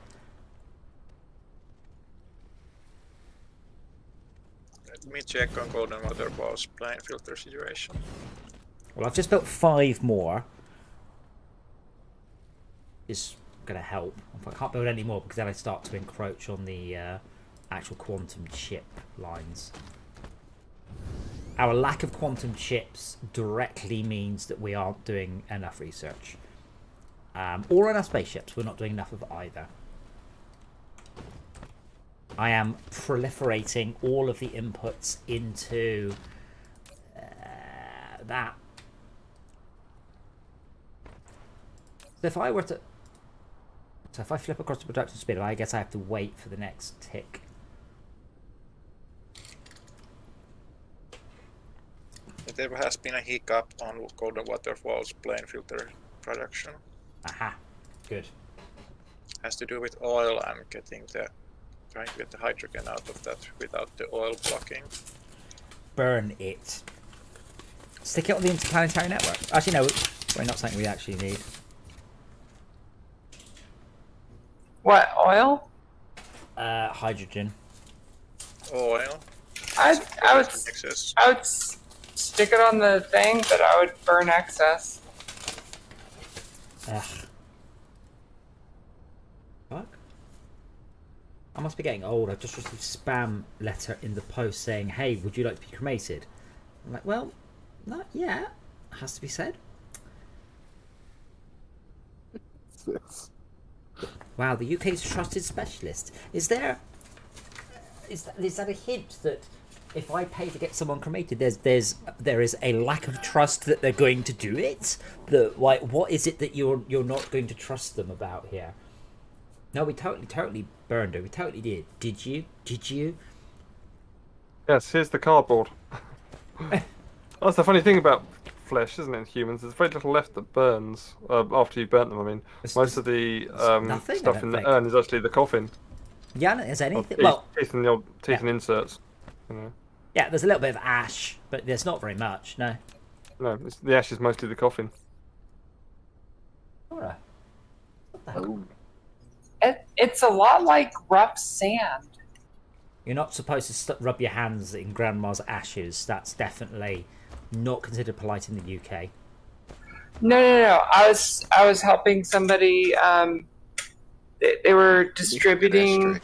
Let me check on Golden Waterfall's plane filter situation. Well, I've just built 5 more. Is going to help. I can't build any more because then I start to encroach on the actual quantum chip lines. Our lack of quantum chips directly means that we aren't doing enough research. Or enough spaceships. We're not doing enough of either. I am proliferating all of the inputs into that. So if I were to... So if I flip across to production speed, I guess I have to wait for the next tick. There has been a hiccup on Golden Waterfall's plane filter production. Aha. Good. Has to do with oil and trying to get the hydrogen out of that without the oil blocking. Burn it. Stick it on the interplanetary network. Actually, no. Probably not something we actually need. What, oil? Hydrogen. Oil. I would Excess. stick it on the thing, but I would burn excess. Ugh. Fuck. I must be getting old. I've just received a spam letter in the post saying, "Hey, would you like to be cremated?" I'm like, well, not yet. Has to be said. Wow, the UK's trusted specialist. Is that a hint that if I pay to get someone cremated, there is a lack of trust that they're going to do it? Like, what is it that you're not going to trust them about here? No, we totally burned her. We totally did. Did you? Did you? Yes, here's the cardboard. That's the funny thing about flesh, isn't it, humans? There's very little left that burns after you've burnt them. I mean, most of the nothing, stuff in the urn is actually the coffin. Yeah, is anything? Teeth, Well, teeth and the old teeth and inserts. You know. yeah, there's a little bit of ash, but there's not very much. No. No, the ash is mostly the coffin. Alright. What the hell? It's a lot like rough sand. You're not supposed to rub your hands in grandma's ashes. That's definitely not considered polite in the UK. No. I was helping somebody. They were distributing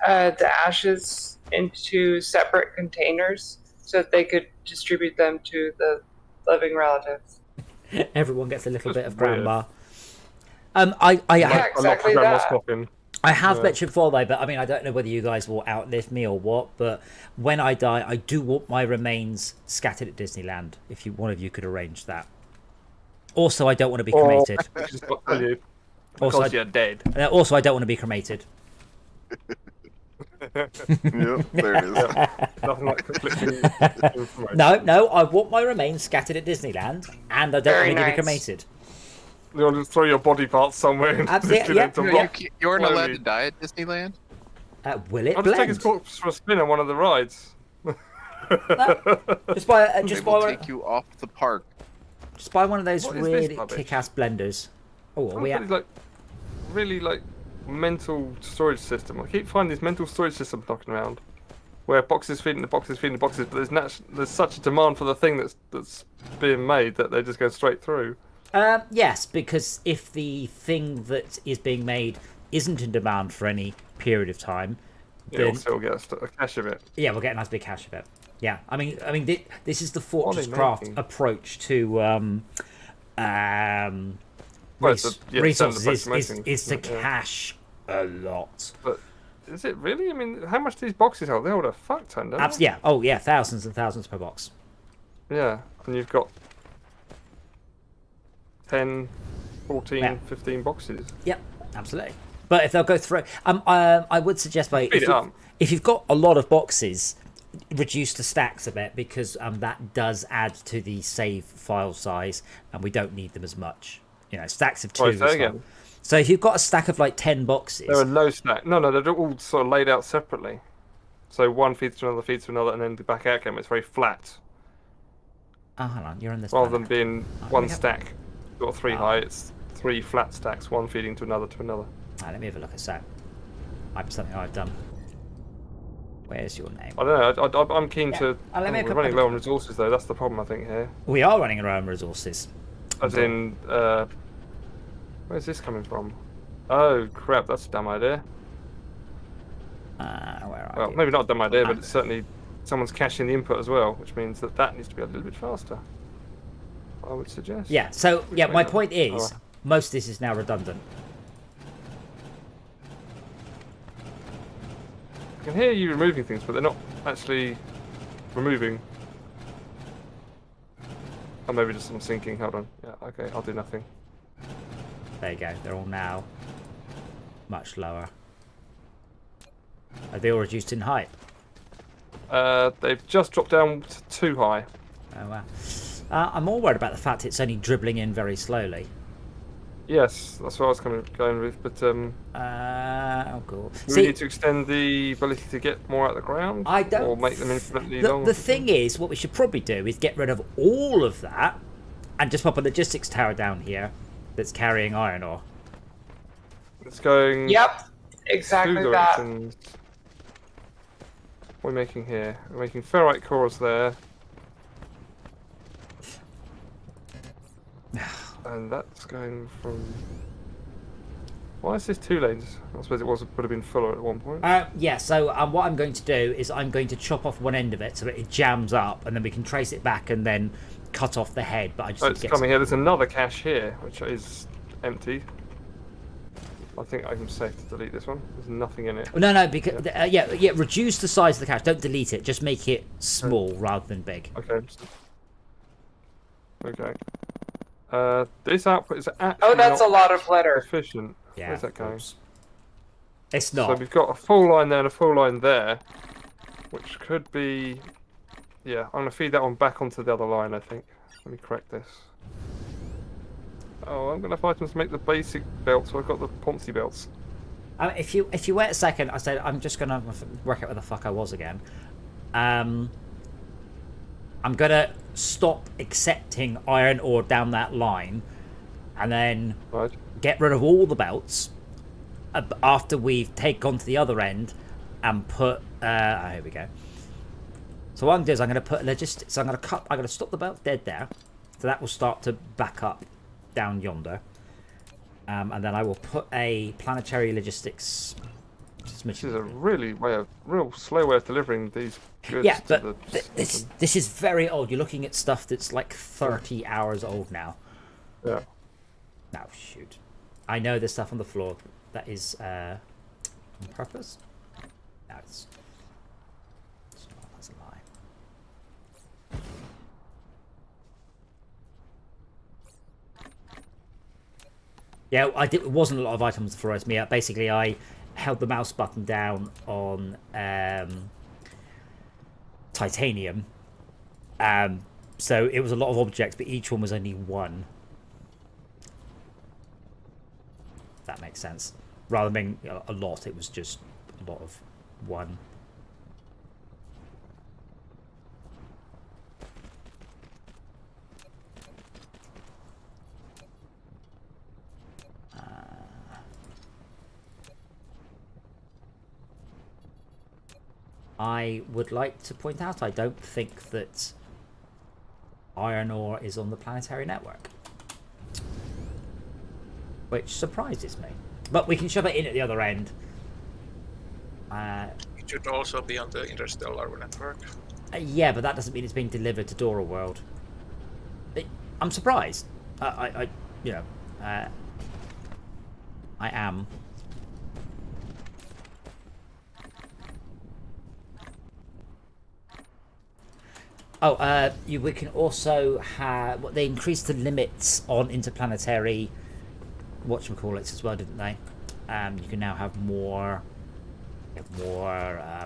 the ashes into separate containers so that they could distribute them to the living relatives. Everyone gets a little bit of weird. grandma. Yeah, exactly grandma's that. coffin. I have mentioned before though, but I mean, I don't know whether you guys will outlive me or what, but when I die, I do want my remains scattered at Disneyland. If one of you could arrange that. Also, I don't want to be cremated. Just got to tell you, Also, because you're dead. Also, I don't want to be cremated. Yep, there it is. Nothing like conflicting information. No, I want my remains scattered at Disneyland, and I don't Very want to be nice. cremated. You want to throw your body parts somewhere and Absolutely, yeah. to Yeah. rock? You aren't allowed to Slowly. die at Disneyland? Will it I'll just take blend? his corpse for a spin on one of the rides. Just buy, They just will buy, take you off the park. just buy one of those What is this really rubbish? kick-ass blenders. Oh, are we at? Somebody's really mental storage system. I keep finding these mental storage systems knocking around, where boxes feeding the boxes feeding the boxes, but there's such a demand for the thing that's being made that they just go straight through. Yes, because if the thing that is being made isn't in demand for any period of time, You'll then still get a cache of it. yeah, we'll get a nice big cache of it. Yeah, I mean, this is the Fortress they Craft making? approach to Well, it's resources standard is to yeah. cache a lot. But is it really? I mean, how much do these boxes hold? They hold a fuck ton, don't they? Yeah. Oh yeah, thousands and thousands per box. Yeah, and you've got 10, 14, Yeah. 15 boxes. Yep, absolutely. But if they'll go through, I would suggest Speed it up. if you've got a lot of boxes, reduce the stacks a bit because that does add to the save file size, and we don't need them as much. You know, stacks of 2 Right, is say fine. again. So if you've got a stack of like 10 boxes, They're a low stack. No, they're all sort of laid out separately. So one feeds to another, and then the back out game. It's very flat. oh, hold on, you're on this. Rather planet. than being Oh, one we have- stack, sort of 3 high, it's 3 flat stacks, one feeding to another to another. Let me have a look at that. Might be something I've done. Where's your name? I don't know. I'm keen to. let me we're put- running low on resources though. That's the problem I think here. We are running our own resources. As in, where's this coming from? Oh crap! That's a dumb idea. Where are Well, you? maybe not a dumb idea, but it's certainly someone's caching the input as well, which means that needs to be a little bit faster. I would suggest. Yeah. So yeah, my Wait, point is, alright. most of this is now redundant. I can hear you removing things, but they're not actually removing. Or maybe just some sinking. Hold on. Yeah. Okay. I'll do nothing. There you go. They're all now much lower. Are they all reduced in height? They've just dropped down to 2 high. Oh wow. I'm more worried about the fact it's only dribbling in very slowly. Yes, that's what I was going with. But Oh, cool. do we need to extend the ability to get more out of the ground? I don't. Or make them infinitely long? The thing is, what we should probably do is get rid of all of that and just pop a logistics tower down here that's carrying iron ore. It's going. Yep, two exactly that. directions. What are we making here? We're making ferrite cores there. And that's going from. Why is this 2 lanes? I suppose it would have been fuller at one point. Yeah, so what I'm going to do is I'm going to chop off one end of it so that it jams up, and then we can trace it back and then cut off the head. But I just Oh, need it's to get coming here. There's another cache here, which is empty. I think I'm safe to delete this one. There's nothing in it. No, because yeah, reduce the size of the cache. Don't delete it. Just make it small rather than big. Okay. Okay. This output is actually Oh, that's a not lot of litter. efficient. Yeah, Where's that going? oops. It's So not. we've got a full line there and a full line there, which could be. Yeah, I'm gonna feed that one back onto the other line. I think. Let me correct this. Oh, I'm gonna have items to make the basic belt, so I've got the Ponzi belts. If you wait a second, I said I'm just gonna work out where the fuck I was again. I'm gonna stop accepting iron ore down that line, and then Right. get rid of all the belts after we've taken to the other end and put. Here we go. So what I'm gonna do is I'm gonna put logistics. So I'm gonna stop the belt dead there, so that will start to back up down yonder, and then I will put a planetary logistics. This is a real slow way of delivering these goods Yeah, to but the this is very old. You're looking at stuff that's like 30 hours old now. Yeah. No, shoot. I know there's stuff on the floor that is on purpose. No, it's not. That's a lie. Yeah, it wasn't a lot of items to throw me up. Basically, I held the mouse button down on titanium. So it was a lot of objects, but each one was only one. That makes sense. Rather than being a lot, it was just a lot of one. I would like to point out I don't think that iron ore is on the planetary network, which surprises me. But we can shove it in at the other end. It should also be on the interstellar network. Yeah, but that doesn't mean it's being delivered to Dora World. I'm surprised. I am. Oh, we can also have. They increased the limits on interplanetary whatchamacallits as well, didn't they? You can now have more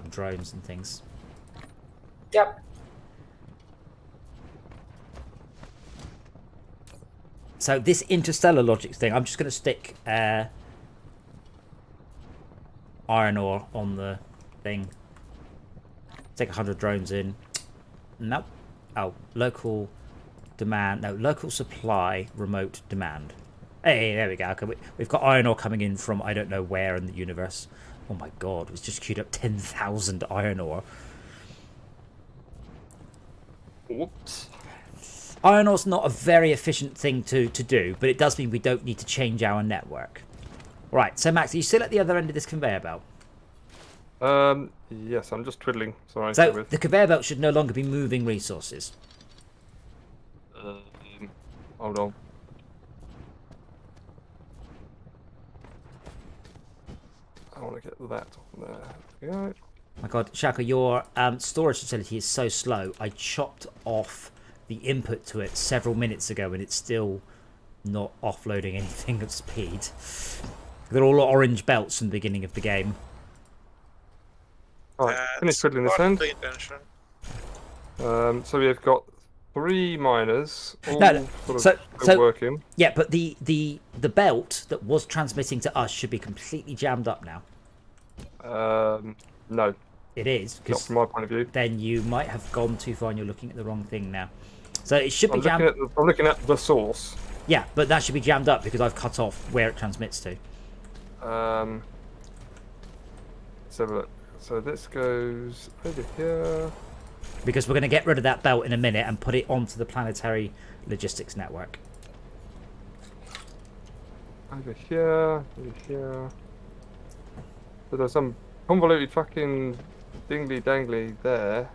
drones and things. Yep. So this interstellar logic thing, I'm just going to stick iron ore on the thing. Take 100 drones in. Nope. Oh, local demand. No, local supply, remote demand. Hey, there we go. Okay, we've got iron ore coming in from I don't know where in the universe. Oh my god, it's just queued up 10,000 iron ore. Whoops. Iron ore's not a very efficient thing to do, but it does mean we don't need to change our network. Right, so Max, are you still at the other end of this conveyor belt? Yes, I'm just twiddling. Sorry. So the conveyor belt should no longer be moving resources. Hold on. I want to get that on there. Yeah. My god, Shaka, your storage facility is so slow. I chopped off the input to it several minutes ago and it's still not offloading anything at speed. They're all orange belts from the beginning of the game. Alright, finish twiddling this end. The intention. So we've got 3 miners, all No, sort of still working. Yeah, but the belt that was transmitting to us should be completely jammed up now. No, It is, not because from my point of view. then you might have gone too far and you're looking at the wrong thing now. So it should be I'm jammed. looking at the source. Yeah, but that should be jammed up because I've cut off where it transmits to. Let's have a look. So this goes over here. Because we're going to get rid of that belt in a minute and put it onto the planetary logistics network. Over here. So there's some convoluted fucking dingly dangly there.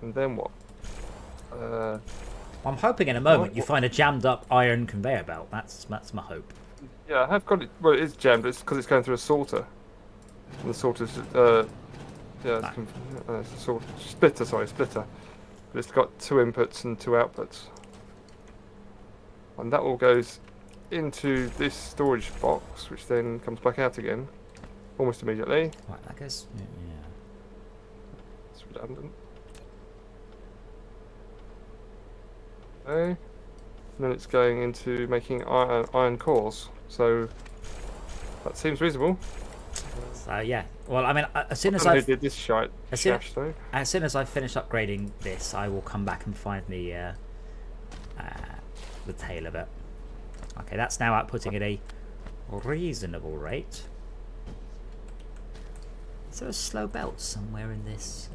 And then what? I'm hoping in a moment you find a jammed up iron conveyor belt. That's my hope. Yeah, I have got it. Well, it is jammed. It's because it's going through a sorter. And the sorter's yeah, it's a splitter. But it's got 2 inputs and 2 outputs, and that all goes into this storage box, which then comes back out again, almost immediately. Right, that goes. Yeah. It's redundant. Okay, and then it's going into making iron cores. So that seems reasonable. So yeah. Well, I mean, as soon as I I did this shite. as soon as I finish upgrading this, I will come back and find the tail of it. Okay, that's now outputting at a reasonable rate. Is there a slow belt somewhere in this?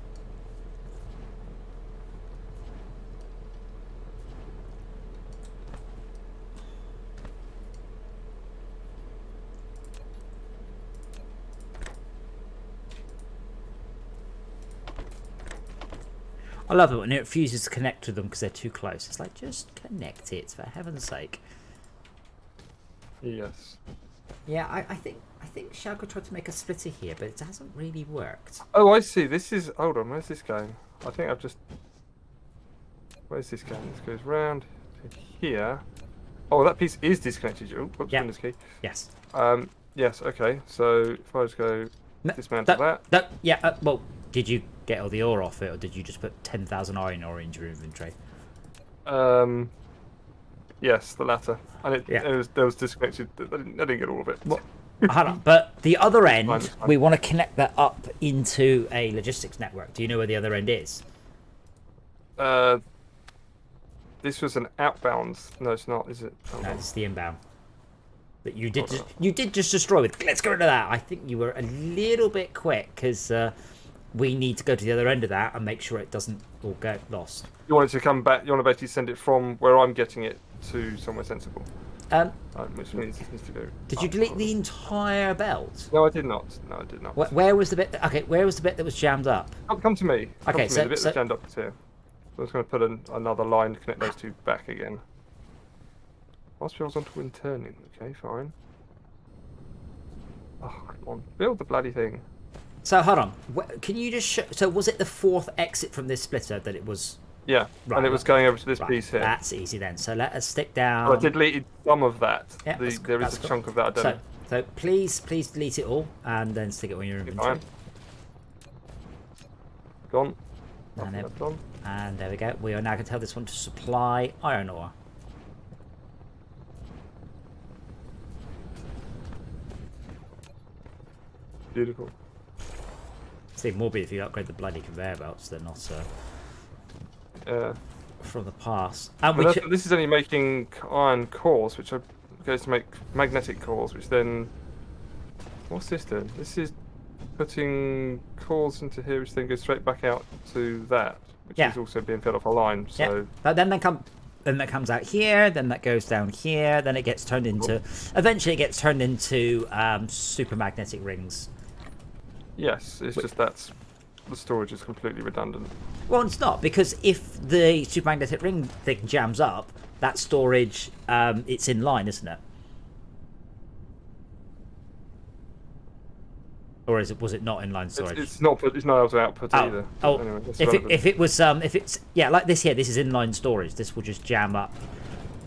I love it when it refuses to connect to them because they're too close. It's like, just connect it, for heaven's sake. Yes. Yeah, I think Shaka tried to make a splitter here, but it hasn't really worked. Oh, I see. This is. Hold on. Where's this going? I think I've just. Where's this going? This goes round to here. Oh, that piece is disconnected. Oh, whoops, Yeah. Windows key. Yes. Yes. Okay. So if I just go dismantle that. Yeah. Well, did you get all the ore off it, or did you just put 10,000 iron ore into your inventory? Yes, the latter. And Yeah. it was disconnected. I didn't get all of it. Well, hold on. But the other end, Fine, fine. we want to connect that up into a logistics network. Do you know where the other end is? This was an outbound. No, it's not. Is it? Hold No, on. it's the inbound. That you did just destroy with. Let's get rid of that. I think you were a little bit quick because we need to go to the other end of that and make sure it doesn't all get lost. You want it to come back. You want to basically send it from where I'm getting it to somewhere sensible. Which means it needs to go. Did you delete the entire belt? No, I did not. No, I did not. Where was the bit? Okay, where was the bit that was jammed up? Come to me. Come Okay, to so- me. The bit so- that's jammed up is here. So I'm just going to put another line to connect those two back again. Hospitals onto wind turning. Okay, fine. Oh, come on. Build the bloody thing. So hold on. Can you just show? So was it the 4th exit from this splitter that it was? Yeah, Right, and it was going over to this Right, piece here. that's easy then. So let us stick down. Oh, I did delete some of that. Yeah, There is that's a cool. chunk of that I don't. So please delete it all and then stick it on your inventory. Fine. Gone. And, Nothing then, left on. and there we go. We are now going to tell this one to supply iron ore. Beautiful. See, more be if you upgrade the bloody conveyor belts, they're not Yeah. from the past. And But we this is only making iron cores, which goes to make magnetic cores, which then... What's this then? This is putting cores into here, which then goes straight back out to that, which Yeah. is also being fed off a line. So yeah. But then that comes out here, then that goes down here, then it gets turned into... Eventually it gets turned into super magnetic rings. yes, it's just that's the storage is completely redundant. Well, it's not, because if the supermagnetic ring thing jams up, that storage, it's in line, isn't it? Or was it not inline storage? It's not able to output either. Oh, Anyway, that's if irrelevant. if it's like this here, this is inline storage. This will just jam up.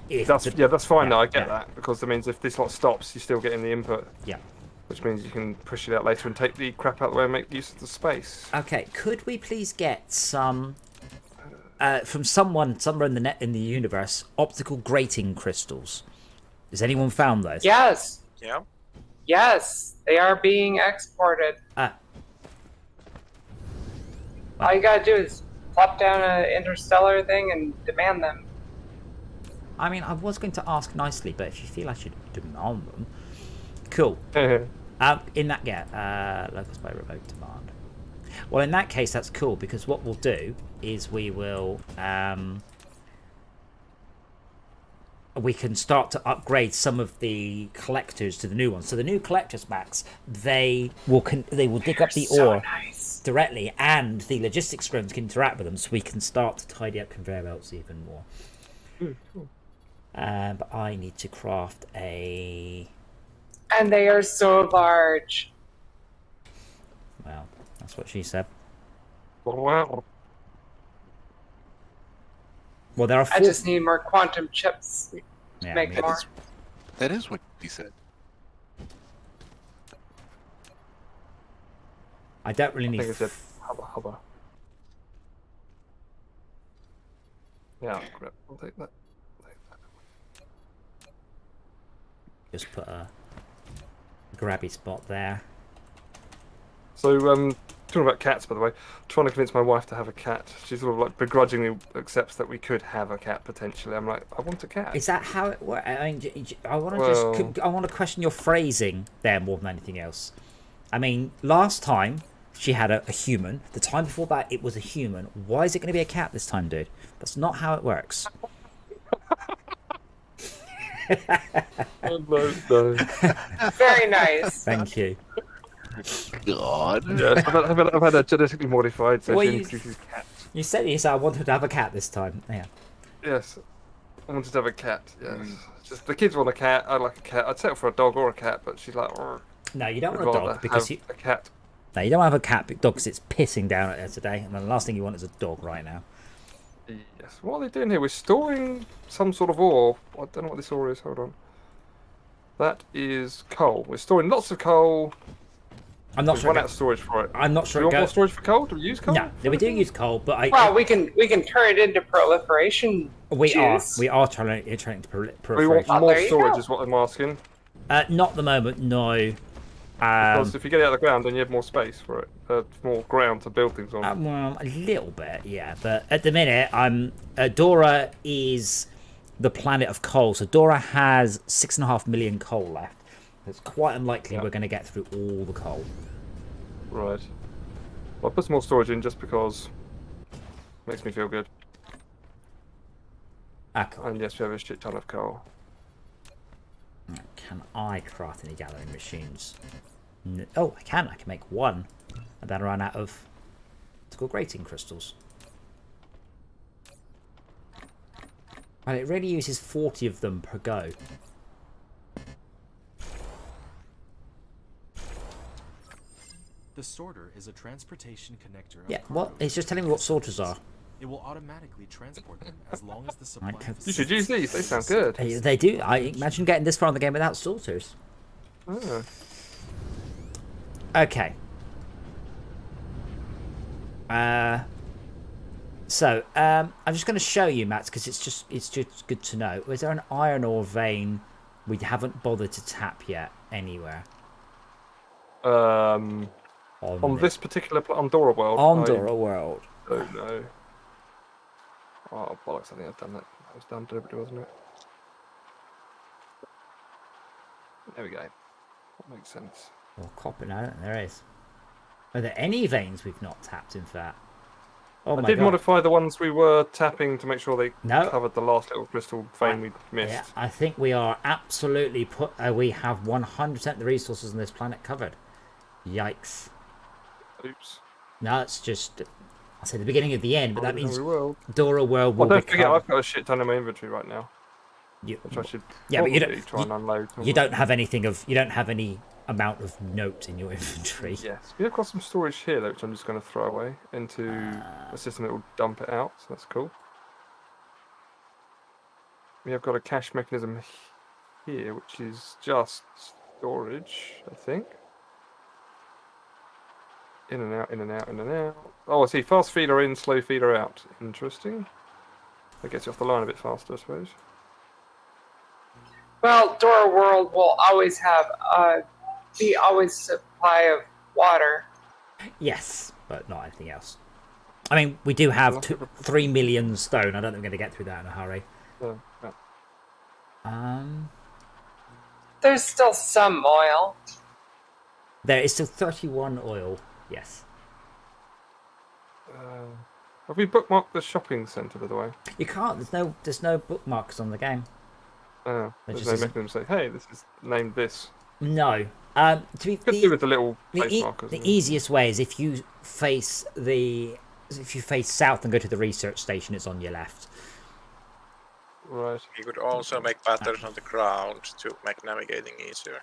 That's fine. yeah, though, I get yeah. that, because that means if this lot stops, you're still getting the input, Yeah. which means you can push it out later and take the crap out of the way and make use of the space. Okay, could we please get some from someone somewhere in the universe, optical grating crystals? Has anyone found those? Yes. Yeah. Yes. They are being exported. Ah. All you gotta do is plop down an interstellar thing and demand them. I mean, I was going to ask nicely, but if you feel I should demand them, cool. In that locals by remote demand. Well, in that case, that's cool, because what we'll do is we can start to upgrade some of the collectors to the new ones. So the new collectors, Max, they will dig up the ore Nice. directly, and the logistics drones can interact with them, so we can start to tidy up conveyor belts even more. Cool. But I need to craft a... And they are so large. Well, that's what she said. Wow. Well, there are I four... just need more quantum chips to Yeah, make me- more. That is what he said. I don't really I need... think it said hubba. Yeah, crap. I'll take that. Just put a grabby spot there. So, talking about cats, by the way, trying to convince my wife to have a cat. She sort of like begrudgingly accepts that we could have a cat potentially. I'm like, I want a cat. Is that how it works? I mean, I want to Well- I want to question your phrasing there more than anything else. I mean, last time she had a human. The time before that, it was a human. Why is it going to be a cat this time, dude? That's not how it works. No. Very nice. Thank you. God. Yeah, I've had a genetically modified, so Well, she you- introduces cats. You said I wanted to have a cat this time. Yeah. Yes, I wanted to have a cat. Yes, just the kids want a cat. I'd like a cat. I'd settle for a dog or a cat, but she's like, "Urgh, No, you don't I'd want a rather dog because have you. a cat. No, you don't want to have a cat dog because it's pissing down at her today, and the last thing you want is a dog right now. Yes. What are they doing here? We're storing some sort of ore. I don't know what this ore is. Hold on. That is coal. We're storing lots of coal. I'm not We've sure. run out of storage for it. I'm not Do sure. we want it more goes- storage for coal? Do we use coal? No, we do use coal, but Well, we can turn it into proliferation we are juice. trying to We want proliferation. more there you storage, go. is what I'm asking. Not at the moment, no. Because if you get it out of the ground, then you have more space for it, more ground to build things on. Well, a little bit, yeah. But at the minute, Dora is the planet of coal, so Dora has 6.5 million coal left. It's quite unlikely Yeah. we're going to get through all the coal. Right. Well, I put some more storage in just because it makes me feel good. Cool. And yes, we have a shit ton of coal. Can I craft any gathering machines? Oh, I can. I can make one. And then I run out of... It's called grating crystals. And it really uses 40 of them per go. The sorter is a transportation connector of Yeah, what? cargoes It's just telling me what sorters are. It will automatically transport them as long as the supply. Okay. You should use these. They sound good. They do. I imagine getting this far in the game without sorters. Ah. Okay. So I'm just going to show you, Matt, because it's just good to know. Is there an iron ore vein we haven't bothered to tap yet anywhere? On this particular on Dora World. On Dora World. Oh no. Oh bollocks! I think I've done that. That was done deliberately, wasn't it? There we go. That makes sense. Well, copper, no, there is. Are there any veins we've not tapped, in fact? Oh I my did God. modify the ones we were tapping to make sure they No. covered the last little crystal vein we missed. Yeah, I think we are absolutely we have 100% of the resources on this planet covered. Yikes. Oops. No, it's just, I say the beginning of the end, but that means Dora World will Well, don't become... forget, I've got a shit ton in my inventory right now, You, which I should yeah, but you probably don't, try and unload. you don't have anything of, you don't have any amount of note in your inventory. Yes, we have got some storage here, though, which I'm just going to throw away into a system that will dump it out, so that's cool. We have got a cache mechanism here, which is just storage, I think. In and out, in and out, in and out. Oh, I see. Fast feeder in, slow feeder out. Interesting. That gets you off the line a bit faster, I suppose. Well, Dora World will always have be always supply of water. Yes, but not anything else. I mean, we do have 3 million stone. I don't think we're going to get through that in a hurry. Yeah. There's still some oil. There is still 31 oil. Yes. Have we bookmarked the shopping centre, by the way? You can't. There's no bookmarks on the game. There's just no isn't. mechanism to say, hey, this is named this. No. To be Could do with the little place the markers. easiest way is if you face south and go to the research station, it's on your left. Right. You could also make patterns on the ground to make navigating easier.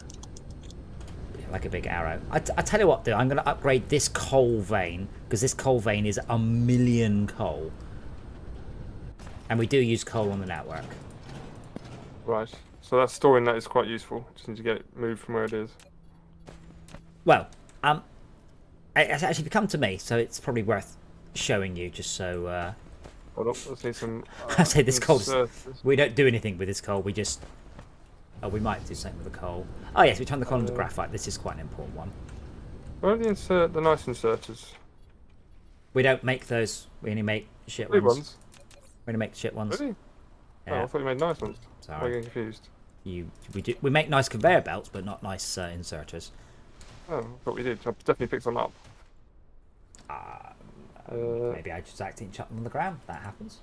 Like a big arrow. I tell you what, though, I'm going to upgrade this coal vein, because this coal vein is 1 million coal. And we do use coal on the network. Right. So that storing that is quite useful. Just need to get it moved from where it is. Well, it's actually come to me, so it's probably worth showing you, just so... Hold on, let's need some... I say this coal... inserters. We don't do anything with this coal, we just... Oh, we might do something with the coal. Oh yes, we turn the coal into graphite. This is quite an important one. Where are the nice inserters? We don't make those. We only make shit Big ones. ones? We only make shit ones. Really? Oh, Yeah. I thought you made nice ones. I'm Sorry. getting confused. We make nice conveyor belts, but not nice inserters. Oh, I thought we did. I definitely picked some up. Maybe I just accidentally chucked them on the ground. That happens.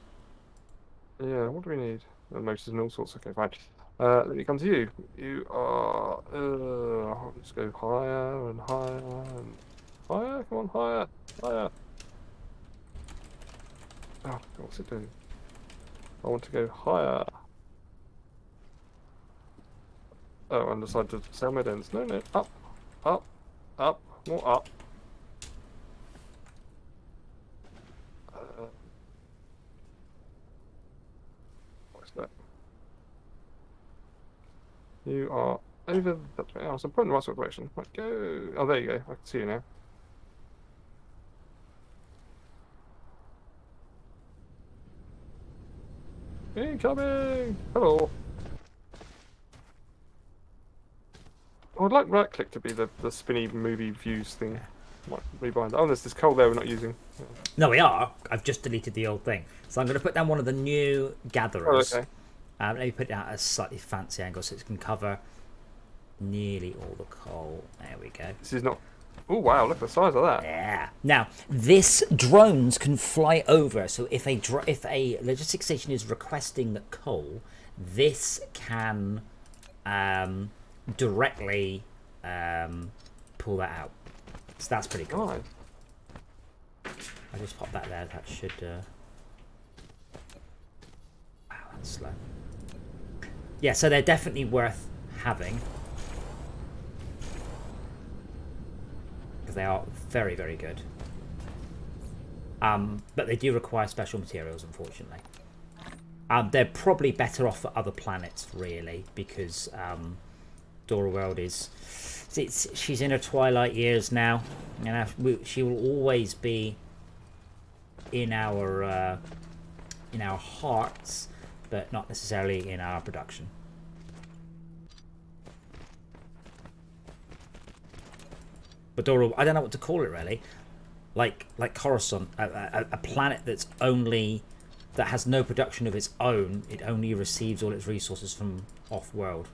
Yeah, what do we need? Motors and all sorts. Okay, fine. Let me come to you. You are... let's go higher and higher and higher. Come on, higher. Higher. Oh, what's it doing? I want to go higher. Oh, and decide to sell my dens. No, no. Up. Up. Up. More up. What's that? You are over that way. Oh, so I'm putting the right sort of direction. Right, go. Oh, there you go. I can see you now. Incoming! Hello. I would like right click to be the spinny movie views thing. Might rebind. Oh, there's this coal there we're not using. Yeah. No, we are. I've just deleted the old thing. So I'm going to put down one of the new gatherers. Oh, okay. Let me put it at a slightly fancy angle so it can cover nearly all the coal. There we go. This is not. Oh wow! Look at the size of that. Yeah. Now, this drones can fly over. So if a logistics station is requesting the coal, this can directly pull that out. So that's pretty cool. Nice. I just pop that there. That should. Wow, that's slow. Yeah, so they're definitely worth having. Because they are very, very good. But they do require special materials, unfortunately. They're probably better off for other planets, really, because Dora World is... she's in her twilight years now. You know, she will always be in our hearts, but not necessarily in our production. But Doro, I don't know what to call it really. Like Coruscant, a planet that has no production of its own. It only receives all its resources from off-world.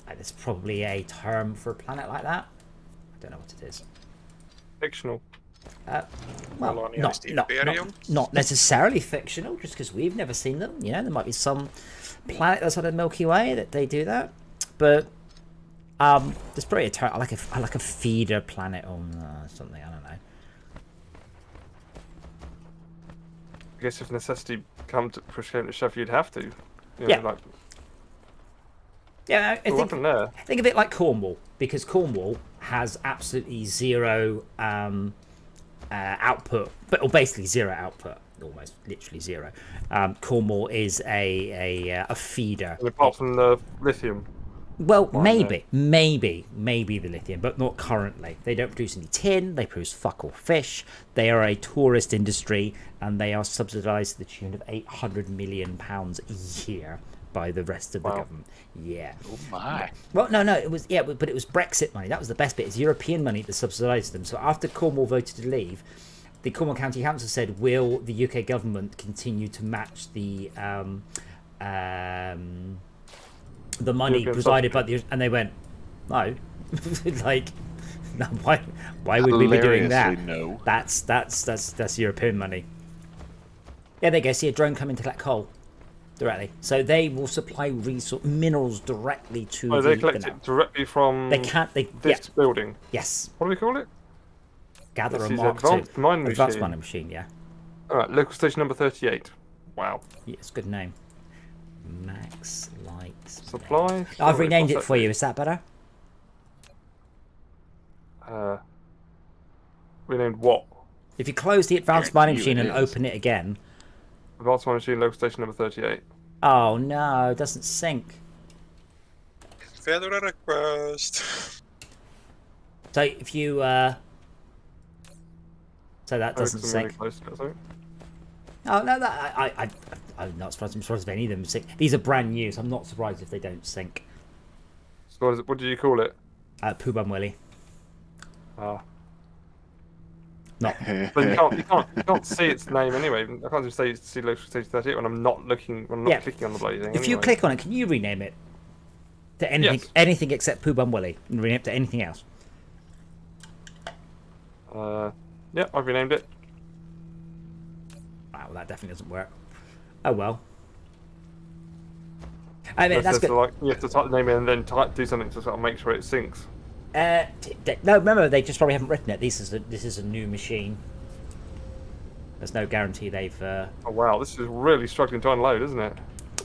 It's probably a term for a planet like that. I don't know what it is. Fictional. Well, Colonialist Imperium? not necessarily fictional, just because we've never seen them. You know, there might be some planet that's on the Milky Way that they do that, but there's probably a term. I like a feeder planet or something. I don't know. I guess if necessity came to shove, you'd have to. You know, Yeah. Like, Yeah, I what happened there? think of it like Cornwall, because Cornwall has absolutely zero output, or basically zero output, almost literally zero. Cornwall is a feeder. And apart from the lithium. Well, Well, maybe the lithium, but not currently. They don't produce any tin. They produce fuck all fish. They are a tourist industry, and they are subsidised to the tune of £800 million a year by the rest of the government. Yeah. Oh my. Well, no, it was but it was Brexit money. That was the best bit. It's European money that subsidised them. So after Cornwall voted to leave, the Cornwall County Council said, "Will the UK government continue to match the money European provided by the?" And they went, "No, like, no, why would we be doing that? Hilariously, no. That's European money." Yeah, there you go. See a drone come in to collect coal directly. So they will supply minerals directly to. Oh, they collect it directly from this building. Yes. What do we call it? Gather This a is Mark II. advanced mining Advanced machine. mining machine, yeah. Alright, local station number 38. Wow. Yeah, it's a good name. Max Light. Supply. I've storage, renamed what's it for that you. Is that better? do? Renamed what? If you close the advanced mining Guarantee you machine it and is. open it again. Advanced mining machine, local station number 38. Oh no, it doesn't sync. Failure request. So if you so that doesn't I'm sync. really close to it, so. Oh no, I'm not surprised. I'm surprised if any of them sync. These are brand new, so I'm not surprised if they don't sync. So what did you call it? Pooh Bum Willie. Ah. Not. But you can't see its name anyway. I can't just see local station 38 when I'm not looking. When I'm not Yeah. clicking on the bloody thing. If you anyway. click on it, can you rename it to anything? Yes. Anything except Pooh Bum Willie, and rename it to anything else. Yeah, I've renamed it. Wow, that definitely doesn't work. Oh well. I mean, It's that's just good. like you have to type the name in and then do something to sort of make sure it syncs. No, remember they just probably haven't written it. This is a new machine. There's no guarantee they've. Oh wow, this is really struggling to unload, isn't it?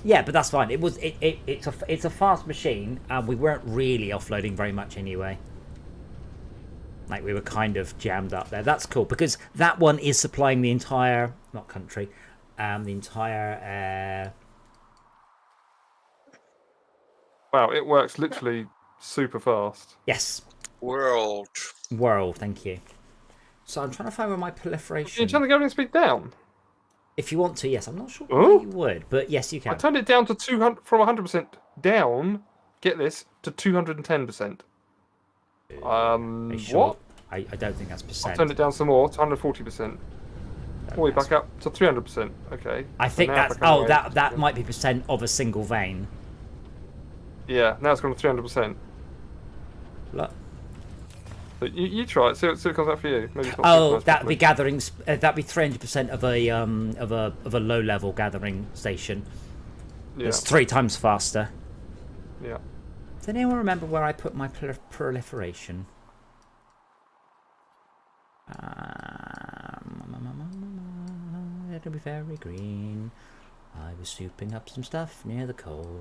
Yeah, but that's fine. It's a fast machine, and we weren't really offloading very much anyway. Like we were kind of jammed up there. That's cool because that one is supplying the entire country, the entire. Wow, it works literally super fast. Yes, World. world. Thank you. So I'm trying to find where my Can you proliferation. turn the gathering speed down? If you want to, yes. I'm not sure Oh. why you would, but yes, you I can. turned it down to 200 from 100% down. Get this to 210%. Are you sure? What? I don't think that's I percent. turned it down some more to 140%. All the way back up to 300%. Okay. I So think now that's. if I come Oh, away- that might be percent of a single vein. Yeah, now it's gone to 300%. Look. So you try it. See what comes out for you. Maybe it's not Oh, synchronised that'd be properly. gathering. That'd be 300% of a low level gathering station. Yeah. It's 3 times faster. Yeah. Does anyone remember where I put my proliferation? It'll be very green. I was souping up some stuff near the coal.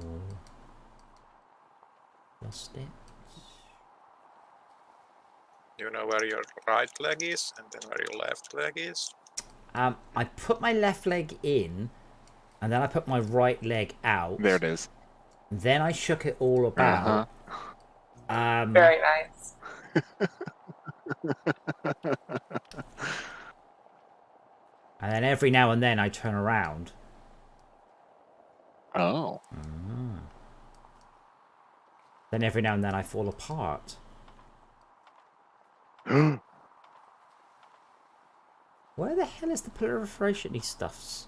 Lost it. You know where your right leg is and then where your left leg is. I put my left leg in, and then I put my right leg out. There it is. Then I shook it all about. Very nice. And then every now and then I turn around. Oh. Then every now and then I fall apart. Where the hell is the proliferation stuffs?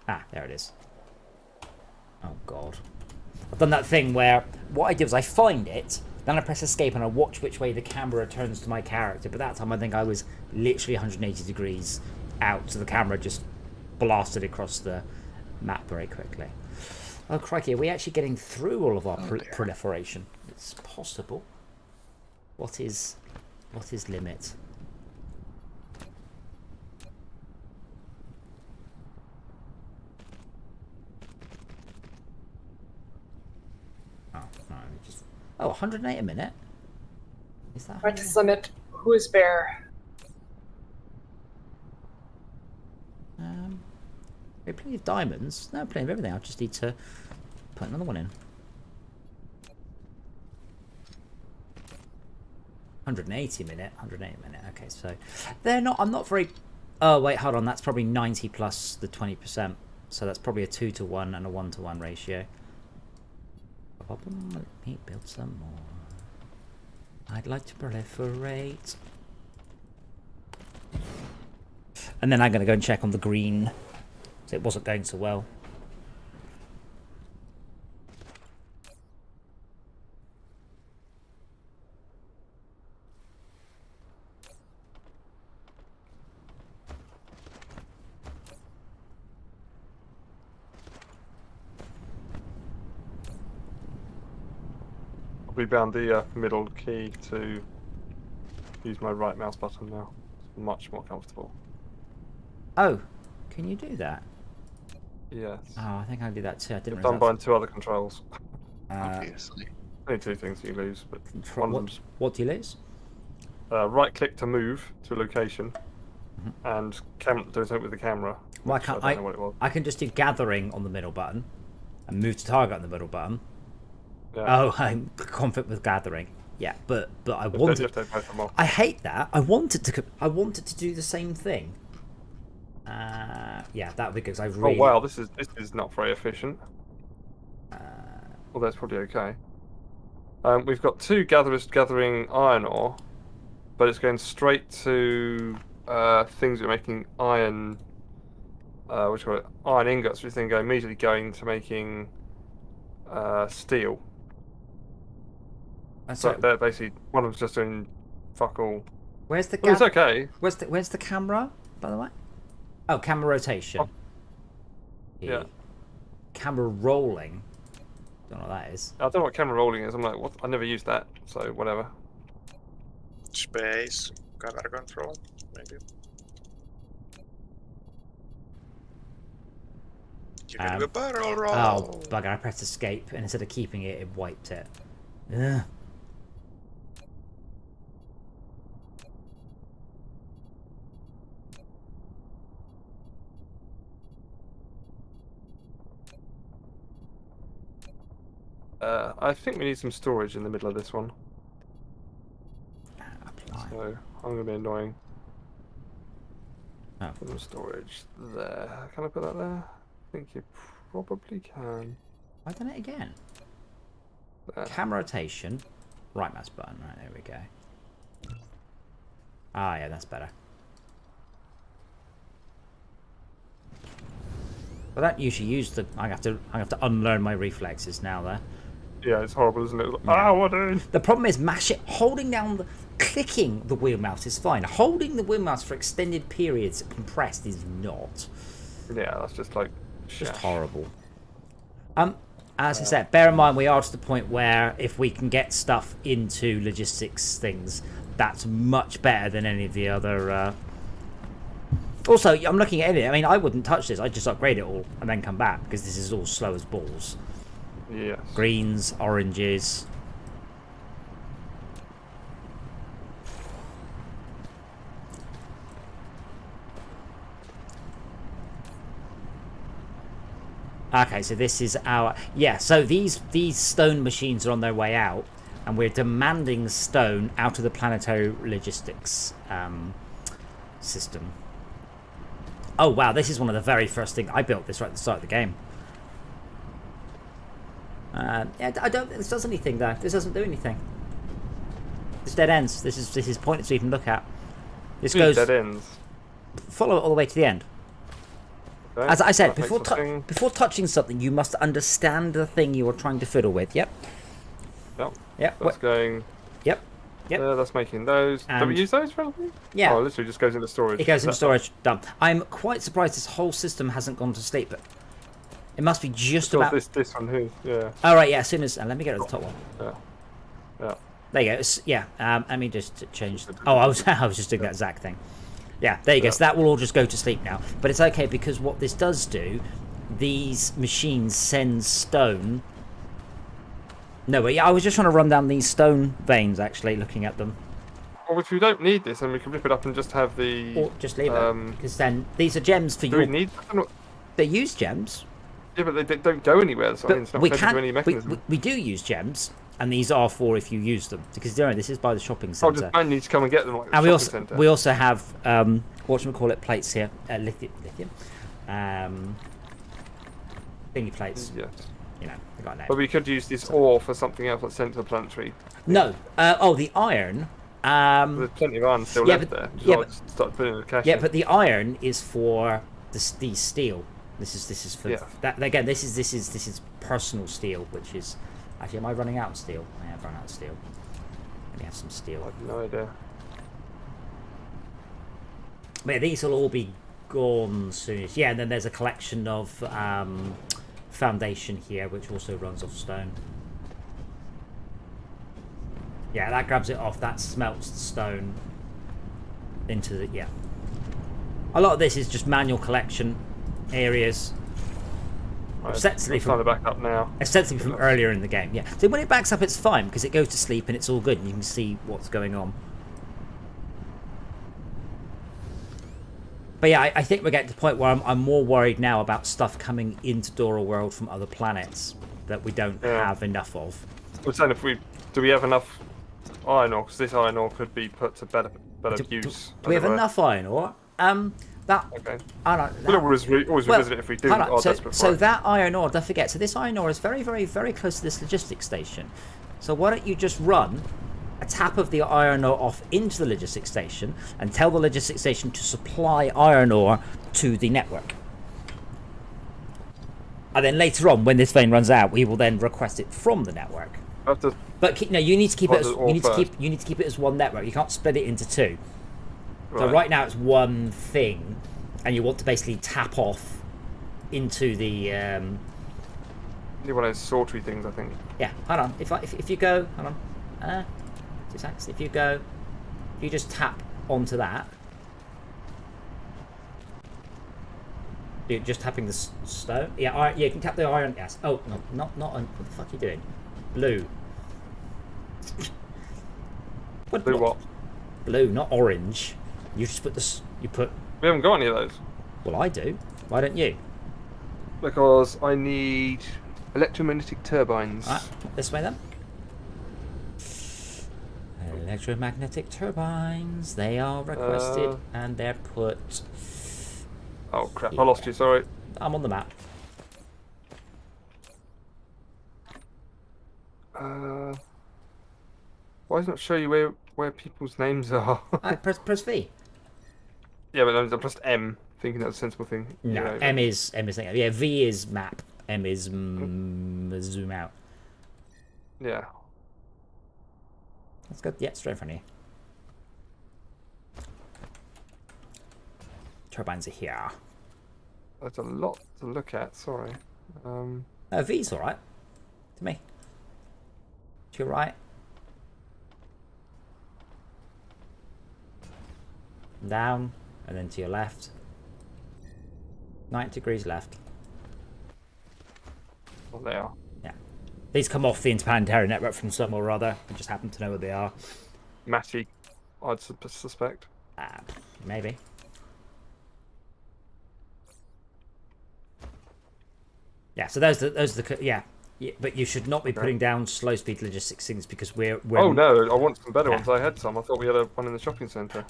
Ah, there it is. Oh god. I've done that thing where what I do is I find it, then I press escape and I watch which way the camera turns to my character. But that time I think I was literally 180 degrees out, so the camera just blasted across the map very quickly. Oh crikey, are we actually getting through all of our proliferation? It's possible. What is limit? Oh, 108 a minute? Is that... What is limit? Who is bear? We have plenty of diamonds. No, plenty of everything. I just need to put another one in. 180 a minute. 180 a minute. Okay, so they're not... I'm not very... Oh, wait, hold on. That's probably 90 plus the 20%. So that's probably a 2 to 1 and a 1 to 1 ratio. Let me build some more. I'd like to proliferate. And then I'm going to go and check on the green. So it wasn't going so well. We found the middle key to use my right mouse button now. It's much more comfortable. Oh, can you do that? Yes. Oh, I think I do that too. I didn't Done by realize. 2 other controls. Obviously. Only 2 things you lose, but one of them's What do you lose? right click to move to a location, and do something with the camera. Why which can't I don't know what it was. I can just do gathering on the middle button and move to target on the middle button. Yeah. Oh, I'm conflict with gathering. Yeah, but I You wanted. have to take both of them off. I hate that. I wanted to do the same thing. Yeah, that would be good. 'Cause I really. Oh wow, this is not very efficient. Well, that's probably okay. We've got 2 gatherers gathering iron ore, but it's going straight to things that are making iron. Iron ingots, which then go immediately going to making steel. So they're basically one of them's just doing fuck all. Where's the Well, it's gath- okay. Where's the camera, by the way? Oh, camera rotation. Oh. Yeah. Camera rolling. Don't know what that is. I don't know what camera rolling is. I'm like, what? I never used that, so whatever. Space, camera control, maybe. You can do a barrel roll. Oh, bugger! I pressed escape, and instead of keeping it, it wiped it. Ugh. I think we need some storage in the middle of this one, Apply. so I'm gonna be annoying. Oh. Put some storage there. Can I put that there? I think you probably can. I've done it again. There. Camera rotation. Right mouse button. Right, there we go. Ah, yeah, that's better. Well, that usually used the. I have to unlearn my reflexes now. There. Yeah, it's horrible, isn't it? Like, Yeah. what doing? The problem is holding down, clicking the wheel mouse is fine. Holding the wheel mouse for extended periods compressed is not. Yeah, that's just like Just shash. horrible. As I said, bear in mind we are to the point where if we can get stuff into logistics things, that's much better than any of the other. Also, I'm looking at it. I mean, I wouldn't touch this. I'd just upgrade it all and then come back because this is all slow as balls. Yes. Greens, oranges. Okay, so this is our... Yeah, so these stone machines are on their way out, and we're demanding stone out of the planetary logistics system. Oh wow, this is one of the very first things I built. This right at the start of the game. Yeah, I don't think this does anything though. This doesn't do anything. This dead ends. This is pointless to even look at. This goes dead ends. Follow it all the way to the end. Okay, As I said, that makes something- before touching something, you must understand the thing you are trying to fiddle with. Yep. Yep. Yep. That's going. Yep. Yep. That's making those. And- Do we use those for anything? Yeah. Oh, it literally just goes into storage. It goes into That's storage. Done. I'm quite surprised this whole system hasn't gone to sleep. But it must be just Still about. this one here. Yeah. All right. Yeah. As soon as let me get to the top one. Yeah. There you go. Yeah. Let me just change. Oh, I was just doing that Zach thing. Yeah. There you go. Yeah. So that will all just go to sleep now. But it's okay because what this does do, these machines send stone. No, but yeah, I was just trying to run down these stone veins. Actually, looking at them. Well, if we don't need this, then we can rip it up and just have the. Or just leave it because then these are gems for Do we you. need? They use gems. Yeah, but they don't go anywhere. That's what I mean. It's But not we connected can. to any mechanism. We do use gems, and these are for if you use them because this is by the shopping I'll centre. just manually to come and get them. Like the And shopping centre. we also have whatchamacallit plates here, lithium, thingy plates. Yes. You know, they got a name. But we could use this ore for something else, like central planetary. No, the iron. There's plenty of iron still yeah, left but- there. Just yeah, like but- start putting in the cache. Yeah, but the iron is for the steel. This is for Yeah. that again. This is personal steel, which is actually. Am I running out of steel? I have run out of steel. Let me have some I steel. have no idea. But yeah, these will all be gone soon. Yeah, and then there's a collection of foundation here, which also runs off stone. Yeah, that grabs it off. That smelts the stone into the A lot of this is just manual collection areas. Right, Ostensibly it's trying to from, back up now. ostensibly from earlier in the game. Yeah. So when it backs up, it's fine because it goes to sleep and it's all good. And you can see what's going on. But yeah, I think we're getting to the point where I'm more worried now about stuff coming into Dora World from other planets that we don't have enough of. We're saying do we have enough iron ore? Because this iron ore could be put to better use. Do we have as it were. enough iron ore? That Okay. I don't. We'll always revisit it if we do. hold on, Are desperate for so it. that iron ore, don't forget. So this iron ore is very, very, very close to this logistics station. So why don't you just run a tap of the iron ore off into the logistics station and tell the logistics station to supply iron ore to the network. And then later on, when this vein runs out, we will then request it from the network. I have to, But you need to keep it. As, What, the ore you need to keep it as one network. You can't split it into two. So right now it's one thing, and you want to basically tap off into the. need one of those sortery things, I think. Yeah, hold on. If you go, hold on. 2 seconds. If you just tap onto that. You're just tapping the stone. Yeah, you can tap the iron. Yes. Oh no, not on. What the fuck are you doing? Blue. Do what? Blue, not orange. You just put this. You put. We haven't got any of those. Well, I do. Why don't you? Because I need electromagnetic turbines. Alright, this way then. Electromagnetic turbines. They are requested and they're put. Oh crap, I lost you, sorry. I'm on the map. Why does it not show you where people's names are? Press V. Yeah, but I pressed M, thinking that's a sensible thing. No, Yeah, M is yeah. V is map. M is zoom out. Yeah. Let's go. Yeah, straight in front of you. Turbines are here. That's a lot to look at, sorry. V's all right. To me. To your right. Down, and then to your left. 90 degrees left. Well, they are. Yeah. These come off the interplanetary network from somewhere or other. I just happen to know where they are. Matty, I'd suspect. Maybe. Yeah, so those are the yeah, but you should not be putting down slow speed logistics things because we're Oh no, I want some better Yeah. ones. I had some. I thought we had one in the shopping centre.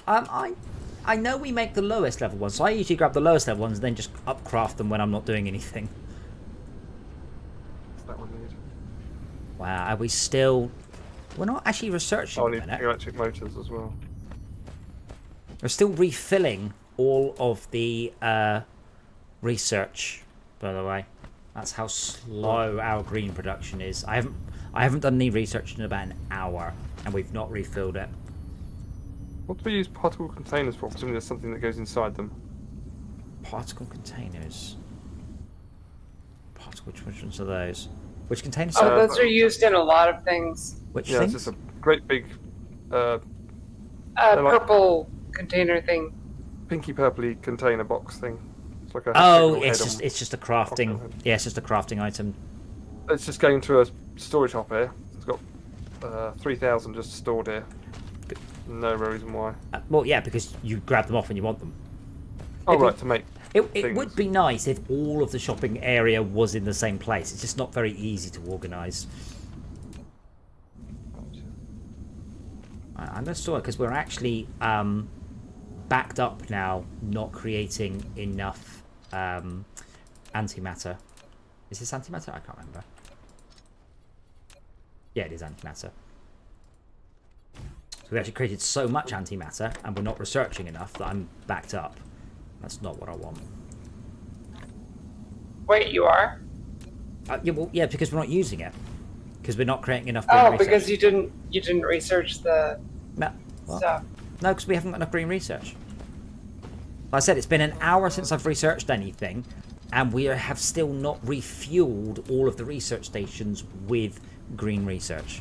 I know we make the lowest level ones, so I usually grab the lowest level ones and then just upcraft them when I'm not doing anything. What's that one need? Wow, are we still... We're not actually researching Oh, a I need minute. electric motors as well. We're still refilling all of the research, by the way. That's how slow our green production is. I haven't done any research in about an hour, and we've not refilled it. What do we use particle containers for? Presumably there's something that goes inside them. Particle containers. Which ones are those? Which containers? Oh, those are used in a lot of things. Which Yeah, things? it's just a great big like- Purple container thing. pinky purpley container box thing. It's like a Oh, hexagonal it's head just on- it's just a crafting. Okay. Yeah, it's just a crafting item. It's just going to a storage hop here. It's got 3,000 just stored here. No reason why. Well, yeah, because you grab them off when you want them. Oh, If you- right, to make. It things. would be nice if all of the shopping area was in the same place. It's just not very easy to organise. I'm going to store it because we're actually backed up now, not creating enough antimatter. Is this antimatter? I can't remember. Yeah, it is antimatter. So we actually created so much antimatter, and we're not researching enough that I'm backed up. That's not what I want. Wait, you are? Yeah, well, yeah, because we're not using it. Because we're not creating enough green Oh, research. because you didn't research the No, what? stuff. No, because we haven't got enough green research. Like I said, it's been an hour since I've researched anything, and we have still not refueled all of the research stations with green research.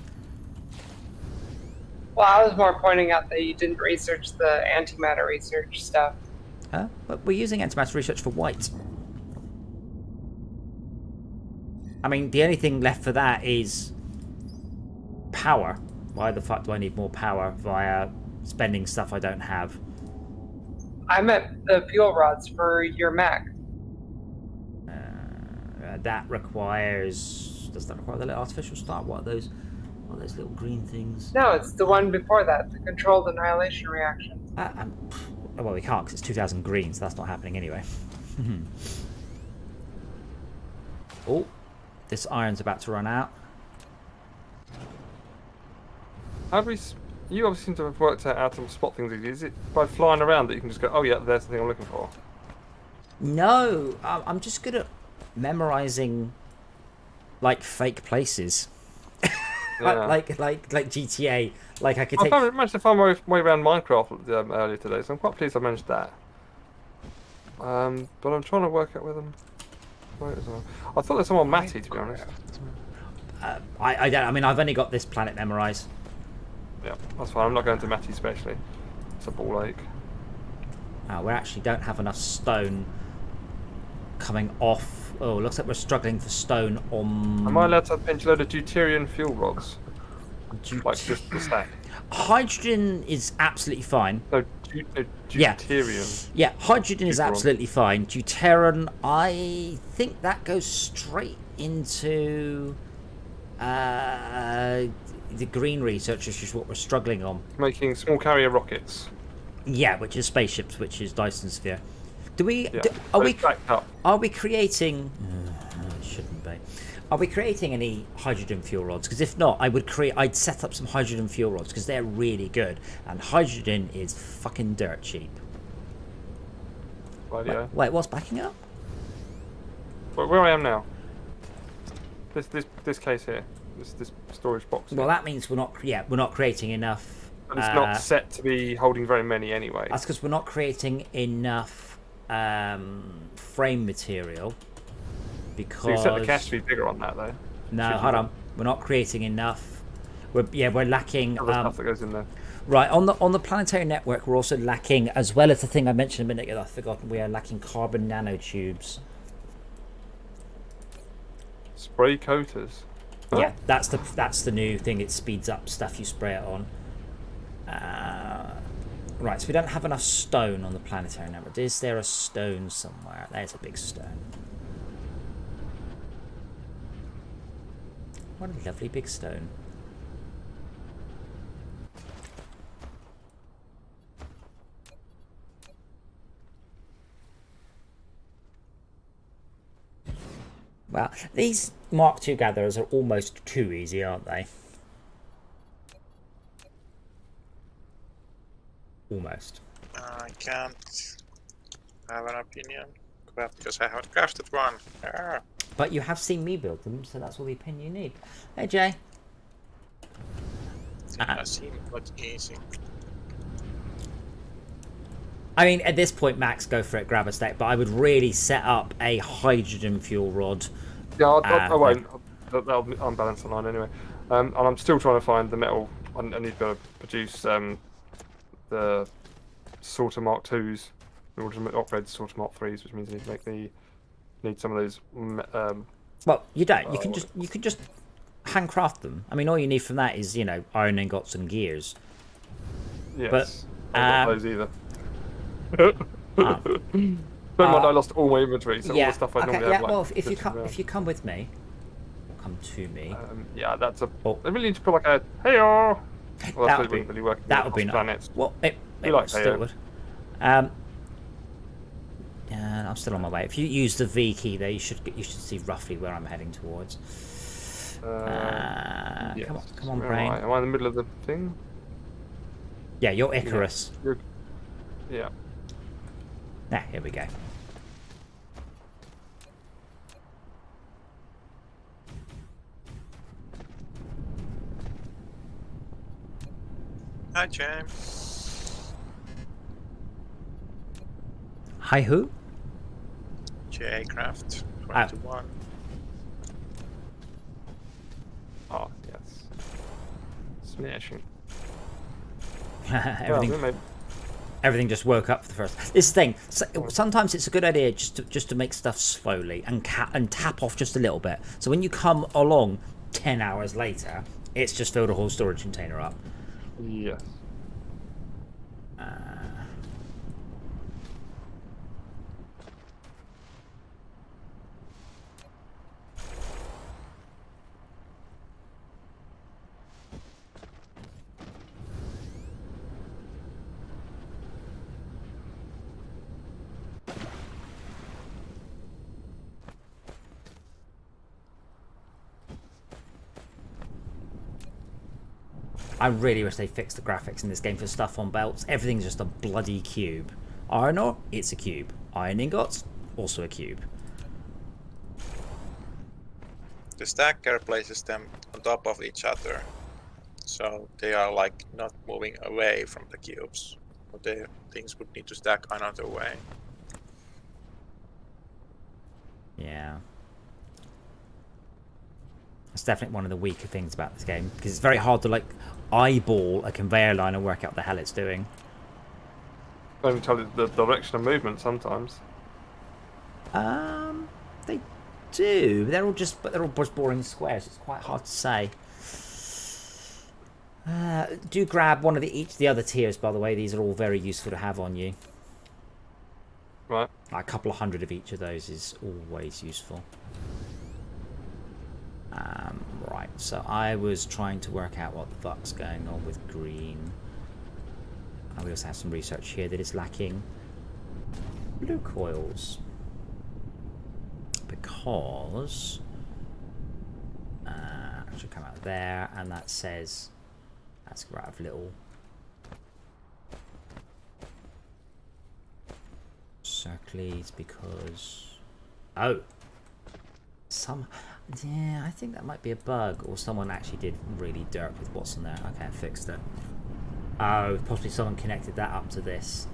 Well, I was more pointing out that you didn't research the antimatter research stuff. Huh? But we're using antimatter research for white. I mean, the only thing left for that is power. Why the fuck do I need more power via spending stuff I don't have? I meant the fuel rods for your mech. That requires... Does that require the little artificial start? What are those? What are those little green things? No, it's the one before that, the controlled annihilation reaction. Well, we can't because it's 2,000 green, so that's not happening anyway. Oh, this iron's about to run out. How do we? You obviously seem to have worked out how to spot things. Is it by flying around that you can just go, oh yeah, there's the thing I'm looking for? No, I'm just good at memorizing like fake places. Yeah. like GTA. Like I could I take. managed to find my way around Minecraft earlier today, so I'm quite pleased I managed that. But I'm trying to work out where them. Where is it? I thought there's someone Matty, to be honest. I don't. I mean, I've only got this planet memorized. Yeah, that's fine. I'm not going to Matty especially. It's a ball ache. We actually don't have enough stone coming off. Oh, looks like we're struggling for stone on. Am I allowed to pinch a load of deuterium fuel rods? Like just the stack? Hydrogen is absolutely fine. No, Yeah. deuterium. Yeah, hydrogen is Deuteron. absolutely fine. Deuteron, I think that goes straight into the green research, which is what we're struggling on. Making small carrier rockets. Yeah, which is spaceships, which is Dyson Sphere. Do we? Yeah. Are So we? it's backed up. Are we creating? It shouldn't be. Are we creating any hydrogen fuel rods? Because if not, I would create. I'd set up some hydrogen fuel rods because they're really good, and hydrogen is fucking dirt cheap. Radio. Wait, what's backing up? But where I am now. This case here. This storage box. Well, that means we're not. Yeah, we're not creating enough. And it's not set to be holding very many anyway. That's because we're not creating enough frame material. Because So you set the cache to be bigger on that though. no, Shouldn't hold it? on. We're not creating enough. We're lacking. Other stuff that goes in there. Right, on the planetary network, we're also lacking, as well as the thing I mentioned a minute ago, I've forgotten, we are lacking carbon nanotubes. Spray coaters. Huh? Yeah, that's the new thing. It speeds up stuff you spray it on. Right, so we don't have enough stone on the planetary network. Is there a stone somewhere? There's a big stone. What a lovely big stone. Well, these Mark II gatherers are almost too easy, aren't they? Almost. I can't have an opinion because I haven't crafted one. Ah. But you have seen me build them, so that's all the opinion you need. Hey, Jay. It seems not easy. I mean, at this point, Max, go for it, grab a stack. But I would really set up a hydrogen fuel rod. Yeah, I won't. That'll be unbalanced online anyway. And I'm still trying to find the metal. I need to produce the sorter Mark IIs in order to upgrade the sorter Mark IIIs, which means I need to need some of those. Well, you don't. You can just handcraft them. I mean, all you need from that is, you know, iron ingots and gears. Yes, But, I don't those either. Oh. Don't mind, I lost all my inventory, so all Yeah. the stuff I Okay. normally Yeah. have. Like, Well, if you come with me, or come to me. yeah, that's a. Oh. I really need to put like a hey-oh. Well, That that's would be. really working. That would be planets. nice. Well, it like still hey-oh. would. Yeah, I'm still on my way. If you use the V key there, you should see roughly where I'm heading towards. Yes. Come on, Where brain. Am I in the middle of the thing? Yeah, you're Icarus. Yeah. Nah, here we go. Hi, James. Hi, who? J-Craft 21. Oh, yes. Smashing. Everything just woke up for the first. This thing. Sometimes it's a good idea just to make stuff slowly and tap off just a little bit. So when you come along 10 hours later, it's just filled a whole storage container up. Yes. I really wish they fixed the graphics in this game for stuff on belts. Everything's just a bloody cube. Iron ore, it's a cube. Iron ingots, also a cube. The stacker places them on top of each other, so they are like not moving away from the cubes. But the things would need to stack another way. Yeah. That's definitely one of the weaker things about this game, because it's very hard to like eyeball a conveyor line and work out what the hell it's doing. Don't even tell you the direction of movement sometimes. They do. They're all just boring squares. It's quite hard to say. Do grab one of the other tiers, by the way. These are all very useful to have on you. Right. Like a couple of hundred of each of those is always useful. Right, so I was trying to work out what the fuck's going on with green. We also have some research here that is lacking blue coils. Because it should come out there, and that says that's right of little circles because yeah, I think that might be a bug, or someone actually did really dirt with what's on there. Okay, I fixed it. Oh, possibly someone connected that up to this.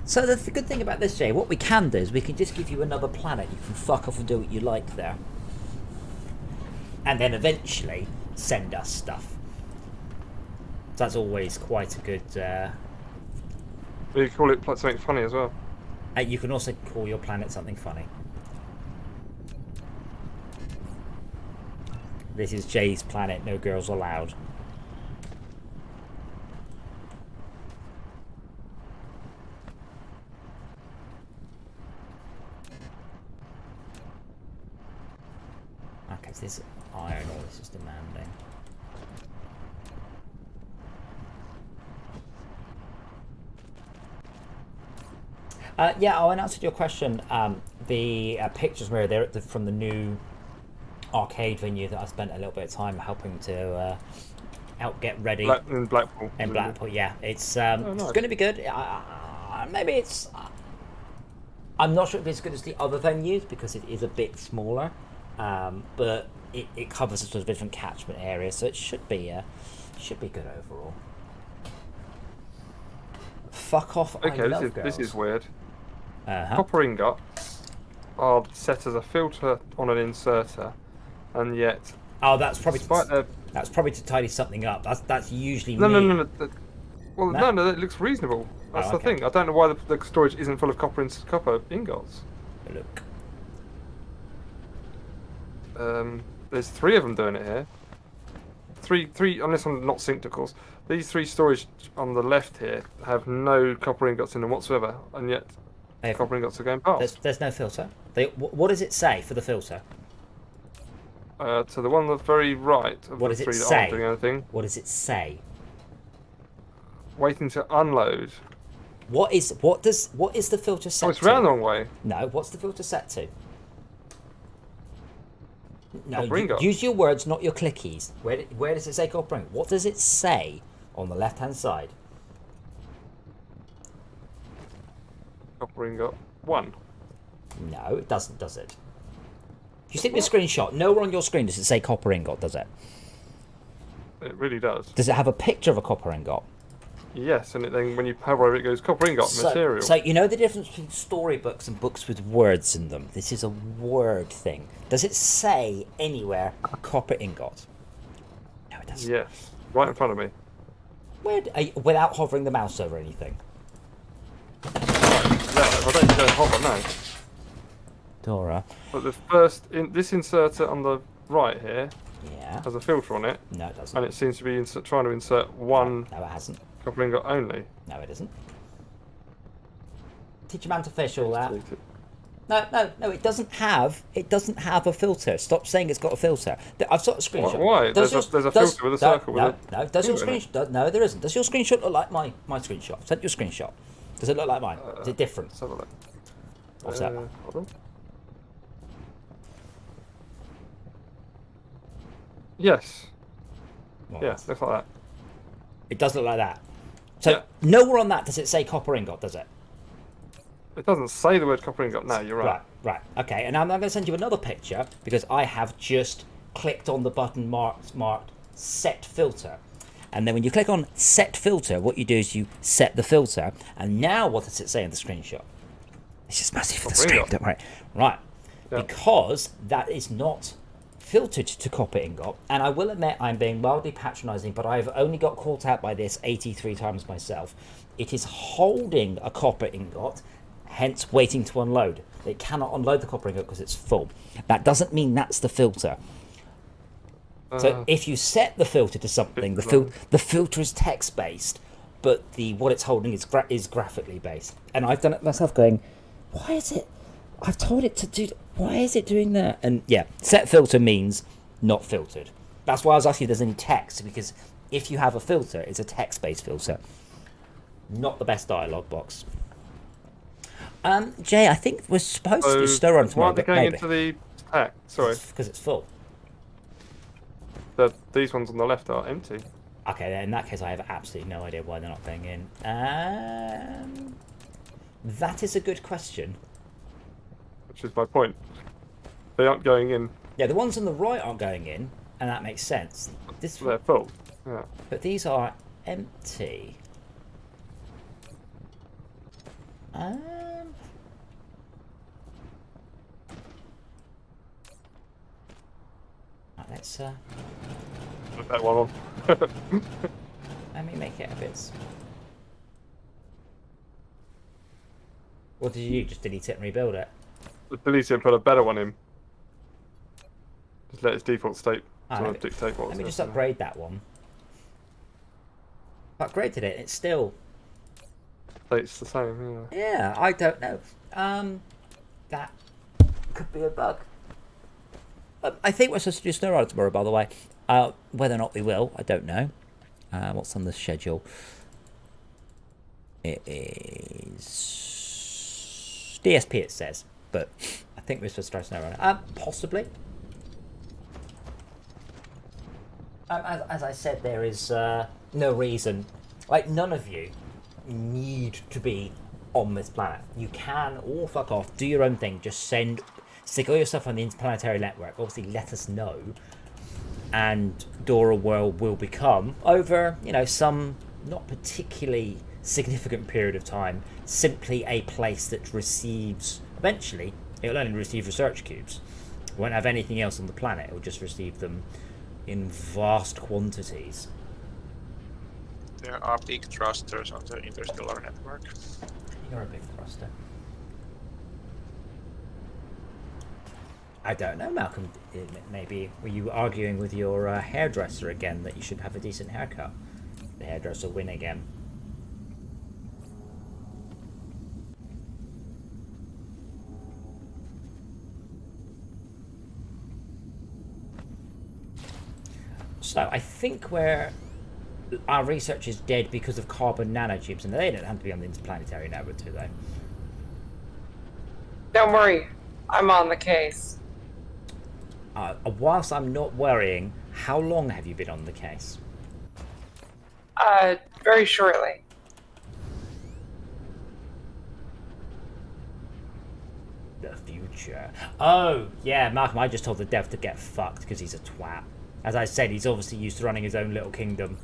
So the good thing about this, Jay, what we can do is we can just give you another planet. You can fuck off and do what you like there. And then eventually send us stuff. So that's always quite a good... You call it something funny as well. You can also call your planet something funny. This is Jay's planet, no girls allowed. Okay, so this iron ore, this is demanding. Yeah, I'll answer your question. The pictures were there from the new arcade venue that I spent a little bit of time helping to help get ready. In Blackpool. In Blackpool, yeah. It's nice. going to be good. Maybe it's... I'm not sure if it's as good as the other venues because it is a bit smaller, but it covers a sort of different catchment area, so it should be good overall. Fuck off! I Okay, love this is girls. weird. Uh-huh. Copper ingots are set as a filter on an inserter, and yet, Oh, that's probably despite their that's probably to tidy something up. That's usually no, me. no, no, no. Well, No? no, it looks reasonable. That's the okay. thing. I don't know why the storage isn't full of copper ingots. Look. There's 3 of them doing it here. Three, unless I'm not synced, of course. These 3 storage on the left here have no copper ingots in them whatsoever, and yet copper ingots are going past. There's no filter. What does it say for the filter? To the one on the very right of What the does it 3 that say? aren't doing anything, What does it say? waiting to unload. What is the filter set Oh, it's to? round the wrong way. No, what's the filter set to? No, Copper ingot. use your words, not your clickies. Where does it say copper ingot? What does it say on the left-hand side? Copper ingot 1. No, it doesn't, does it? If you send me a screenshot, nowhere on your screen does it say copper ingot, does it? It really does. Does it have a picture of a copper ingot? Yes, and then when you hover over it goes copper ingot material. So you know the difference between storybooks and books with words in them? This is a word thing. Does it say anywhere copper ingot? No, it doesn't. Yes, right in front of me. Without hovering the mouse over anything? Yeah, I don't go hover, no. Dora. But this inserter on the right here Yeah. has a filter on it, No, it doesn't. and it seems to be trying to insert one No, it hasn't. copper ingot only. No, it isn't. Teach a man to fish all that. Delete it. No, it doesn't have a filter. Stop saying it's got a filter. I've got a screenshot. Why? Does There's a filter with a circle with a No, does your finger in it. screenshot? No, there isn't. Does your screenshot look like my screenshot? Send your screenshot. Does it look like mine? Is it different? Let's have a look. What's that? Hold on. Yes. Well, Yeah, looks like that. It does look like that. So Yeah. nowhere on that does it say copper ingot, does it? It doesn't say the word copper ingot. No, you're right. Right. Okay, and I'm going to send you another picture because I have just clicked on the button marked set filter. And then when you click on set filter, what you do is you set the filter. And now what does it say in the screenshot? It's just massive for the Copper screen, ingot. don't worry. Right. Yeah. Because that is not filtered to copper ingot. And I will admit I'm being mildly patronising, but I've only got caught out by this 83 times myself. It is holding a copper ingot, hence waiting to unload. It cannot unload the copper ingot because it's full. That doesn't mean that's the filter. So if you set the filter to something, the filter is text based, but what it's holding is graphically based. And I've done it myself, going, why is it? I've told it to do. Why is it doing that? And yeah, set filter means not filtered. That's why I was asking if there's any text, because if you have a filter, it's a text based filter. Not the best dialogue box. Jay, I think we're supposed to do stir on Why tomorrow, aren't they but going maybe into the pack? Sorry, because it's full. these ones on the left are empty. Okay, then in that case, I have absolutely no idea why they're not going in. That is a good question. Which is my point. They aren't going in. Yeah, the ones on the right aren't going in, and that makes sense. They're full. Yeah. But these are empty. Right, let's Put that one on. let me make it a bit. What did you do? Just delete it and rebuild it? Delete it and put a better one in. Just let its default state Ah, sort let of me- dictate what's Let me just there. upgrade that one. Upgraded it. It's still. State's the same. Yeah. Yeah, I don't know. That could be a bug. I think we're supposed to do snow rider tomorrow, by the way. Whether or not we will, I don't know. What's on the schedule? It is DSP it says, but I think we're supposed to try to know around it. Possibly. As I said, there is no reason. Like, none of you need to be on this planet. You can all fuck off, do your own thing, just stick all your stuff on the interplanetary network. Obviously, let us know. And Dora World will become, over, some not particularly significant period of time, simply a place that receives, eventually, it'll only receive research cubes. It won't have anything else on the planet, it'll just receive them in vast quantities. There are big thrusters on the interstellar network. You're a big thruster. I don't know, Malcolm. Maybe were you arguing with your hairdresser again that you should have a decent haircut? The hairdresser win again. So I think our research is dead because of carbon nanotubes, and they don't have to be on the interplanetary network, do they? Don't worry, I'm on the case. Whilst I'm not worrying, how long have you been on the case? Very shortly. The future. Oh, yeah, Malcolm, I just told the dev to get fucked because he's a twat. As I said, he's obviously used to running his own little kingdom.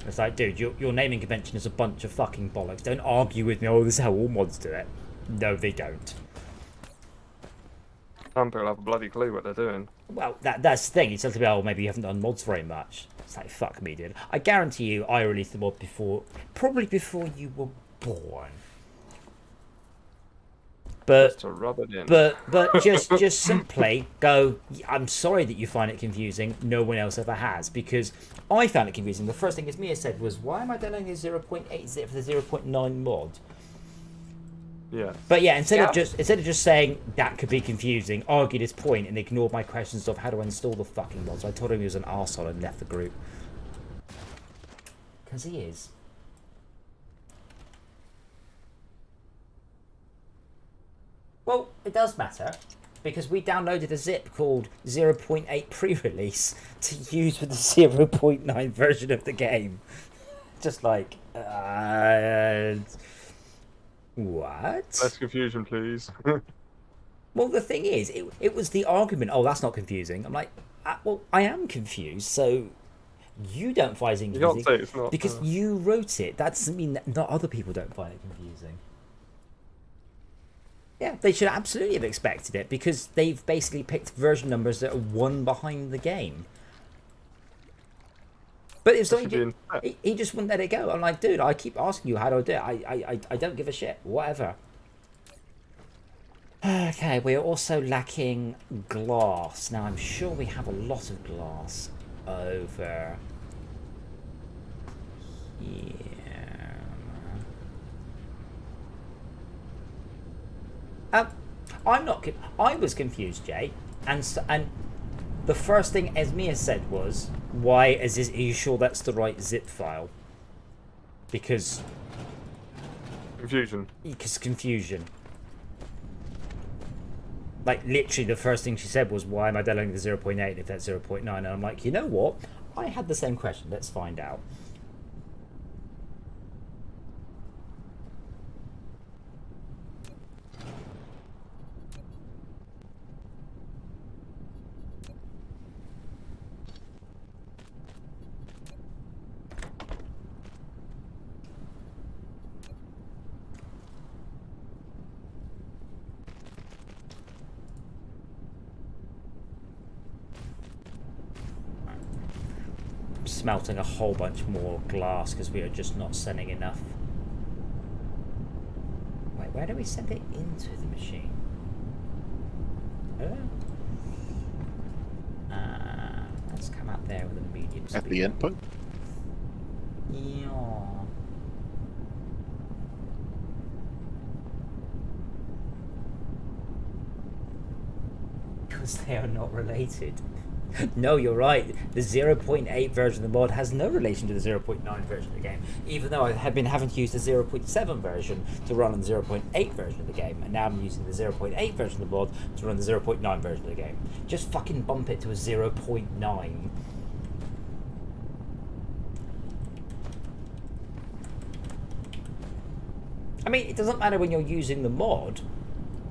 It's like, dude, your naming convention is a bunch of fucking bollocks. Don't argue with me, oh, this is how all mods do it. No, they don't. Some people have a bloody clue what they're doing. Well, that's the thing. He said to me, oh, maybe you haven't done mods very much. It's like, fuck me, dude. I guarantee you, I released the mod probably before you were born. But Just to rub it in. but just simply go, I'm sorry that you find it confusing. No one else ever has, because I found it confusing. The first thing Mia said was, why am I downloading a 0.8 for the 0.9 mod? Yeah. But yeah, instead of just saying that could be confusing, argued his point and ignored my questions of how to install the fucking mod. So I told him he was an arsehole and left the group. Because he is. Well, it does matter, because we downloaded a zip called 0.8 pre-release to use with the 0.9 version of the game. Just like, what? Less confusion, please. Well, the thing is, it was the argument, oh, that's not confusing. I'm like, well, I am confused, so you don't find it confusing. You can't say it's not. Because you wrote it. That doesn't mean that not other people don't find it confusing. Yeah, they should absolutely have expected it, because they've basically picked version numbers that are one behind the game. But if so, he just wouldn't let it go. I'm like, dude, I keep asking you how do I do it. I don't give a shit. Whatever. Okay, we're also lacking glass. Now, I'm sure we have a lot of glass over here. I'm not. I was confused, Jay, and the first thing Esmia said was, "Why is this? Are you sure that's the right zip file?" Because Confusion. Because confusion. Like literally, the first thing she said was, "Why am I downloading the 0.8 if that's 0.9?" And I'm like, you know what? I had the same question. Let's find out. Smelting a whole bunch more glass because we are just not sending enough. Wait, where do we send it into the machine? Let's come out there with a medium speed. At the input? Yeah. Because they are not related. No, you're right. The 0.8 version of the mod has no relation to the 0.9 version of the game, even though I have been having to use the 0.7 version to run on the 0.8 version of the game, and now I'm using the 0.8 version of the mod to run the 0.9 version of the game. Just fucking bump it to a 0.9. I mean, it doesn't matter when you're using the mod,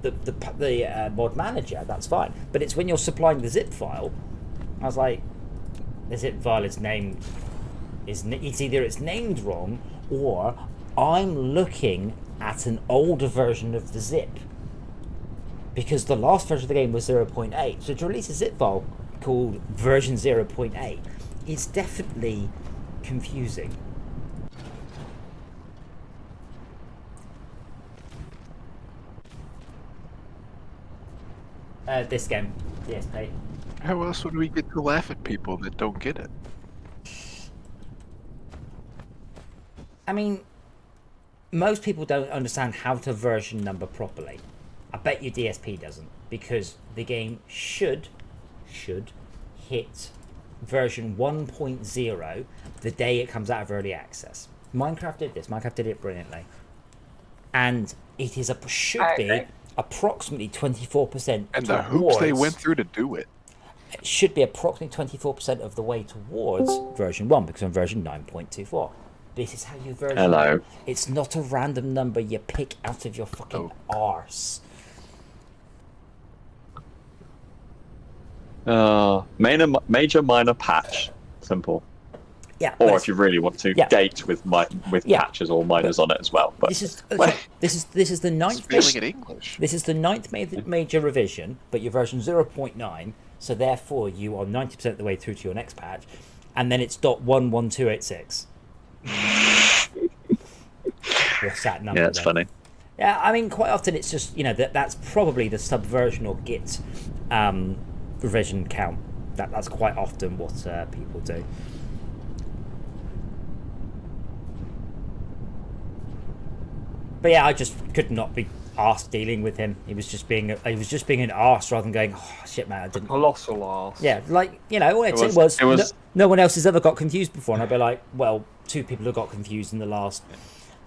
the mod manager, that's fine. But it's when you're supplying the zip file. I was like, the zip file is named, it's either it's named wrong, or I'm looking at an older version of the zip. Because the last version of the game was 0.8, so to release a zip file called version 0.8 is definitely confusing. This game, DSP. How else would we get to laugh at people that don't get it? I mean, most people don't understand how to version number properly. I bet you DSP doesn't, because the game should hit version 1.0 the day it comes out of early access. Minecraft did this. Minecraft did it brilliantly, and it is should be approximately 24%. And the hoops they went through to do it. It should be approximately 24% of the way towards version 1, because I'm version 9.24. This is how you version. Hello. It's not a random number you pick out of your fucking arse. Major, minor patch. Simple. Yeah. Or if you really want to, Yeah. date with Yeah. patches or minors on it as well. But This is the ninth. Spelling it English. This is the ninth major revision, but you're version 0.9, so therefore you are 90% of the way through to your next patch, and then it's .11286. What's that number? yeah, it's then? funny. Yeah, I mean, quite often it's just, that's probably the subversion or git revision count. That's quite often what people do. But yeah, I just could not be arsed dealing with him. He was just being an arse rather than going, oh shit, man, I didn't. Colossal arse. Yeah, like, all it was no one else has ever got confused before, and I'd be like, well, 2 people have got confused in the last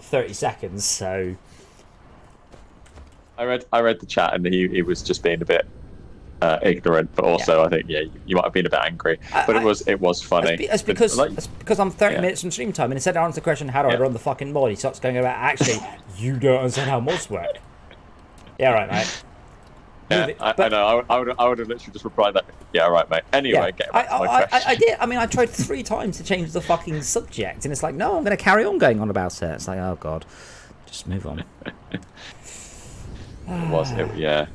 30 seconds, so. I read the chat and he was just being a bit ignorant, but also I think you might have been a bit angry. But it was funny. It's because I'm 30 minutes from stream time, and instead of answering the question, how do I run the fucking mod, he starts going about, actually, you don't understand how mods work. Yeah, right, mate. Yeah, I know. I would have literally just replied that. Yeah, right, mate. Anyway, get back to my question. I did. I mean, I tried 3 times to change the fucking subject, and it's like, no, I'm going to carry on going on about it. It's like, oh god, just move on. Yeah.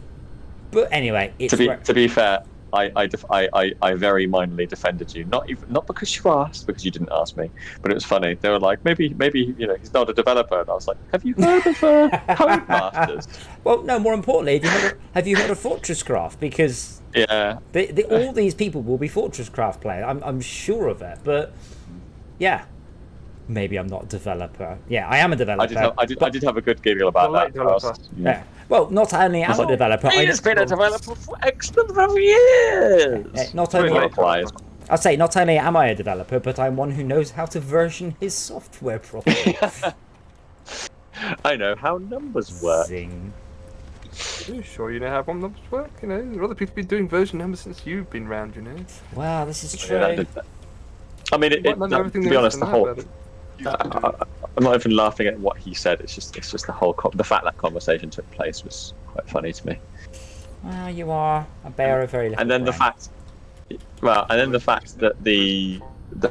But anyway, it's to be fair, I very minorly defended you. Not because you asked, because you didn't ask me, but it was funny. They were like, maybe he's not a developer, and I was like, have you heard of Codemasters? Well, no. More importantly, have you heard of Fortress Craft? Because all these people will be Fortress Craft players. I'm sure of it. But yeah, maybe I'm not a developer. Yeah, I am a developer. I did have a good giggle about that. Yeah. Well, not only am I a developer, I've been a developer for X number of years. Not only am I a developer, but I'm one who knows how to version his software properly. I know how numbers work. Zing. Are you sure you know how bomb numbers work? There are other people been doing version numbers since you've been round, Wow, this is true. I mean, to be honest, the whole. I'm not even laughing at what he said. It's just the whole the fact that conversation took place was quite funny to me. Well, you are a bear of very little. And then the fact that the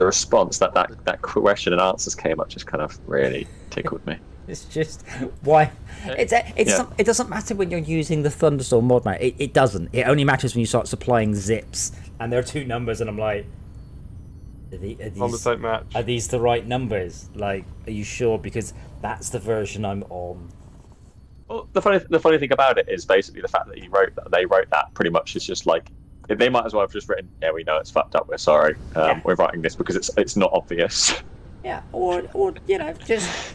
response that question and answers came up just kind of really tickled me. It's just why it doesn't matter when you're using the Thunderstorm mod, mate. It doesn't. It only matters when you start supplying zips, and there are 2 numbers, and I'm like, are these the right numbers? Like, are you sure? Because that's the version I'm on. Well, the funny thing about it is basically the fact that they wrote that pretty much is just like, they might as well have just written, yeah, we know it's fucked up, we're sorry, we're writing this because it's not obvious. Yeah, or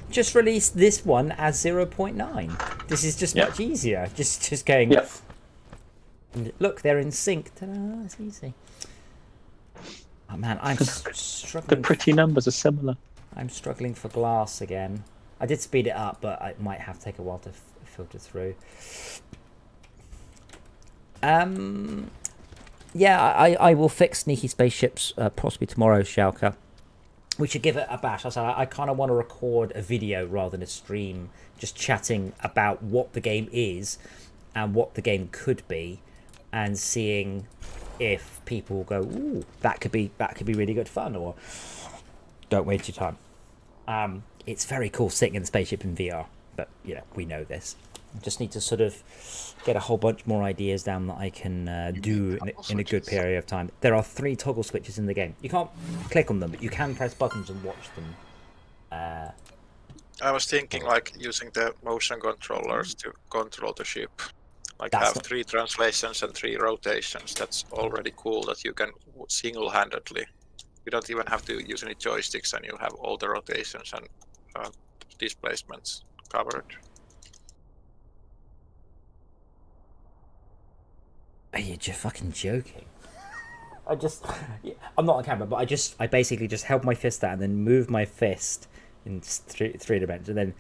just release this one as 0.9. This is just much easier. Just going. Yeah. Look, they're in sync. Ta-da, it's easy. Oh man, I'm The struggling. pretty numbers are similar. I'm struggling for glass again. I did speed it up, but it might have to take a while to filter through. Yeah, I will fix sneaky spaceships possibly tomorrow, Schalke. We should give it a bash. I kind of want to record a video rather than a stream, just chatting about what the game is and what the game could be, and seeing if people go, "Ooh, that could be really good fun," or "Don't waste your time." It's very cool sitting in the spaceship in VR, but you know we know this. I just need to sort of get a whole bunch more ideas down that I can do in a good period of time. There are 3 toggle switches in the game. You can't click on them, but you can press buttons and watch them. I was thinking like using the motion controllers to control the ship. Like That's have not- 3 translations and 3 rotations. That's already cool that you can single-handedly. You don't even have to use any joysticks, and you have all the rotations and displacements covered. Are you just fucking joking? I'm not on camera, but I basically just held my fist out and then moved my fist in three dimensions, and then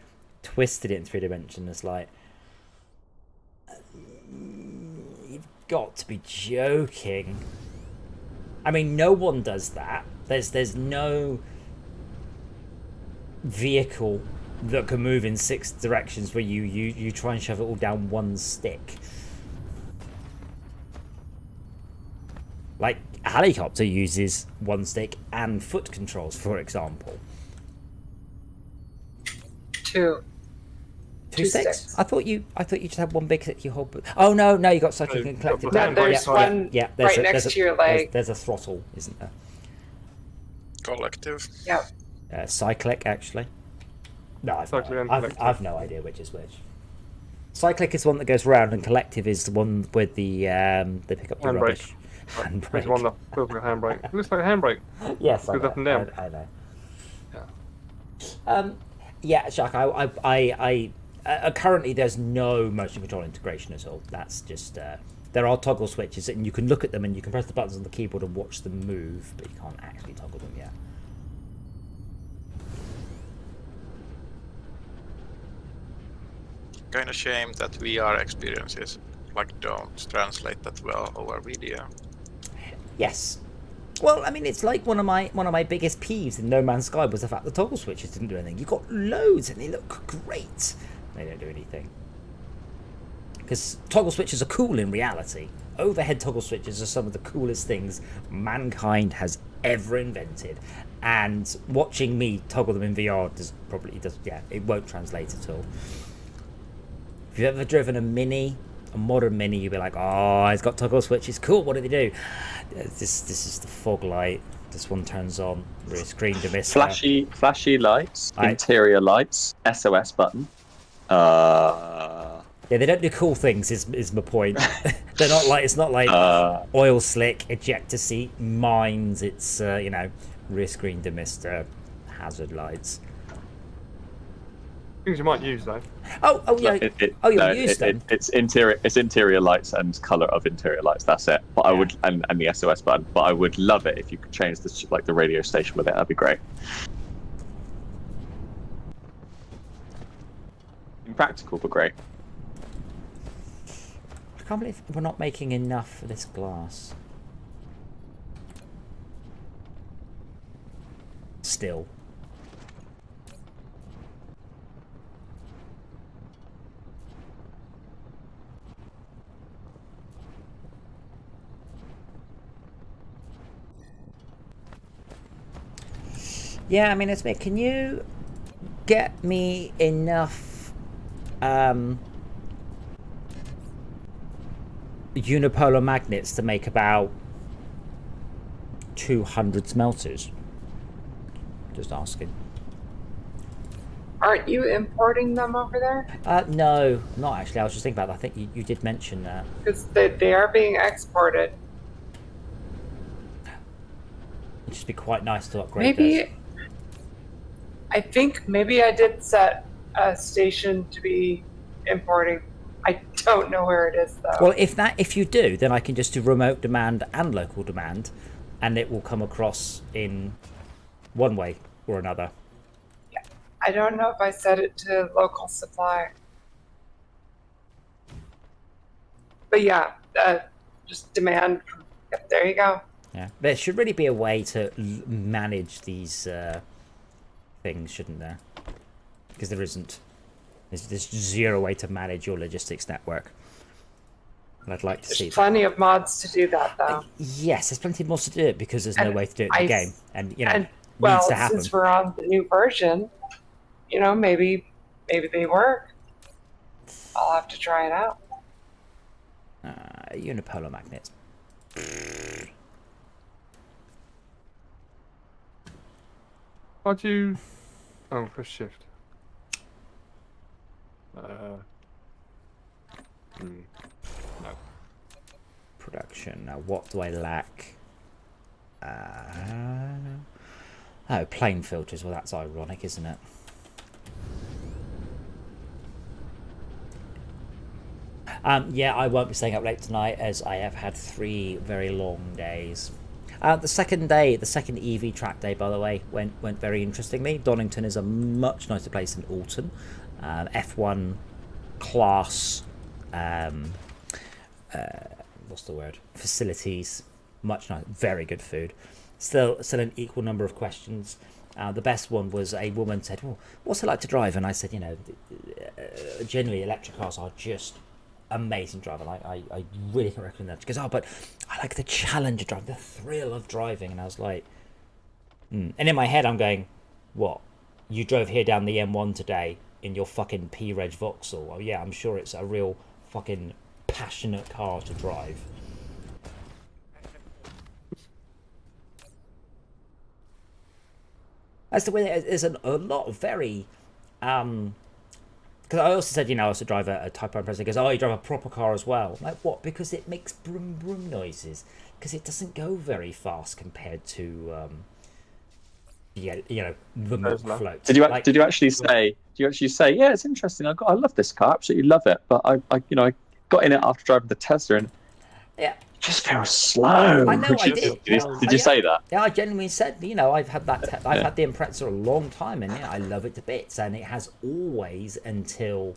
twisted it in 3 dimensions. It's like, you've got to be joking. I mean, no one does that. There's no vehicle that can move in 6 directions where you try and shove it all down one stick. Like, a helicopter uses 1 stick and foot controls, for example. 2. 2 2 sticks? sticks. I thought you just had 1 big stick you hold. Oh no, you got cyclic No, and collective. you've got the There's one there's right next to your leg. There's a throttle, isn't there? Collective. Yeah. Cyclic, actually. No, Cyclic and I've collective. no idea which is which. Cyclic is the one that goes round, and collective is the one with the they pick up the Handbrake. rubbish. There's one that feels like a handbrake. It looks like a handbrake. Yes, I Goes know. up and down. I know. Yeah. Yeah, Jacques. I currently there's no motion control integration at all. That's just there are toggle switches, and you can look at them, and you can press the buttons on the keyboard and watch them move, but you can't actually toggle them yet. Kind of shame that VR experiences like don't translate that well over video. Yes. Well, I mean, it's like one of my biggest peeves in No Man's Sky was the fact the toggle switches didn't do anything. You got loads, and they look great. They don't do anything. Because toggle switches are cool in reality. Overhead toggle switches are some of the coolest things mankind has ever invented. And watching me toggle them in VR it won't translate at all. If you've ever driven a modern Mini, you'll be like, oh, it's got toggle switches. Cool, what do they do? This is the fog light. This one turns on. Rear screen demister. Flashy lights, interior lights, SOS button. Yeah, they don't do cool things. Is my point. They're not like it's not like oil slick, ejector seat, mines. It's rear screen demister, hazard lights. Things you might use though. Oh yeah. You'll use them. It's interior lights and color of interior lights. That's it. But I would and the SOS button. But I would love it if you could change the radio station with it. That'd be great. Impractical, but great. I can't believe we're not making enough for this glass. Still. Yeah, I mean, it's me. Can you get me enough unipolar magnets to make about 200 smelters? Just asking. Aren't you importing them over there? No, not actually. I was just thinking about that. I think you did mention that. Because they are being exported. It'd just be quite nice to upgrade those. Maybe. I think maybe I did set a station to be importing. I don't know where it is though. Well, if you do, then I can just do remote demand and local demand, and it will come across in one way or another. I don't know if I set it to local supply. But yeah, just demand. Yep, there you go. Yeah, there should really be a way to manage these things, shouldn't there? Because there isn't. There's zero way to manage your logistics network. And I'd like to see There's plenty of mods to do that, though. Yes, there's plenty of mods to do it because there's no And way to do it in the game, and you know, And it well, needs to happen. since we're on the new version, you know, maybe they work. I'll have to try it out. Unipolar magnets. How do you... Oh, press shift. No. Production. Now, what do I lack? Oh, plane filters. Well, that's ironic, isn't it? Yeah, I won't be staying up late tonight as I have had 3 very long days. The second day, the second EV track day, by the way, went very interestingly. Donington is a much nicer place than Alton. F1 class, what's the word? Facilities, much nicer, very good food. Still an equal number of questions. The best one was a woman said, "Well, what's it like to drive?" And I said, you know, generally electric cars are just amazing driving. I really can recommend that. She goes, "Oh, but I like the challenge of driving, the thrill of driving." And I was like, And in my head I'm going, what? You drove here down the M1 today in your fucking P-Reg Vauxhall? Oh yeah, I'm sure it's a real fucking passionate car to drive. That's the way there's a lot of very because I also said, you know, I also drive a Type 1 President. He goes, "Oh, you drive a proper car as well." I'm like, what? Because it makes brum brum noises. Because it doesn't go very fast compared to, yeah, you know, the milk float. Did you actually say? Yeah, it's interesting. I love this car. Absolutely love it. But I got in it after driving the Tesla and yeah, it just feels slow. I know, I did. Did you say that? Yeah, I genuinely said, you know, I've had that. I've had the Impreza a long time, and yeah, I love it to bits. And it has always, until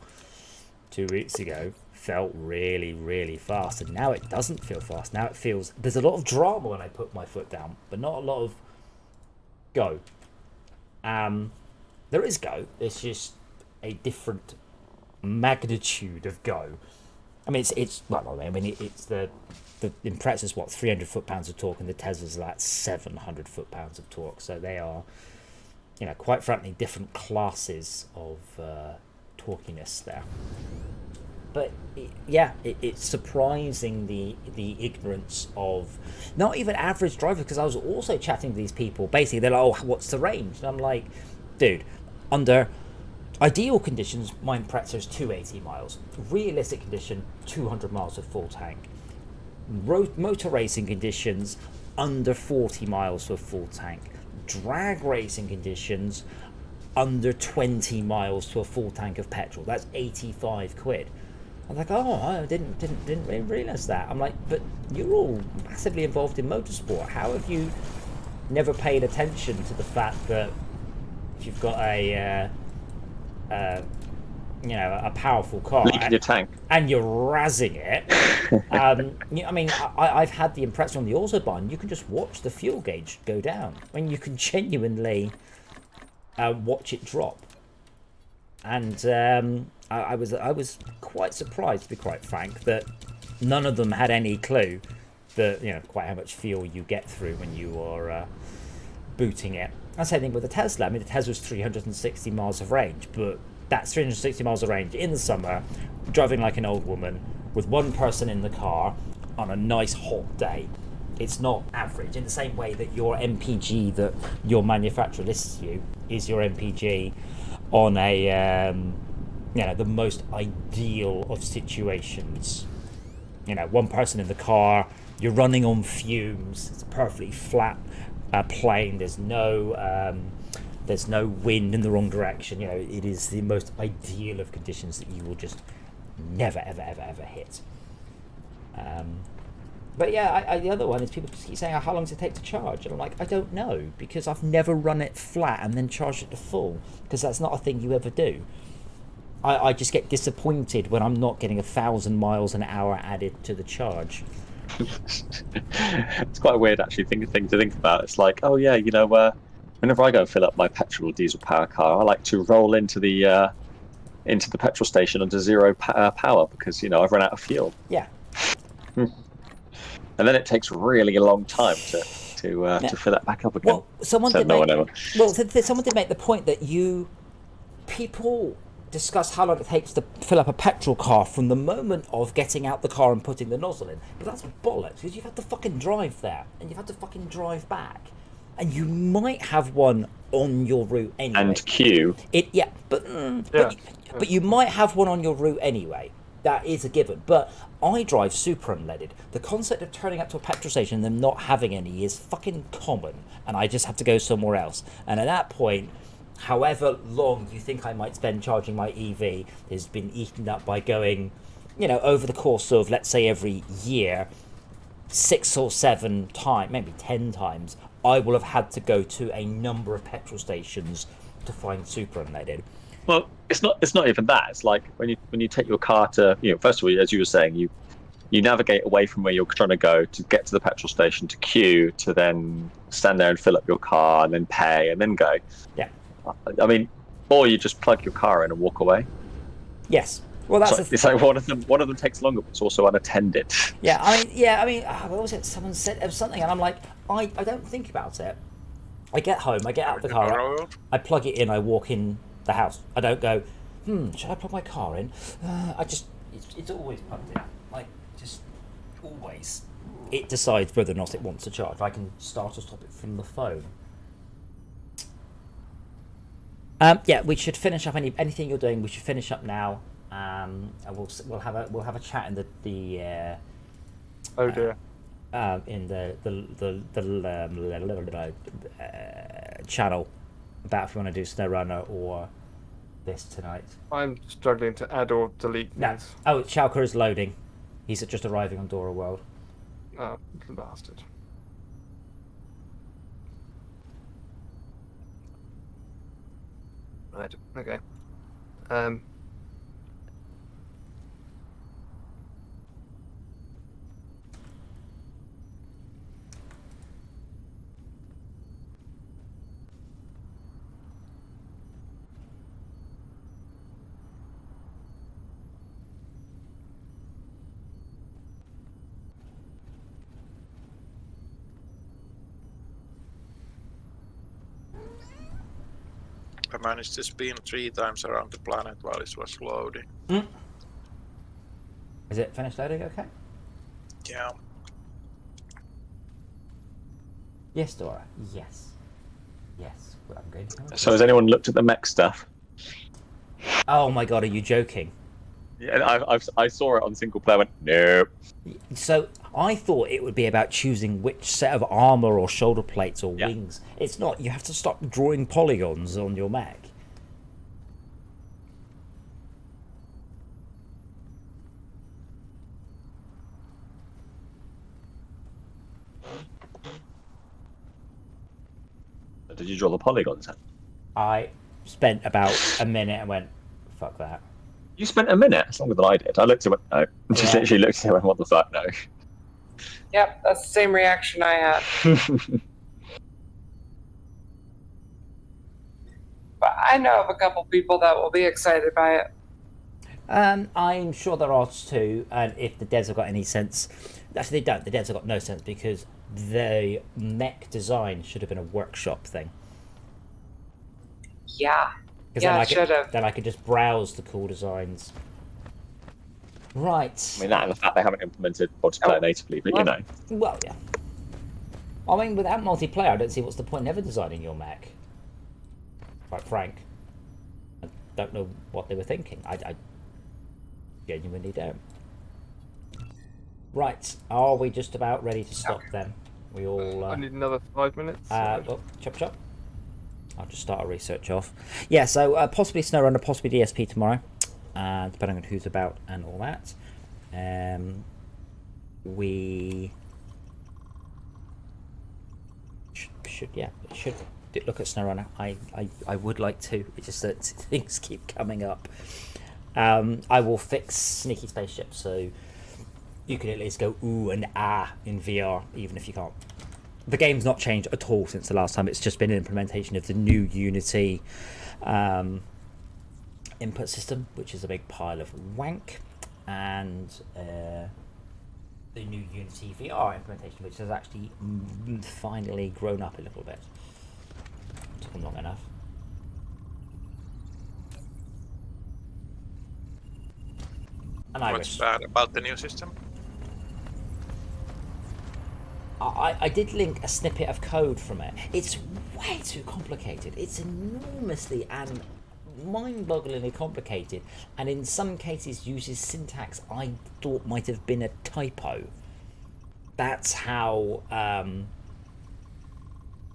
2 weeks ago, felt really, really fast. And now it doesn't feel fast. Now it feels there's a lot of drama when I put my foot down, but not a lot of go. There is go. It's just a different magnitude of go. I mean, it's the Impreza's what 300 foot-pounds of torque, and the Tesla's like 700 foot-pounds of torque. So they are, you know, quite frankly, different classes of torquiness there. But it's surprising the ignorance of not even average drivers. Because I was also chatting to these people. Basically, they're like, "Oh, what's the range?" And I'm like, "Dude, under ideal conditions, my Impreza is 280 miles. Realistic condition, 200 miles of full tank. Motor racing conditions, under 40 miles for a full tank. Drag racing conditions, under 20 miles to a full tank of petrol. That's 85 quid. I'm like, oh, I didn't really realise that. I'm like, but you're all massively involved in motorsport. How have you never paid attention to the fact that if you've got a powerful car Leaking your tank and you're razzing it? I mean, I've had the Impreza on the Autobahn. You can just watch the fuel gauge go down. I mean, you can genuinely watch it drop. And I was quite surprised, to be quite frank, that none of them had any clue that, you know, quite how much fuel you get through when you are booting it. That's the same thing with the Tesla. I mean, the Tesla's 360 miles of range, but that's 360 miles of range in the summer, driving like an old woman with one person in the car on a nice hot day. It's not average, in the same way that your MPG that your manufacturer lists you is your MPG on a the most ideal of situations. You know, one person in the car, you're running on fumes, it's a perfectly flat plane, there's no wind in the wrong direction. You know, it is the most ideal of conditions that you will just never ever hit. But yeah, the other one is people just keep saying, how long does it take to charge? And I'm like, I don't know, because I've never run it flat and then charged it to full, because that's not a thing you ever do. I just get disappointed when I'm not getting 1,000 miles an hour added to the charge. It's quite a weird, actually, thing to think about. It's like, oh yeah, whenever I go and fill up my petrol or diesel power car, I like to roll into the petrol station under zero power because I've run out of fuel. Yeah. And then it takes really a long time to fill that back up again. Well, someone did make the point that people discuss how long it takes to fill up a petrol car from the moment of getting out the car and putting the nozzle in. But that's bollocks, because you've had to fucking drive there and you've had to fucking drive back, and you might have one on your route anyway. And queue. But you might have one on your route anyway. That is a given. But I drive super unleaded. The concept of turning up to a petrol station and them not having any is fucking common, and I just have to go somewhere else. And at that point, however long you think I might spend charging my EV has been eaten up by going, over the course of, let's say, every year, 6 or 7 times, maybe 10 times, I will have had to go to a number of petrol stations to find super unleaded. Well, it's not even that. It's like when you take your car to, first of all, as you were saying, you navigate away from where you're trying to go to get to the petrol station, to queue, to then stand there and fill up your car and then pay and then go. Yeah. I mean, or you just plug your car in and walk away. Yes. Well, that's it's like one of them takes longer, but it's also unattended. Yeah. I mean, what was it? Someone said something, and I'm like, I don't think about it. I get home, I get out of the car, I plug it in, I walk in the house. I don't go, should I plug my car in? It's always plugged in. Like, just always. It decides whether or not it wants to charge. I can start or stop it from the phone. Yeah, we should finish up anything you're doing. We should finish up now. And we'll have a chat in the oh dear. In the channel about if we want to do SnowRunner or this tonight. I'm struggling to add or delete things. Oh, Chalker is loading. He's just arriving on Dora World. Oh, little bastard. Right. Okay. I managed to spin 3 times around the planet while it was loading. Is it finished loading okay? Yeah. Yes, Dora. Yes. Well, I'm going to. So has anyone looked at the mech stuff? Oh my god, are you joking? Yeah, I saw it on single player. Went no. So I thought it would be about choosing which set of armor or shoulder plates or wings. It's not. You have to stop drawing polygons on your mech. Did you draw the polygons? I spent about a minute and went, fuck that. You spent a minute? It's longer than I did. I looked at it and went, no. Just literally looked at it and went, what the fuck, no. Yep, that's the same reaction I had. But I know of a couple people that will be excited by it. I'm sure there are too, and if the devs have got any sense... Actually, they don't. The devs have got no sense because the mech design should have been a workshop thing. Yeah. Yeah, it should have. Then I could just browse the cool designs. Right. I mean, that and the fact they haven't implemented multiplayer natively, but you know. Well, yeah. I mean, without multiplayer, I don't see what's the point in ever designing your mech. Quite frank. I don't know what they were thinking. I genuinely don't. Right. Are we just about ready to stop then? We all... I need another 5 minutes. Oh, chop. I'll just start a research off. Yeah, so possibly SnowRunner, possibly DSP tomorrow, depending on who's about and all that. We should look at SnowRunner. I would like to. It's just that things keep coming up. I will fix Sneaky Spaceship so you can at least go ooh and ah in VR, even if you can't. The game's not changed at all since the last time. It's just been an implementation of the new Unity input system, which is a big pile of wank, and the new Unity VR implementation, which has actually finally grown up a little bit. It took them long enough. And What's bad about the new system? I did link a snippet of code from it. It's way too complicated. It's enormously and mind-bogglingly complicated, and in some cases uses syntax I thought might have been a typo. That's how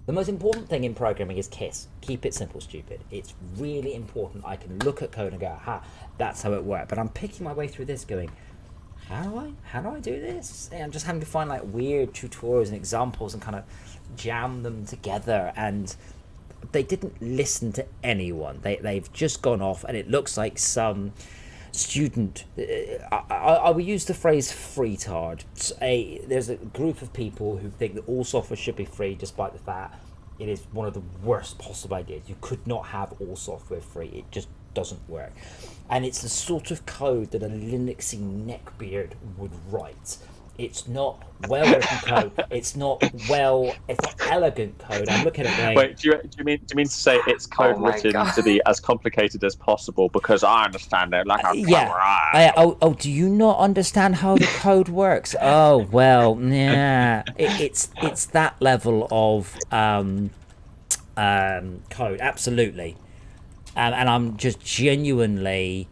the most important thing in programming is KISS. Keep it simple, stupid. It's really important. I can look at code and go, aha, that's how it worked. But I'm picking my way through this going, how do I do this? And I'm just having to find like weird tutorials and examples and kind of jam them together, and they didn't listen to anyone. They've just gone off, and it looks like some student, I will use the phrase freetard. There's a group of people who think that all software should be free, despite the fact it is one of the worst possible ideas. You could not have all software free. It just doesn't work. And it's the sort of code that a Linuxy neckbeard would write. It's not well-written code. It's not elegant code. I'm looking at it going... Wait, do you mean to say it's code written to be as complicated as possible? Because I understand it like a Oh, do you not understand how the code works? Oh, well, yeah. It's that level of code, absolutely. And I'm just genuinely...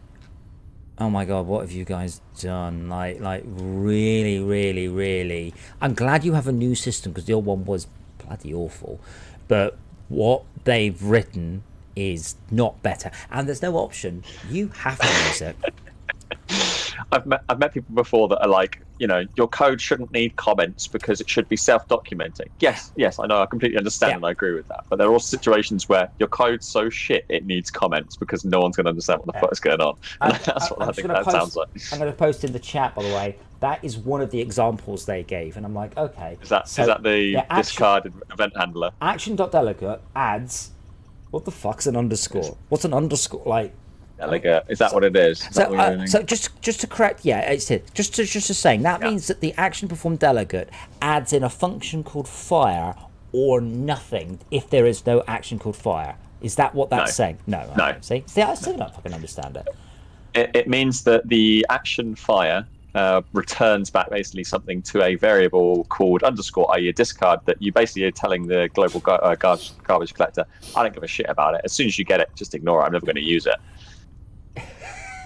Oh my god, what have you guys done? Like really, really, really. I'm glad you have a new system, because the old one was bloody awful. But what they've written is not better. And there's no option. You have to use it. I've met people before that are like, your code shouldn't need comments because it should be self-documenting. Yes, I know, I completely understand and I agree with that. But there are also situations where your code's so shit it needs comments because no one's going to understand what the fuck's going on. And that's what I think that sounds like. I'm going to post in the chat, by the way. That is one of the examples they gave, and I'm like, okay. Is that the discarded event handler? Action.delegate adds, what the fuck's an underscore? What's an underscore like? Delegate. Is that what it is? So just to correct, it's it. Just to saying that means that the action performed delegate adds in a function called fire or nothing if there is no action called fire. Is that what that's saying? No. See, I still don't fucking understand it. It means that the action fire returns back basically something to a variable called underscore, i.e. a discard that you basically are telling the global garbage collector, I don't give a shit about it. As soon as you get it, just ignore it. I'm never going to use it.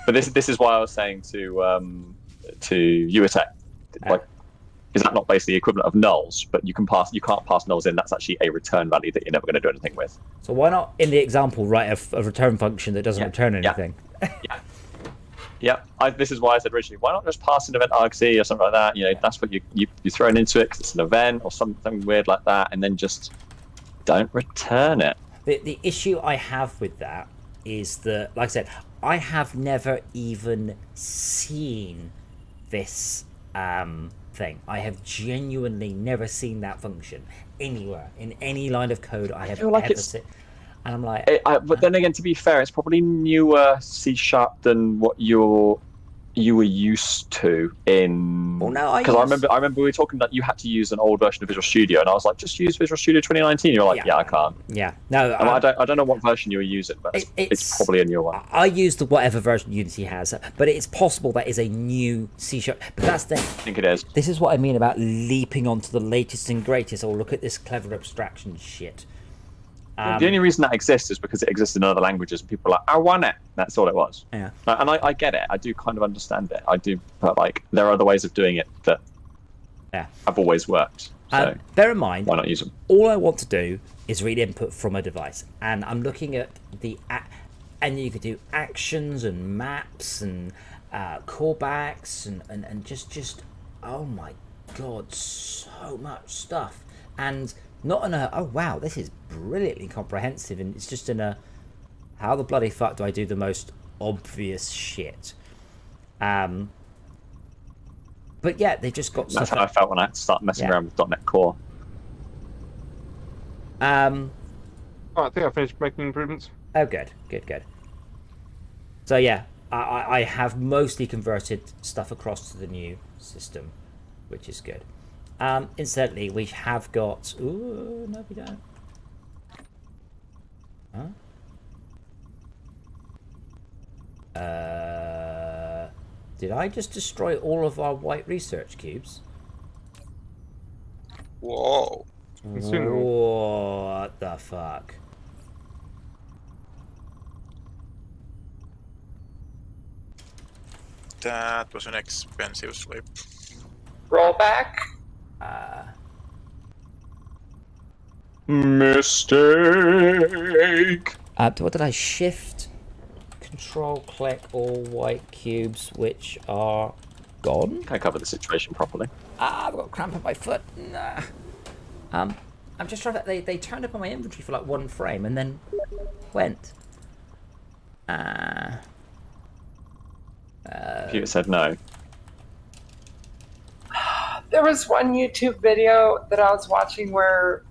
But this is why I was saying to UATech, like, is that not basically the equivalent of nulls? But you can't pass nulls in. That's actually a return value that you're never going to do anything with. So why not in the example write a return function that doesn't return anything? This is why I said originally, why not just pass an event argc or something like that? That's what you're throwing into it because it's an event or something weird like that, and then just don't return it. The issue I have with that is that, like I said, I have never even seen this thing. I have genuinely never seen that function anywhere in any line of code I have ever seen. And I'm like, but then again, to be fair, it's probably newer C# than what you were used to in. Well, no, because I remember we were talking that you had to use an old version of Visual Studio, and I was like, just use Visual Studio 2019. You're like, I can't. Yeah, no, I don't know what version you were using, but it's probably a new one. I use the whatever version Unity has, but it's possible that is a new C#. But that's the. I think it is. This is what I mean about leaping onto the latest and greatest. Or look at this clever abstraction shit. The only reason that exists is because it exists in other languages, and people are like, I want it. That's all it was. Yeah. And I get it. I do kind of understand it. I do, but like, there are other ways of doing it that have always worked. So bear in mind, why not use them? All I want to do is read input from a device, and I'm looking at and you could do actions and maps and callbacks and just oh my god, so much stuff. And Not in a, oh wow, this is brilliantly comprehensive, and it's just in a, how the bloody fuck do I do the most obvious shit? But yeah, they just got That's stuff. how I felt when I started messing Yeah. around with .NET Core. Oh, I think I finished making improvements. Oh, good. So yeah, I have mostly converted stuff across to the new system, which is good. Incidentally, we have got. Ooh, no, we don't. Huh? Did I just destroy all of our white research cubes? Whoa. What the fuck? That was an expensive slip. Roll back. Mistake. What did I shift? Control click all white cubes which are gone. Can I cover the situation properly? I've got a cramp in my foot. Nah. I'm just trying to. They turned up on my inventory for like one frame and then went. Computer said no. There was one YouTube video that I was watching where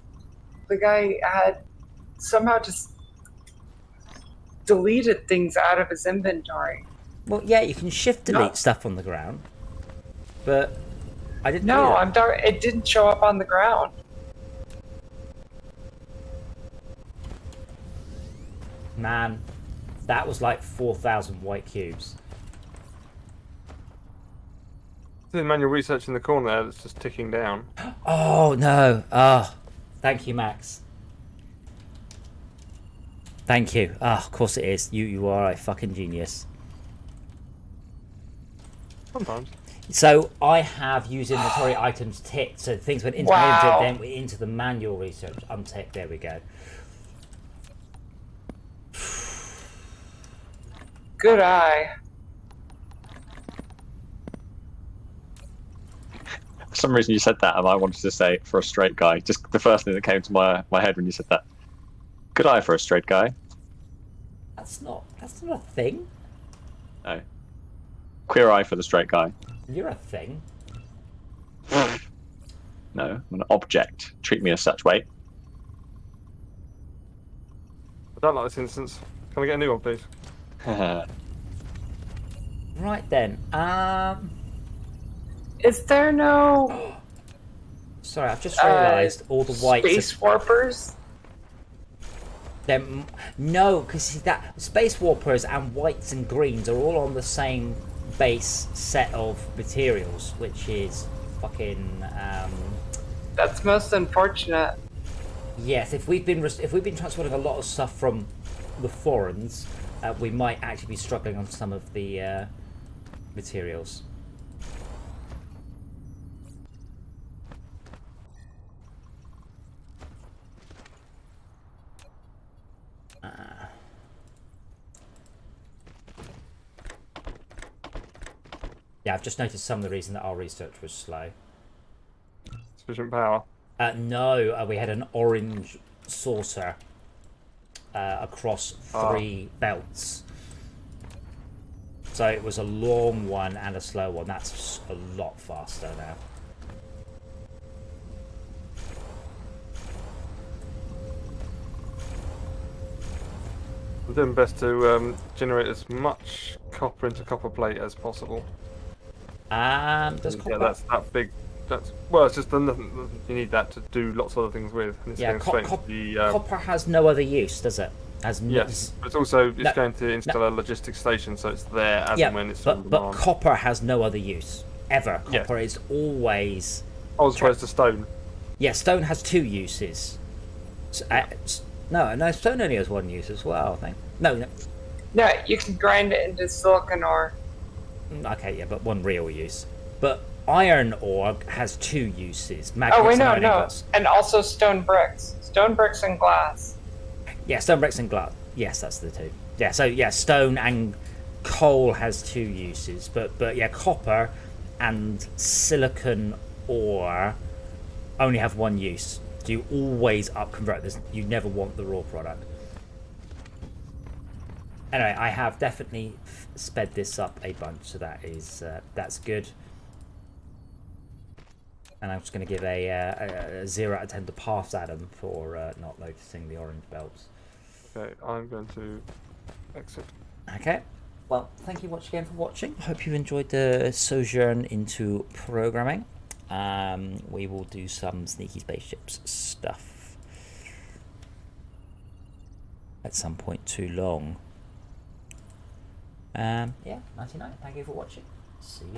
the guy had somehow just deleted things out of his inventory. Well, yeah, you can shift delete stuff on the ground, but I didn't. No, do that. I'm dark. It didn't show up on the ground. Man, that was like 4,000 white cubes. The manual research in the corner there that's just ticking down. Oh no! Oh, thank you, Max. Thank you. Ah, of course it is. You are a fucking genius. Sometimes. So I have used inventory items ticked, so things went into my Wow. inventory, then went into the manual research unticked. There we go. Good eye. For some reason you said that, and I wanted to say for a straight guy. Just the first thing that came to my head when you said that. Good eye for a straight guy. That's not a thing. No. Queer eye for the straight guy. You're a thing. No, I'm an object. Treat me as such. Wait. I don't like this instance. Can I get a new one, please? Right then. Is there no Sorry, I've just realised all the whites. space warpers? No, because that space warpers and whites and greens are all on the same base set of materials, which is fucking. That's most unfortunate. Yes, if we've been transporting a lot of stuff from the foreigns, we might actually be struggling on some of the materials. Yeah, I've just noticed some of the reason that our research was slow. Sufficient power. No, we had an orange saucer across 3 belts. So it was a long one and a slow one. That's a lot faster now. We're doing best to generate as much copper into copper plate as possible. Does copper... Yeah, that's that big. That's well, it's just nothing. You need that to do lots of other things with. And it's Yeah, going straight into the, copper has no other use, does it? yes, but it's also No, going to install a logistics station, so it's there as yeah, and when it's on but demand. copper has no other use ever. Yeah. Copper is always. As opposed to stone. Yeah, stone has 2 uses. No, stone only has 1 use as well. I think. No. No, you can grind it into silicon ore. Okay, yeah, but 1 real use. But iron ore has 2 uses. Magnets Oh, wait, and no, iron no. ingots. And also stone bricks. Stone bricks and glass. Yeah, stone bricks and glass. Yes, that's the 2. Yeah, so yeah, stone and coal has 2 uses, but yeah, copper and silicon ore only have 1 use. So you always up convert this. You never want the raw product. Anyway, I have definitely sped this up a bunch, so that is that's good. And I'm just going to give a 0 out of 10 to Path Adam for not noticing the orange belts. Okay, I'm going to exit. Okay. Well, thank you once again for watching. I hope you enjoyed the sojourn into programming. We will do some Sneaky Spaceships stuff at some point too long. Yeah, 99. Thank you for watching. See you.